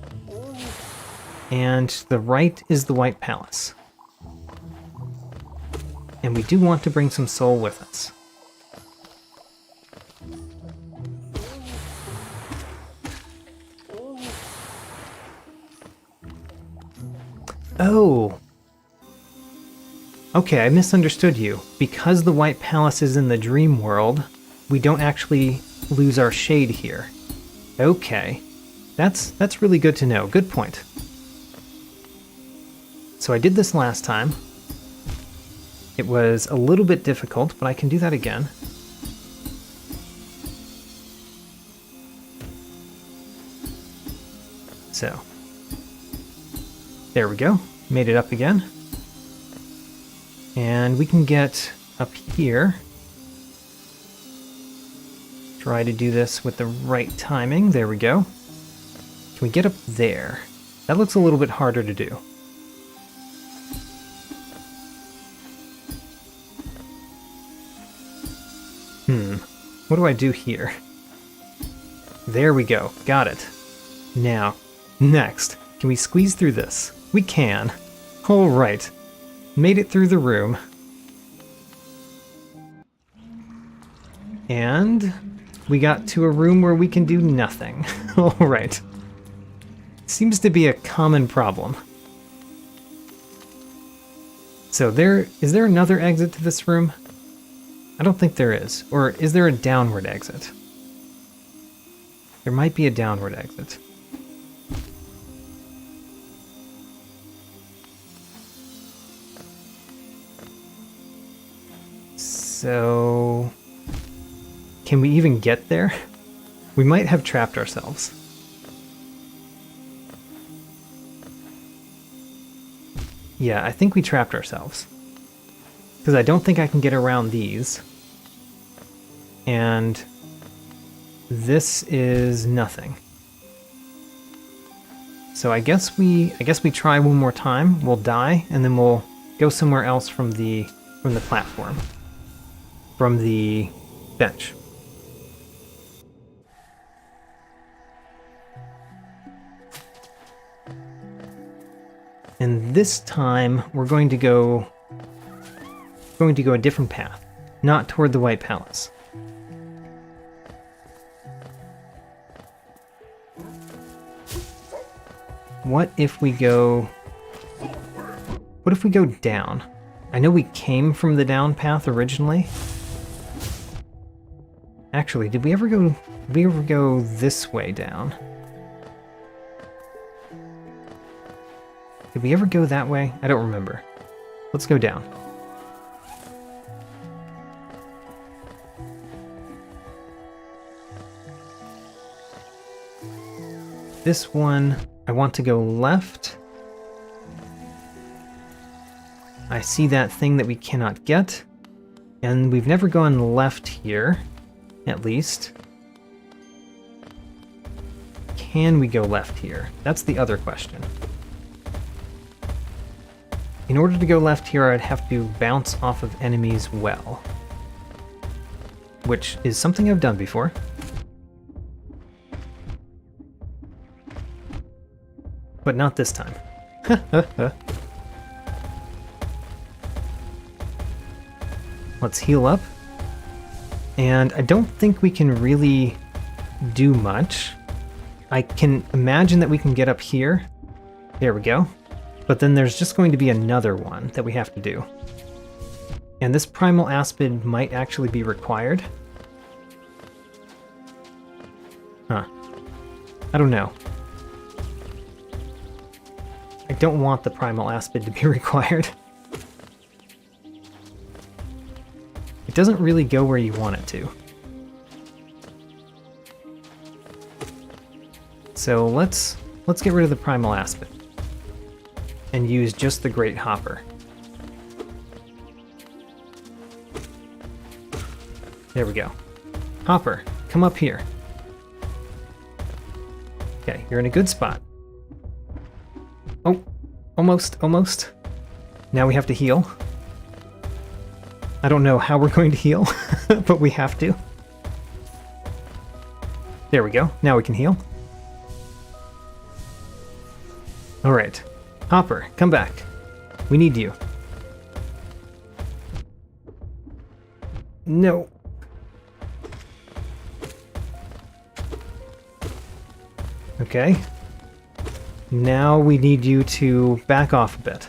and to the right is the White Palace. And we do want to bring some soul with us. Oh! Okay, I misunderstood you. Because the White Palace is in the dream world, we don't actually lose our shade here. Okay. That's really good to know. Good point. So I did this last time. It was a little bit difficult, but I can do that again. So, there we go. Made it up again. And we can get up here. Try to do this with the right timing. There we go. Can we get up there? That looks a little bit harder to do. What do I do here? There we go. Got it. Now, next, can we squeeze through this? We can. All right. Made it through the room. And we got to a room where we can do nothing. All right. Seems to be a common problem. So is there another exit to this room? I don't think there is. Or is there a downward exit? There might be a downward exit. So, can we even get there? We might have trapped ourselves. Yeah, I think we trapped ourselves. Because I don't think I can get around these. And this is nothing. So I guess we try one more time. We'll die, and then we'll go somewhere else from the platform. From the bench. And this time we're going to go a different path, not toward the White Palace. What if we go down? I know we came from the down path originally. Actually, did we ever go this way down? Did we ever go that way? I don't remember. Let's go down. This one, I want to go left. I see that thing that we cannot get. And we've never gone left here, at least. Can we go left here? That's the other question. In order to go left here, I'd have to bounce off of enemies well. Which is something I've done before. But not this time. Let's heal up. And I don't think we can really do much. I can imagine that we can get up here. There we go. But then there's just going to be another one that we have to do. And this primal aspid might actually be required. Huh. I don't know. I don't want the primal aspid to be required. It doesn't really go where you want it to. So let's get rid of the primal aspid and use just the great hopper. There we go. Hopper, come up here. Okay, you're in a good spot. Oh, almost. Now we have to heal. I don't know how we're going to heal, but we have to. There we go. Now we can heal. All right. Hopper, come back. We need you. No. Okay. Now we need you to back off a bit.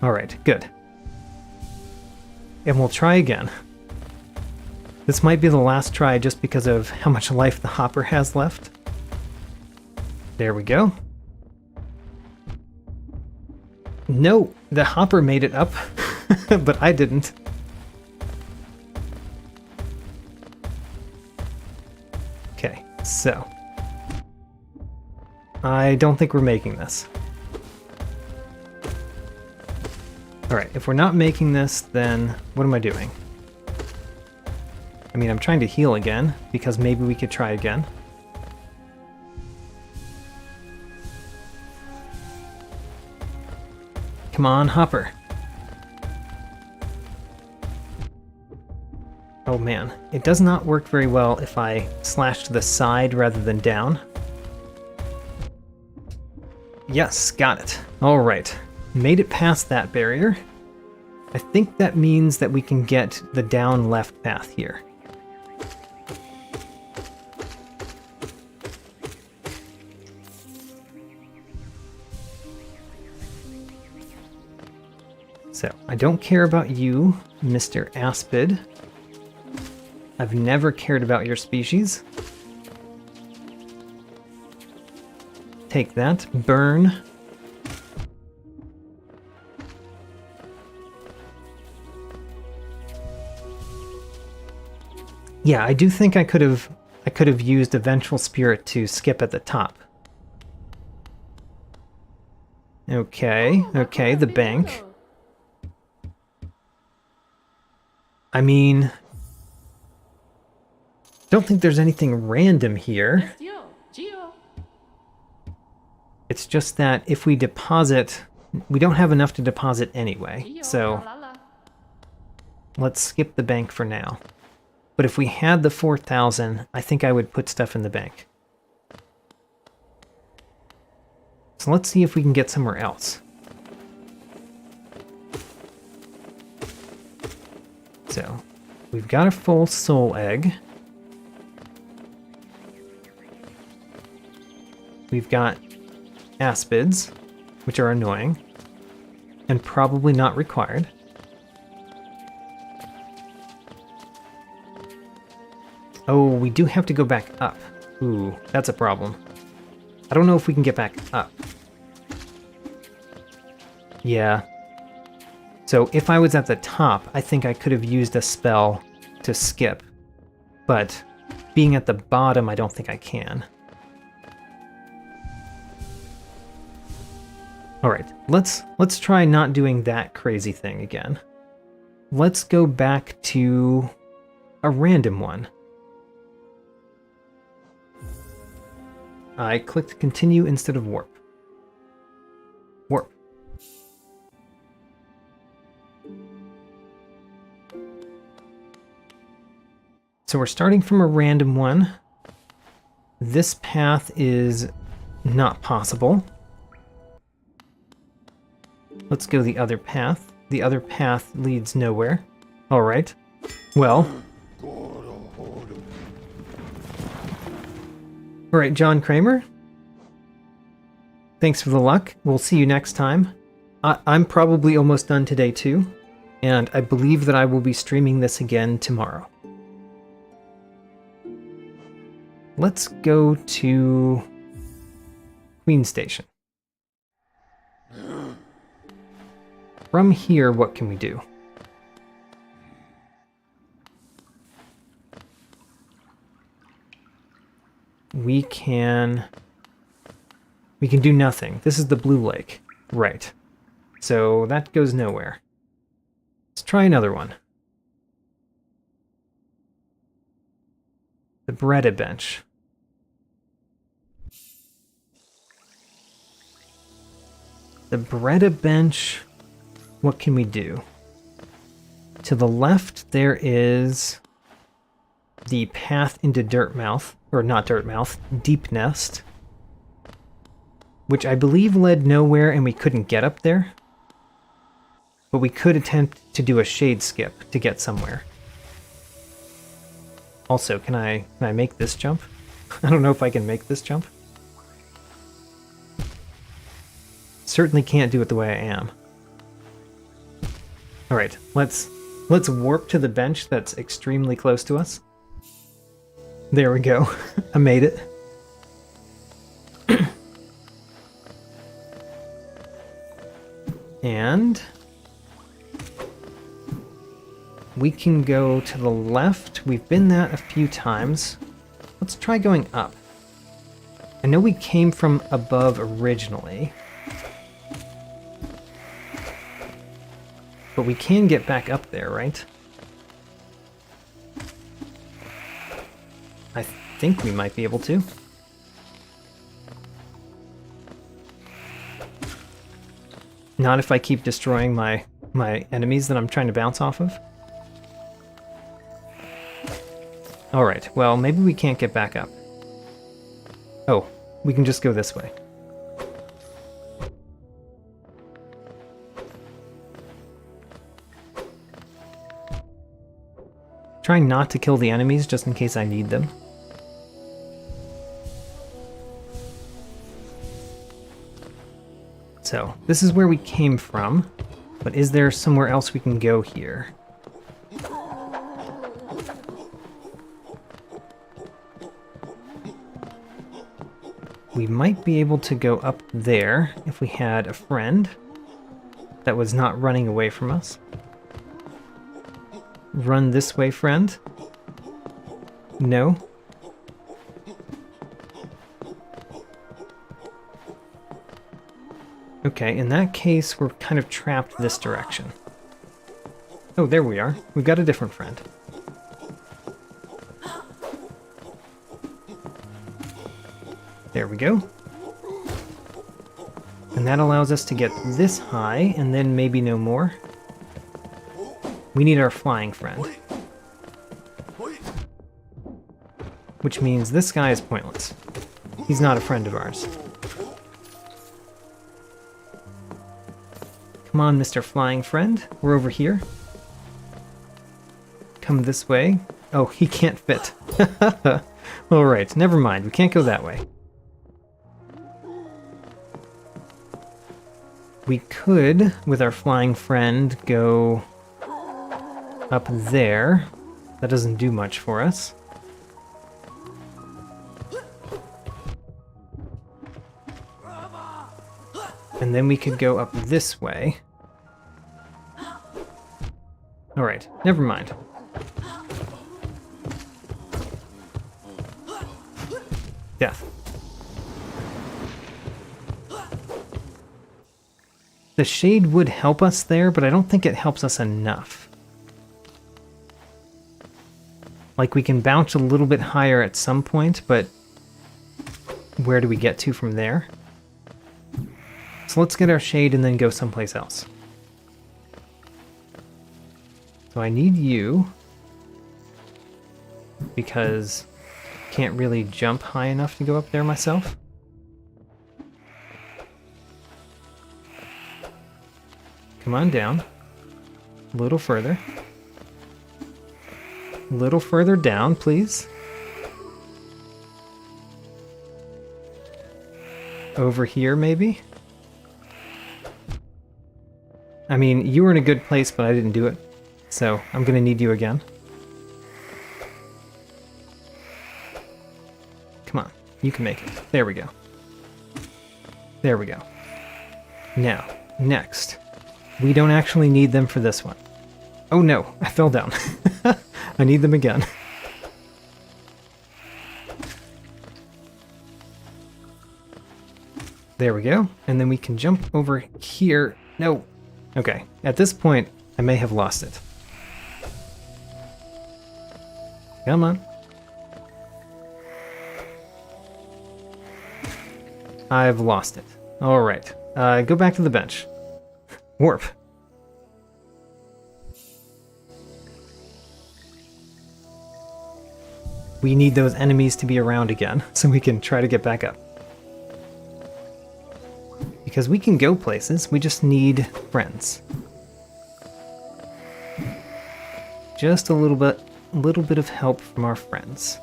Alright, good. And we'll try again. This might be the last try just because of how much life the hopper has left. There we go. No, the hopper made it up, but I didn't. Okay, so I don't think we're making this. Alright, if we're not making this, then what am I doing? I mean, I'm trying to heal again, because maybe we could try again. Come on, Hopper. Oh man, it does not work very well if I slash to the side rather than down. Yes, got it. Alright, made it past that barrier. I think that means that we can get the down left path here. So, I don't care about you, Mr. Aspid. I've never cared about your species. Take that. Burn. Yeah, I do think I could have used a Vengeful Spirit to skip at the top. Okay, okay, the bank. I mean, don't think there's anything random here. It's just that if we deposit, we don't have enough to deposit anyway, so let's skip the bank for now. But if we had the 4,000, I think I would put stuff in the bank. So let's see if we can get somewhere else. So, we've got a full soul egg. We've got aspids, which are annoying, and probably not required. Oh, we do have to go back up. Ooh, that's a problem. I don't know if we can get back up. Yeah. So if I was at the top, I think I could have used a spell to skip. But being at the bottom, I don't think I can. Alright, let's try not doing that crazy thing again. Let's go back to a random one. I clicked continue instead of warp. Warp. So we're starting from a random one. This path is not possible. Let's go the other path. The other path leads nowhere. Alright. Well. Alright, John Kramer. Thanks for the luck. We'll see you next time. I'm probably almost done today too, and I believe that I will be streaming this again tomorrow. Let's go to Queen Station. From here, what can we do? We can do nothing. This is the Blue Lake. Right. So that goes nowhere. Let's try another one. The Breda Bench. The Breda Bench, what can we do? To the left, there is the path into Dirtmouth, or not Dirtmouth, Deep Nest, which I believe led nowhere and we couldn't get up there. But we could attempt to do a shade skip to get somewhere. Also, can I make this jump? I don't know if I can make this jump. Certainly can't do it the way I am. Alright, let's warp to the bench that's extremely close to us. There we go. I made it. And we can go to the left. We've been that a few times. Let's try going up. I know we came from above originally, but we can get back up there, right? I think we might be able to. Not if I keep destroying my enemies that I'm trying to bounce off of. Alright, well, maybe we can't get back up. Oh, we can just go this way. Trying not to kill the enemies just in case I need them. So, this is where we came from, but is there somewhere else we can go here? We might be able to go up there if we had a friend that was not running away from us. Run this way, friend. No. Okay, in that case, we're kind of trapped this direction. Oh, there we are. We've got a different friend. There we go. And that allows us to get this high, and then maybe no more. We need our flying friend. Which means this guy is pointless. He's not a friend of ours. Come on, Mr. Flying Friend. We're over here. Come this way. Oh, he can't fit. Alright, never mind. We can't go that way. We could, with our flying friend, go up there. That doesn't do much for us. And then we could go up this way. Alright, never mind. Death. The shade would help us there, but I don't think it helps us enough. Like, we can bounce a little bit higher at some point, but where do we get to from there? So let's get our shade and then go someplace else. So I need you, because I can't really jump high enough to go up there myself. Come on down. A little further. A little further down, please. Over here, maybe? I mean, you were in a good place, but I didn't do it. So, I'm gonna need you again. Come on, you can make it. There we go. There we go. Now, next. We don't actually need them for this one. Oh no, I fell down. I need them again. There we go. And then we can jump over here. No. Okay, at this point, I may have lost it. Come on. I've lost it. All right. Go back to the bench. Warp. We need those enemies to be around again, so we can try to get back up. Because we can go places, we just need friends. Just a little bit of help from our friends.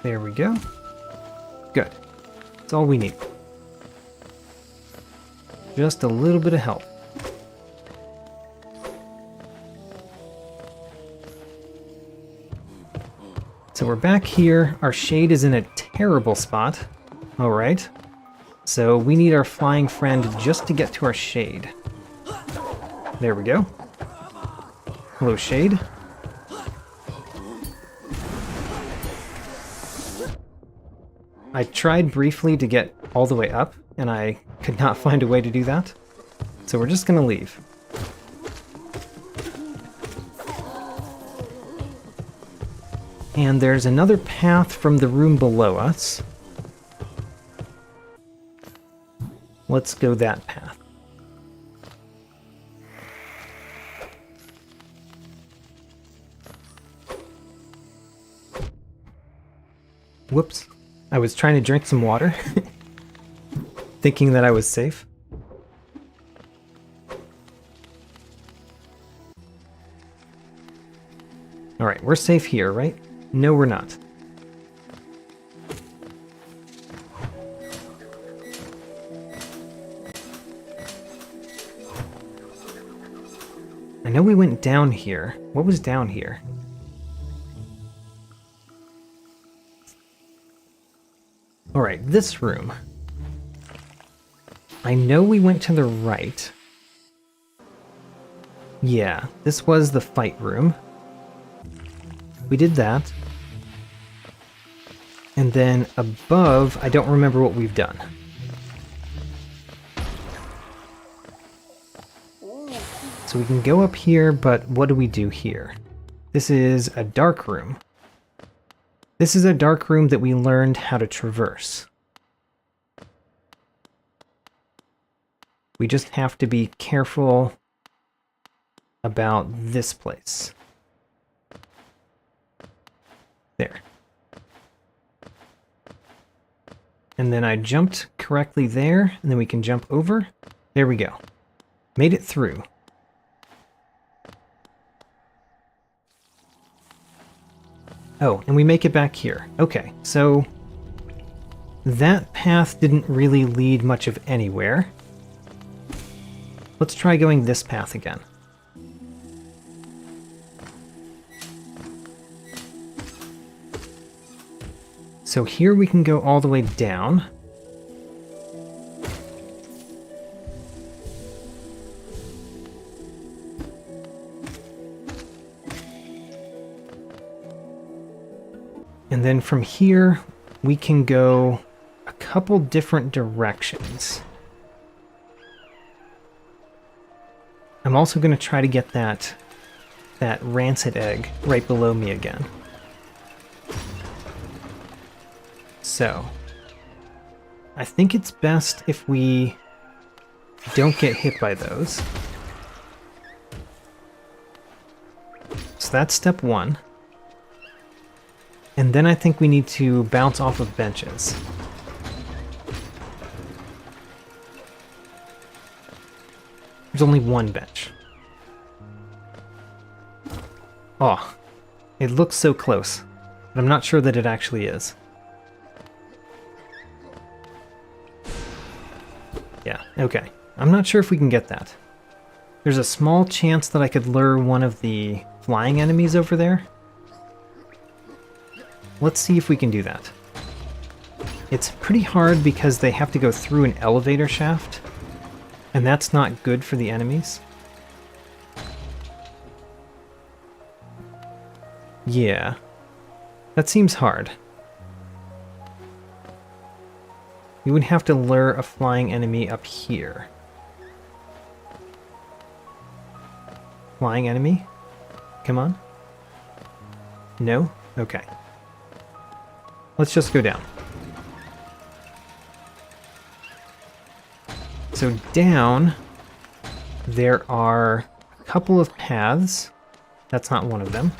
There we go. Good. That's all we need. Just a little bit of help. So we're back here. Our shade is in a terrible spot. All right. So we need our flying friend just to get to our shade. There we go. Hello, shade. I tried briefly to get all the way up, and I could not find a way to do that. So we're just gonna leave. And there's another path from the room below us. Let's go that path. Whoops. I was trying to drink some water, thinking that I was safe. Alright, we're safe here, right? No, we're not. I know we went down here. What was down here? Alright, this room. I know we went to the right. Yeah, this was the fight room. We did that. And then above, I don't remember what we've done. So we can go up here, but what do we do here? This is a dark room. This is a dark room that we learned how to traverse. We just have to be careful about this place. There. And then I jumped correctly there, and then we can jump over. There we go. Made it through. Oh, and we make it back here. Okay, so that path didn't really lead much of anywhere. Let's try going this path again. So here we can go all the way down. And then from here, we can go a couple different directions. I'm also going to try to get that rancid egg right below me again. So, I think it's best if we don't get hit by those. So that's step one. And then I think we need to bounce off of benches. There's only one bench. Oh, it looks so close, but I'm not sure that it actually is. Yeah, okay. I'm not sure if we can get that. There's a small chance that I could lure one of the flying enemies over there. Let's see if we can do that. It's pretty hard because they have to go through an elevator shaft, and that's not good for the enemies. Yeah, that seems hard. You would have to lure a flying enemy up here. Flying enemy? Come on. No? Okay. Let's just go down. So down, there are a couple of paths. That's not one of them.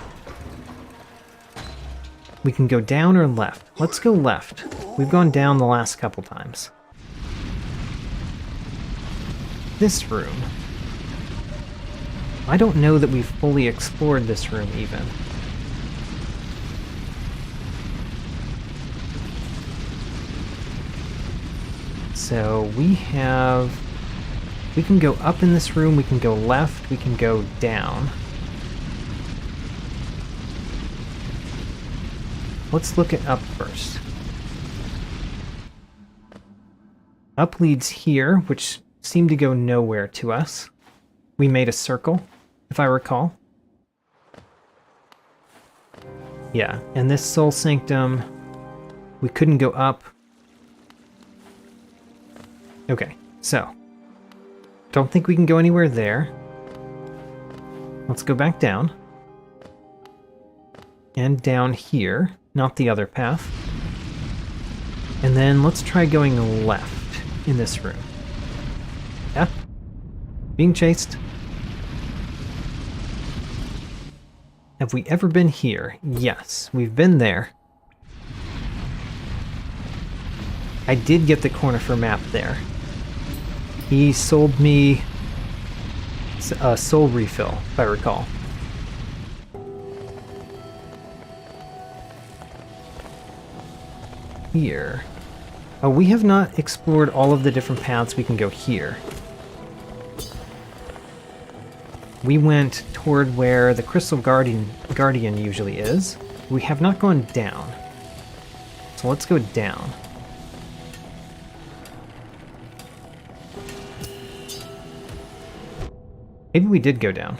We can go down or left. Let's go left. We've gone down the last couple times. This room. I don't know that we've fully explored this room even. So we can go up in this room, we can go left, we can go down. Let's look at up first. Up leads here, which seemed to go nowhere to us. We made a circle, if I recall. Yeah, and this Soul Sanctum, we couldn't go up. Okay, so, don't think we can go anywhere there. Let's go back down. And down here, not the other path. And then let's try going left in this room. Yeah? Being chased. Have we ever been here? Yes, we've been there. I did get the Cornifer map there. He sold me a soul refill, if I recall. Here. Oh, we have not explored all of the different paths we can go here. We went toward where the Crystal Guardian usually is. We have not gone down. So let's go down. Maybe we did go down.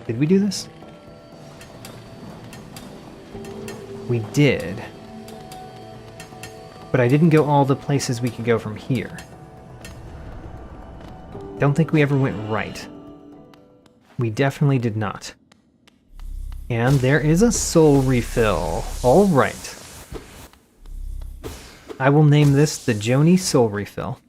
Did we do this? We did. But I didn't go all the places we could go from here. Don't think we ever went right. We definitely did not. And there is a soul refill. All right. I will name this the Joni Soul Refill.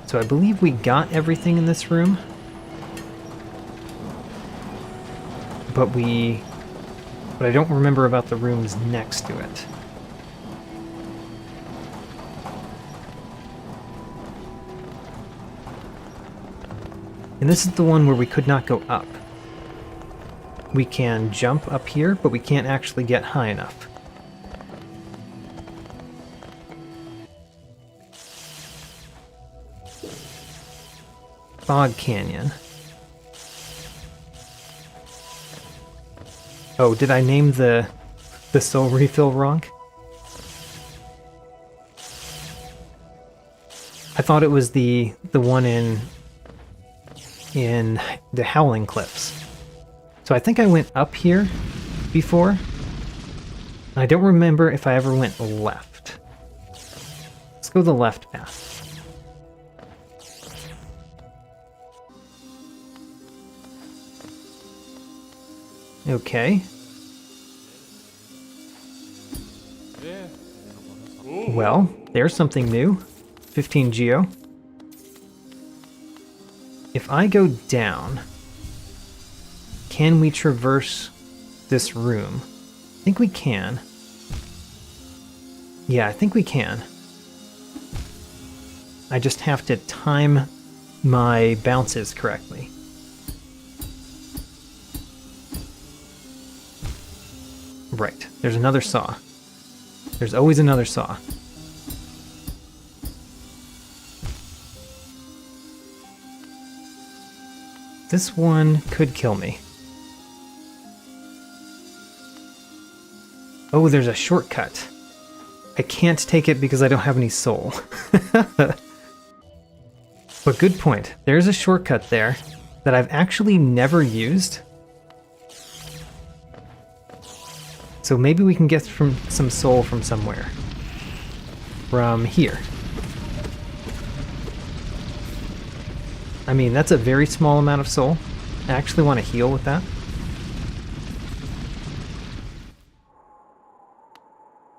So I believe we got everything in this room. But I don't remember about the rooms next to it. And this is the one where we could not go up. We can jump up here, but we can't actually get high enough. Fog Canyon. Oh, did I name the soul refill wrong? I thought it was the one in the Howling Cliffs. So I think I went up here before. I don't remember if I ever went left. Let's go the left path. Okay. Well, there's something new. 15 geo. If I go down, can we traverse this room? think we can. Yeah, I think we can. I just have to time my bounces correctly. Right, there's another saw. There's always another saw. This one could kill me. Oh, there's a shortcut. I can't take it because I don't have any soul. But good point. There's a shortcut there that I've actually never used. So maybe we can get some soul from somewhere. From here. I mean, that's a very small amount of soul. I actually want to heal with that.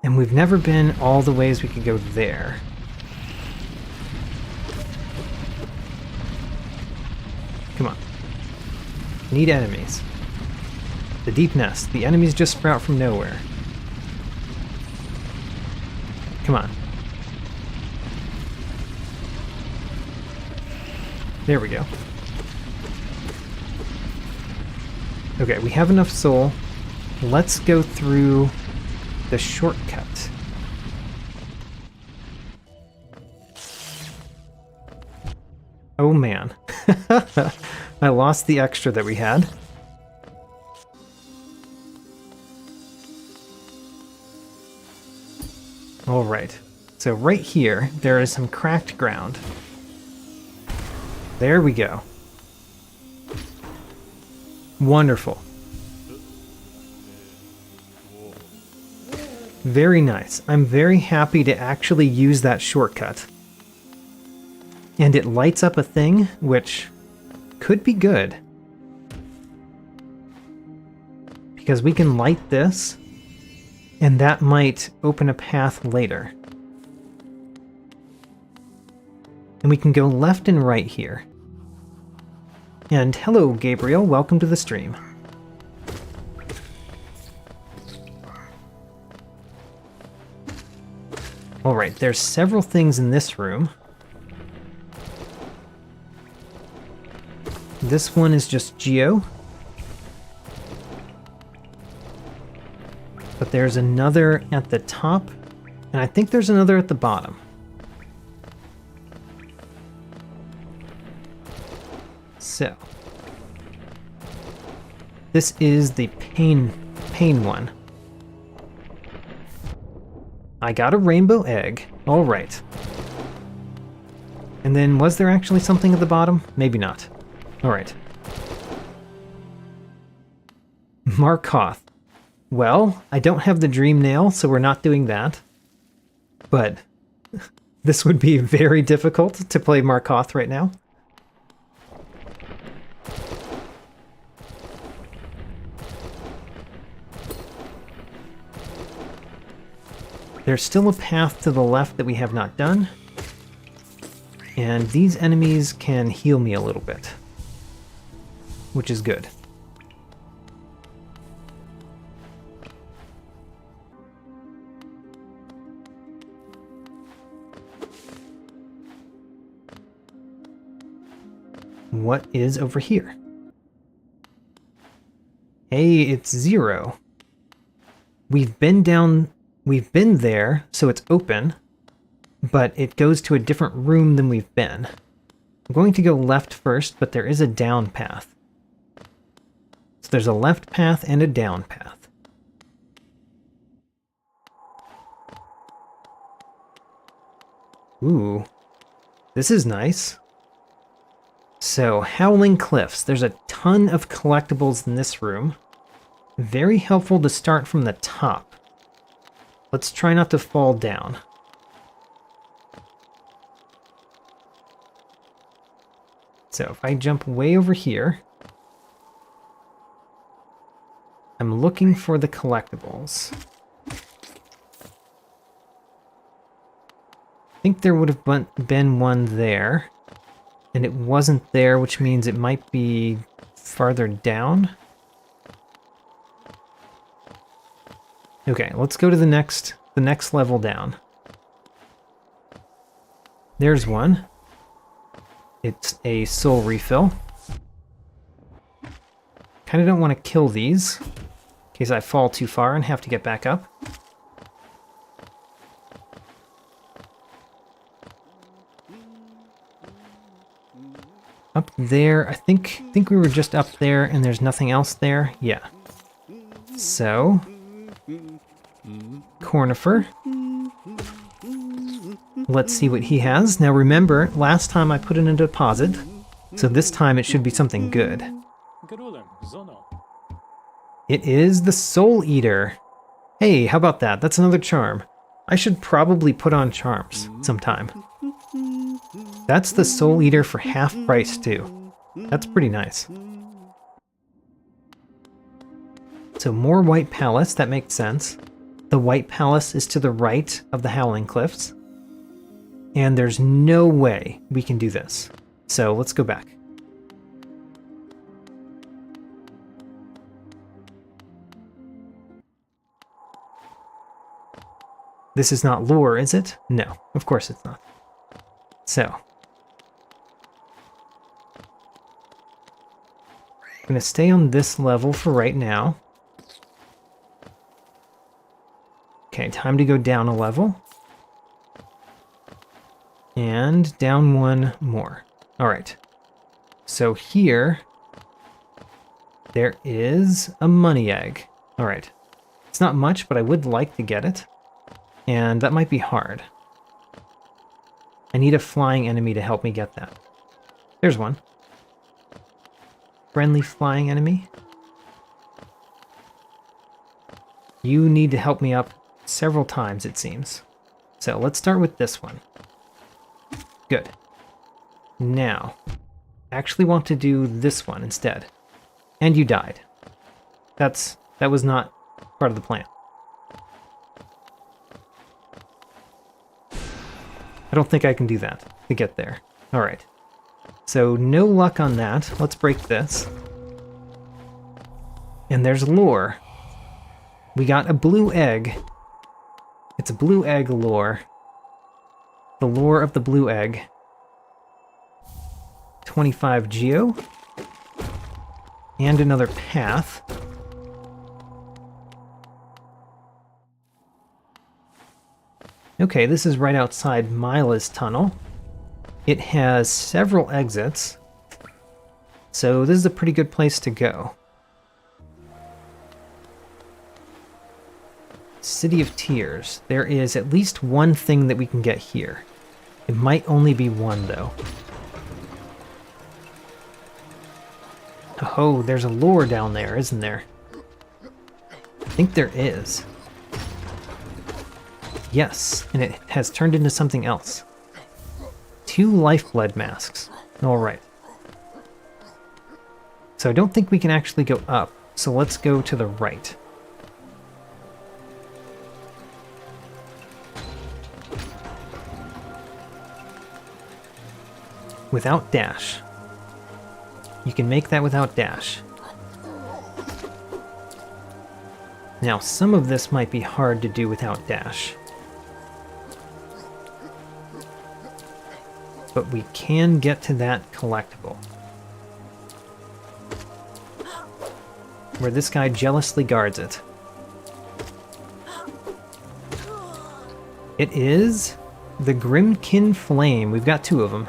And we've never been all the ways we could go there. Come on. Need enemies. The deep nest. The enemies just sprout from nowhere. Come on. There we go. Okay, we have enough soul. Let's go through the shortcut. Oh man. I lost the extra that we had. Alright, so right here, there is some cracked ground. There we go. Wonderful. Very nice. I'm very happy to actually use that shortcut. And it lights up a thing, which could be good. Because we can light this, and that might open a path later. And we can go left and right here. And hello, Gabriel. Welcome to the stream. Alright, there's several things in this room. This one is just Geo. But there's another at the top, and I think there's another at the bottom. So, this is the pain one. I got a rainbow egg. All right. And then was there actually something at the bottom? Maybe not. All right. Markoth. Well, I don't have the dream nail, so we're not doing that. But this would be very difficult to play Markoth right now. There's still a path to the left that we have not done. And these enemies can heal me a little bit, which is good. What is over here? Hey, it's 0. We've been there, so it's open, but it goes to a different room than we've been. I'm going to go left first, but there is a down path. So there's a left path and a down path. Ooh, this is nice. So, Howling Cliffs. There's a ton of collectibles in this room. Very helpful to start from the top. Let's try not to fall down. So, if I jump way over here, I'm looking for the collectibles. I think there would have been one there. And it wasn't there, which means it might be farther down. Okay, let's go to the next level down. There's one. It's a soul refill. Kind of don't want to kill these in case I fall too far and have to get back up. Up there, I think we were just up there and there's nothing else there. Yeah. So, Cornifer. Let's see what he has. Now remember, last time I put in a deposit, so this time it should be something good. It is the Soul Eater. Hey, how about that? That's another charm. I should probably put on charms sometime. That's the Soul Eater for half price too. That's pretty nice. So more White Palace, that makes sense. The White Palace is to the right of the Howling Cliffs. And there's no way we can do this. So let's go back. This is not lore, is it? No, of course it's not. So, I'm going to stay on this level for right now. Okay, time to go down a level. And down one more. Alright. So here, there is a money egg. Alright. It's not much, but I would like to get it. And that might be hard. I need a flying enemy to help me get that. There's one. Friendly flying enemy. You need to help me up several times, it seems. So let's start with this one. Good. Now, I actually want to do this one instead. And you died. That was not part of the plan. I don't think I can do that to get there. Alright. So no luck on that. Let's break this. And there's lore. We got a blue egg. It's a blue egg lore. The lore of the blue egg. 25 geo. And another path. Okay, this is right outside Mila's tunnel. It has several exits. So this is a pretty good place to go. City of Tears. There is at least one thing that we can get here. It might only be one, though. Oh, there's a lure down there, isn't there? I think there is. Yes, and it has turned into something else. 2 lifeblood masks. Alright. So I don't think we can actually go up, so let's go to the right. Without dash. You can make that without dash. Now, some of this might be hard to do without dash. But we can get to that collectible. Where this guy jealously guards it. It is the Grimkin Flame. We've got 2 of them.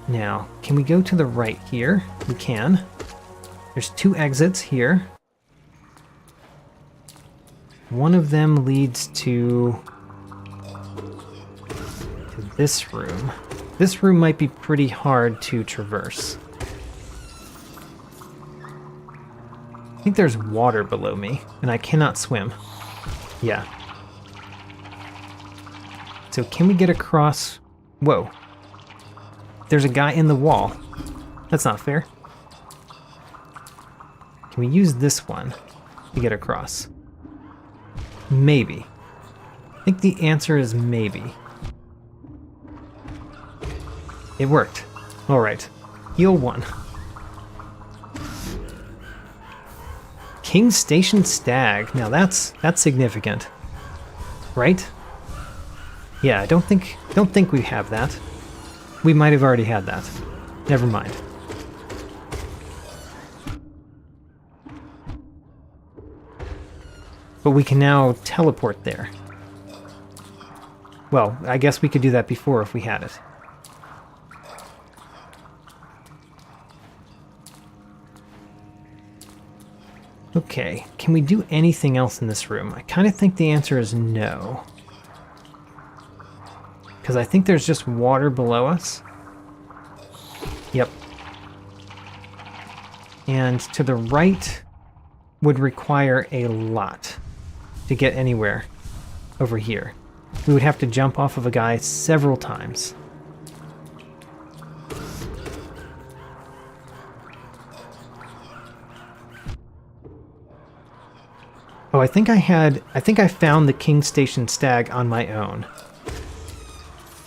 Now, can we go to the right here? We can. There's 2 exits here. One of them leads to this room. This room might be pretty hard to traverse. I think there's water below me, and I cannot swim. Yeah. So can we get across? Whoa. There's a guy in the wall. That's not fair. Can we use this one to get across? Maybe. I think the answer is maybe. It worked. Alright. Heal 1. King Station Stag. Now that's significant. Right? Yeah, I don't think we have that. We might have already had that. Never mind. But we can now teleport there. Well, I guess we could do that before if we had it. Okay, can we do anything else in this room? I kind of think the answer is no. Because I think there's just water below us. Yep. And to the right would require a lot to get anywhere over here. We would have to jump off of a guy several times. Oh, I think I found the King Station Stag on my own.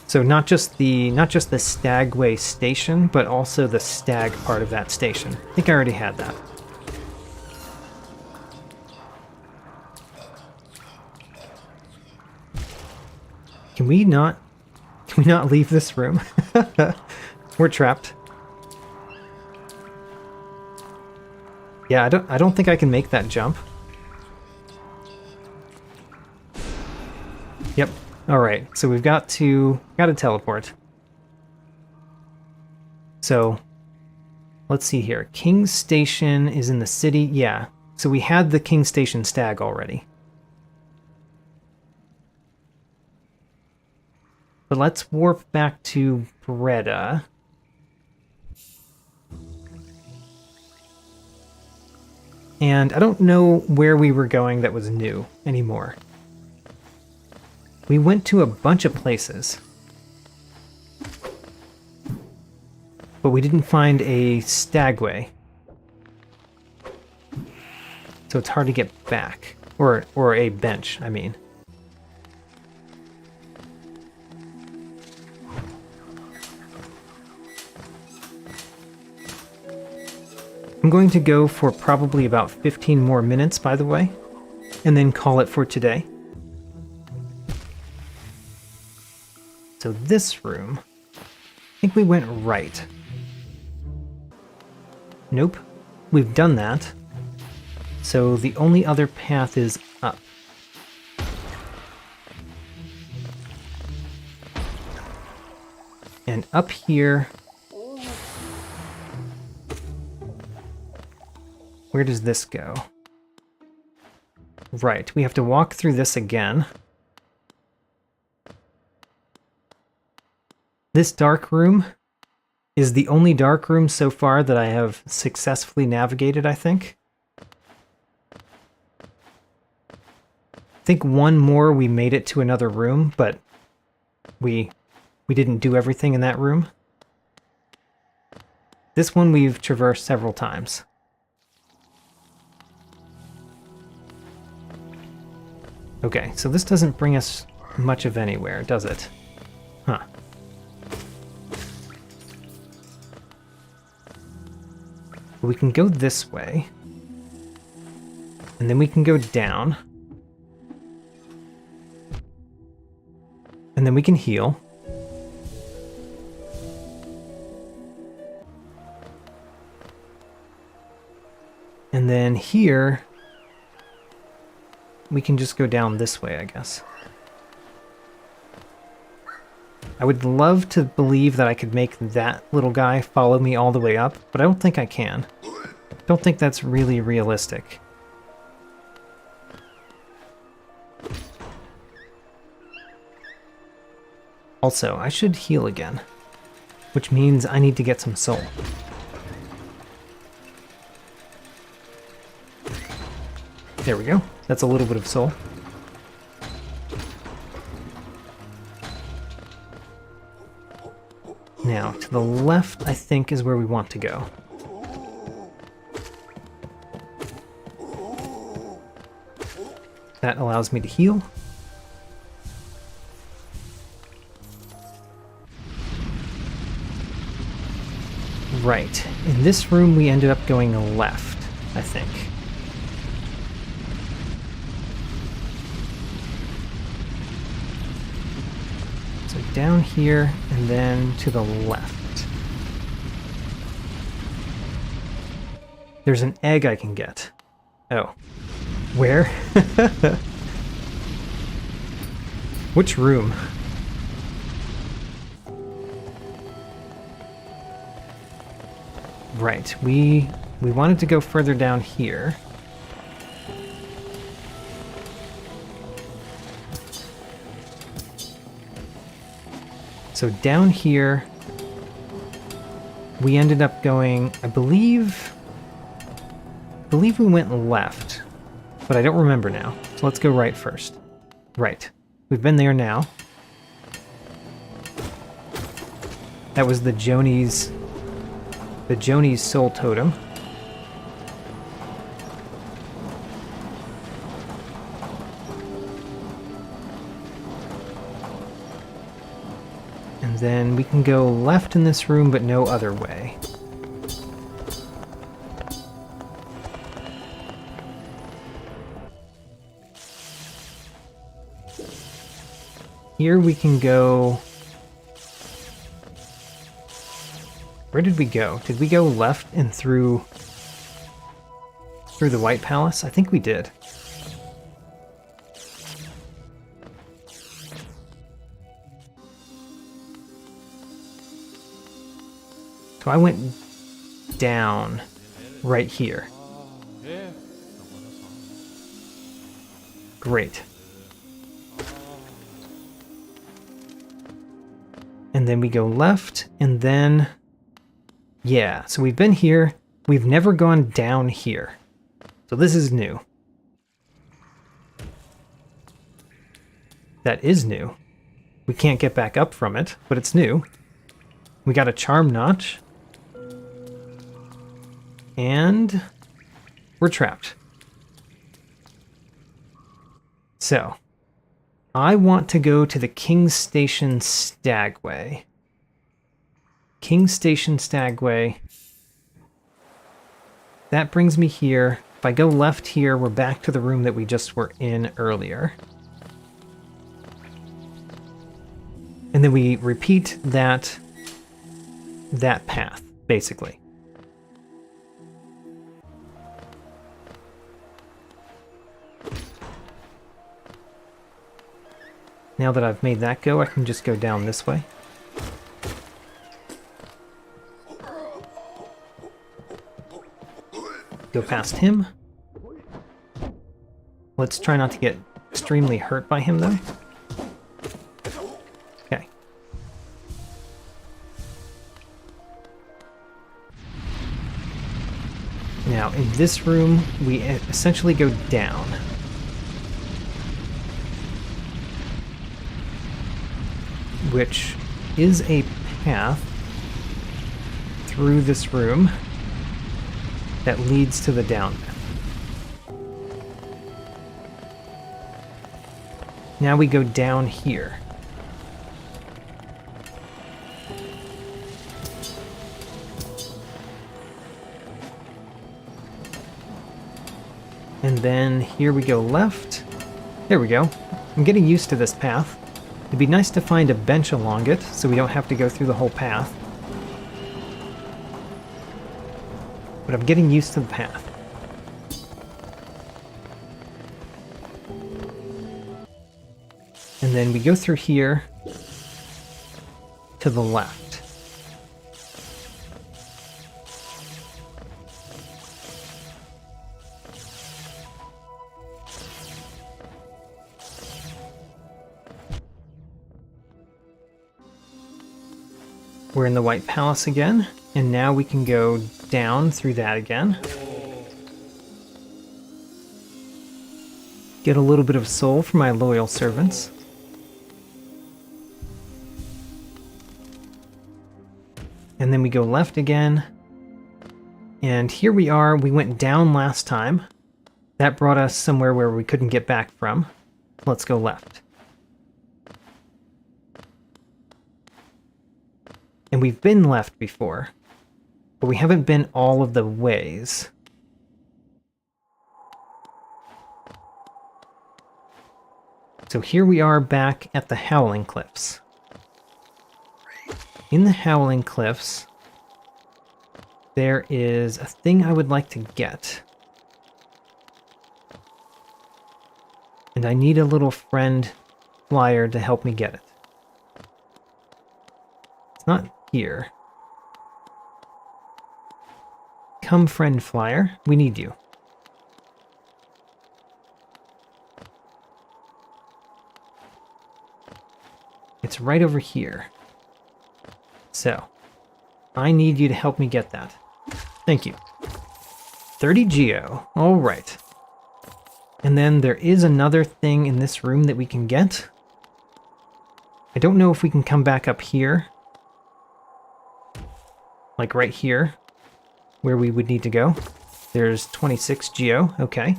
So not just the Stagway station, but also the stag part of that station. I think I already had that. Can we not leave this room? We're trapped. Yeah, I don't think I can make that jump. Yep. All right. So we've got to teleport. So let's see here. King Station is in the city. Yeah. So we had the King Station Stag already. But let's warp back to Breda. And I don't know where we were going that was new anymore. We went to a bunch of places. But we didn't find a Stagway. So it's hard to get back. Or a bench, I mean. I'm going to go for probably about 15 more minutes, by the way, and then call it for today. So this room, I think we went right. Nope, we've done that. So the only other path is up. And up here... Where does this go? Right, we have to walk through this again. This dark room is the only dark room so far that I have successfully navigated, I think. I think one more we made it to another room, but we didn't do everything in that room. This one we've traversed several times. Okay, so this doesn't bring us much of anywhere, does it? Huh. We can go this way. And then we can go down. And then we can heal. And then here... we can just go down this way, I guess. I would love to believe that I could make that little guy follow me all the way up, but I don't think I can. Don't think that's really realistic. Also, I should heal again, which means I need to get some soul. There we go. That's a little bit of soul. Now, to the left, I think, is where we want to go. That allows me to heal. Right. In this room, we ended up going left, I think. down here and then to the left. There's an egg I can get. Oh. Where? Which room? Right, we wanted to go further down here. So down here, we ended up going, I believe we went left, but I don't remember now. So let's go right first. Right, we've been there now. That was the Joni's soul totem. And then we can go left in this room, but no other way. Here we can go... Where did we go? Did we go left and through the White Palace? I think we did. So I went down right here. Great. And then we go left, and then... Yeah, so we've been here. We've never gone down here. So this is new. That is new. We can't get back up from it, but it's new. We got a charm notch. And we're trapped. So, I want to go to the King's Station Stagway. King's Station Stagway. That brings me here. If I go left here, we're back to the room that we just were in earlier. And then we repeat that path, basically. Now that I've made that go, I can just go down this way. Go past him. Let's try not to get extremely hurt by him, though. Okay. Now, in this room, we essentially go down. Which is a path through this room that leads to the down path. Now we go down here. And then here we go left. There we go. I'm getting used to this path. It'd be nice to find a bench along it, so we don't have to go through the whole path. But I'm getting used to the path. And then we go through here to the left. We're in the White Palace again, and now we can go down through that again. Get a little bit of soul for my loyal servants. And then we go left again. And here we are. We went down last time. That brought us somewhere where we couldn't get back from. Let's go left. And we've been left before, but we haven't been all of the ways. So here we are back at the Howling Cliffs. in the Howling Cliffs, there is a thing I would like to get. And I need a little friend flyer to help me get it. It's not here. Come, friend flyer. We need you. It's right over here. So, I need you to help me get that. Thank you. 30 geo. All right. And then there is another thing in this room that we can get. I don't know if we can come back up here. Like right here, where we would need to go. There's 26 geo. Okay.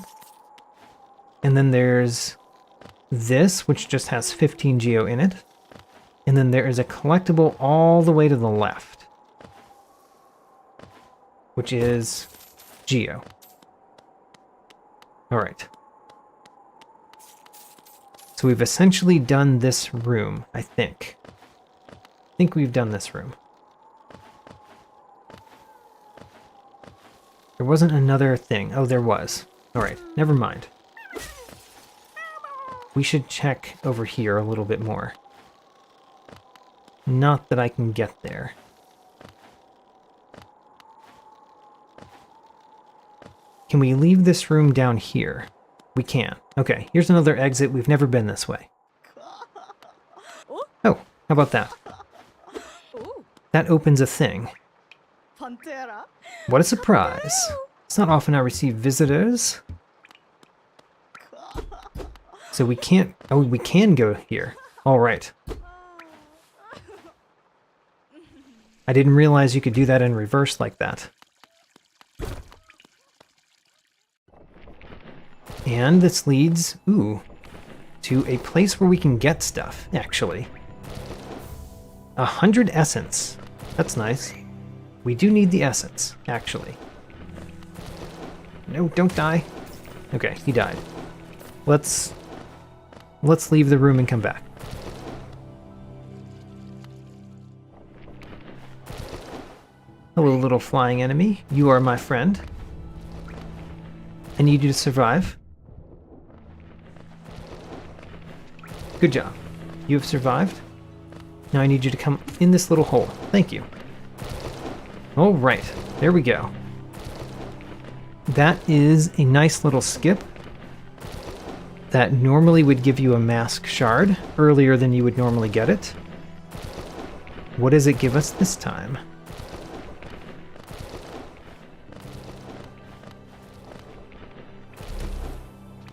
And then there's this, which just has 15 geo in it. And then there is a collectible all the way to the left, which is geo. All right. So we've essentially done this room, I think. I think we've done this room. There wasn't another thing. Oh, there was. All right, never mind. We should check over here a little bit more. Not that I can get there. Can we leave this room down here? We can. Okay, here's another exit. We've never been this way. Oh, how about that? That opens a thing. What a surprise. It's not often I receive visitors. So we can't... Oh, we can go here. All right. I didn't realize you could do that in reverse like that. And this leads, ooh, to a place where we can get stuff, actually. 100 essence. That's nice. We do need the essence, actually. No, don't die. Okay, he died. Let's leave the room and come back. Hello, little flying enemy. You are my friend. I need you to survive. Good job. You have survived. Now I need you to come in this little hole. Thank you. All right, there we go. That is a nice little skip. That normally would give you a mask shard earlier than you would normally get it. What does it give us this time?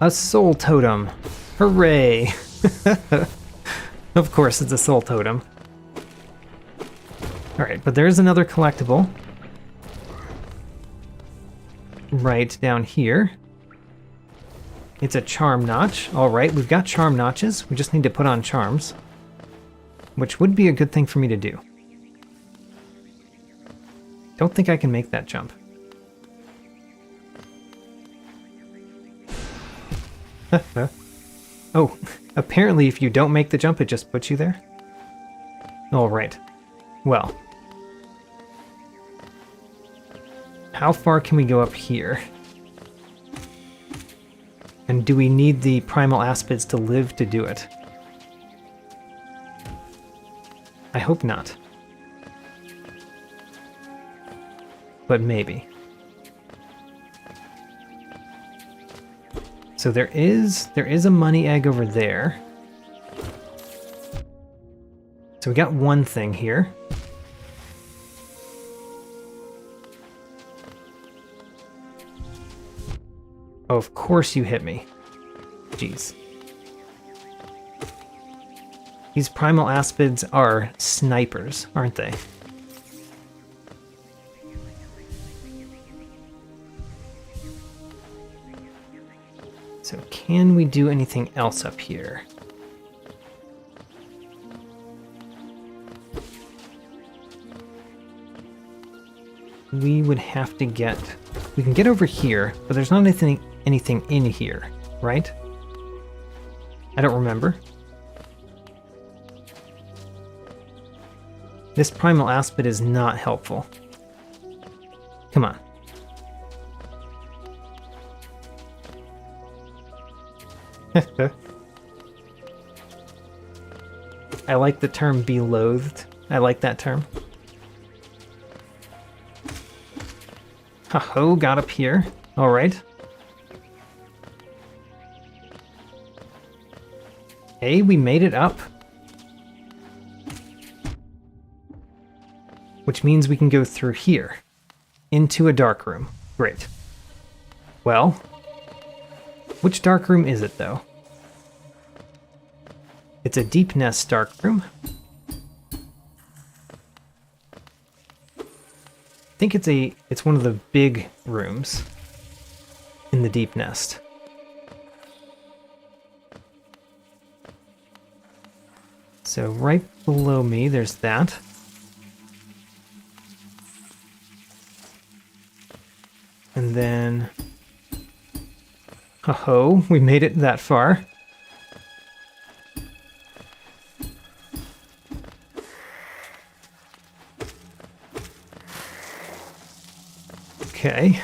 A soul totem. Hooray! Of course it's a soul totem. Alright, but there's another collectible. Right down here. It's a charm notch. Alright, we've got charm notches. We just need to put on charms. Which would be a good thing for me to do. Don't think I can make that jump. Oh, apparently if you don't make the jump, it just puts you there? Alright. Well. How far can we go up here? And do we need the primal aspids to live to do it? I hope not. But maybe. So there is a money egg over there. So we got one thing here. Oh, of course you hit me. Jeez. These primal aspids are snipers, aren't they? So can we do anything else up here? We would have to get... We can get over here, but there's not anything in here, right? I don't remember. This primal aspid is not helpful. Come on. I like the term be loathed. I like that term. Ho-ho, got up here. Alright. Hey, we made it up. Which means we can go through here. Into a dark room. Great. Well, which dark room is it, though? It's a deep nest dark room. I think it's one of the big rooms in the deep nest. So right below me, there's that. And then, ho-ho, we made it that far. Okay.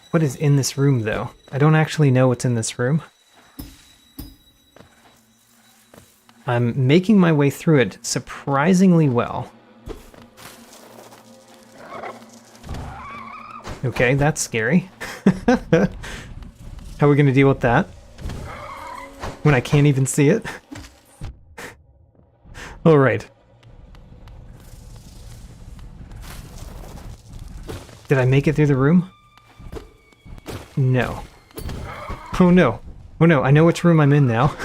What is in this room, though? I don't actually know what's in this room. I'm making my way through it surprisingly well. Okay, that's scary. How are we going to deal with that? When I can't even see it? Alright. Did I make it through the room? No. Oh no. Oh no, I know which room I'm in now.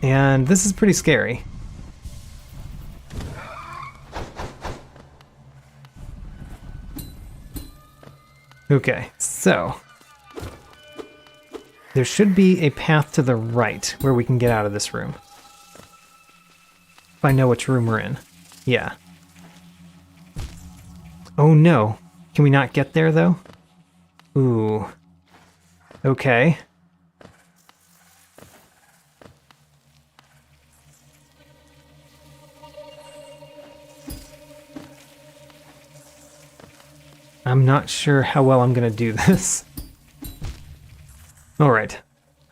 And this is pretty scary. Okay, so there should be a path to the right where we can get out of this room. If I know which room we're in. Yeah. Oh no. Can we not get there though? Ooh. Okay. I'm not sure how well I'm gonna do this. Alright.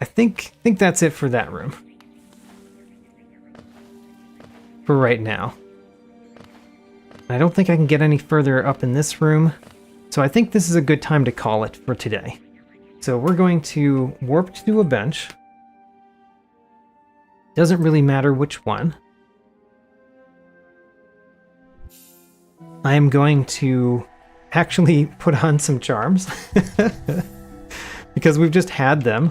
I think that's it for that room. For right now. I don't think I can get any further up in this room, so I think this is a good time to call it for today. So we're going to warp to a bench. Doesn't really matter which one. I am going to actually put on some charms because we've just had them.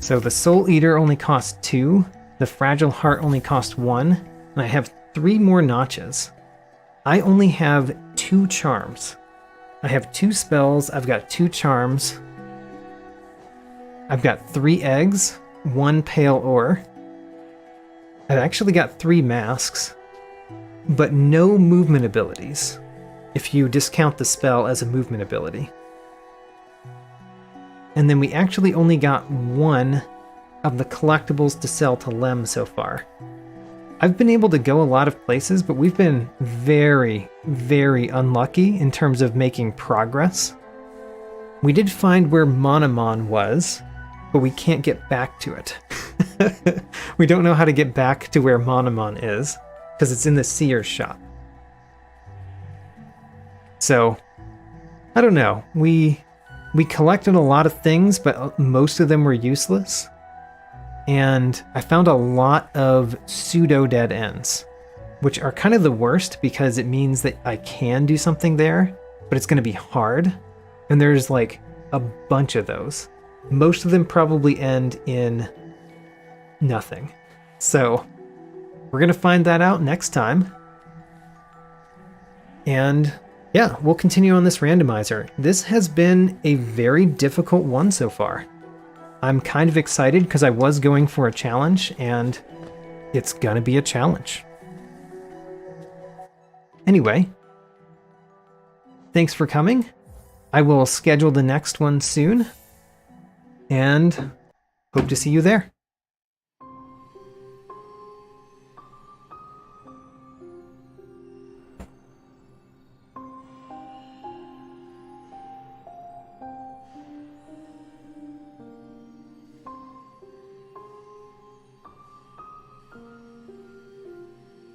So the Soul Eater only costs 2, the Fragile Heart only costs 1, and I have 3 more notches. I only have 2 charms. I have 2 spells, I've got 2 charms. I've got 3 eggs, 1 pale ore. I've actually got 3 masks, but no movement abilities, if you discount the spell as a movement ability. And then we actually only got 1 of the collectibles to sell to Lem so far. I've been able to go a lot of places, but we've been very, very unlucky in terms of making progress. We did find where Monomon was, but we can't get back to it. We don't know how to get back to where Monomon is, because it's in the Seer's shop. So, I don't know. We collected a lot of things, but most of them were useless. And I found a lot of pseudo-dead ends, which are kind of the worst because it means that I can do something there, but it's going to be hard. And there's like a bunch of those. Most of them probably end in nothing. So we're going to find that out next time. And yeah, we'll continue on this randomizer. This has been a very difficult one so far. I'm kind of excited because I was going for a challenge, and it's gonna be a challenge. Anyway, thanks for coming. I will schedule the next one soon. and hope to see you there.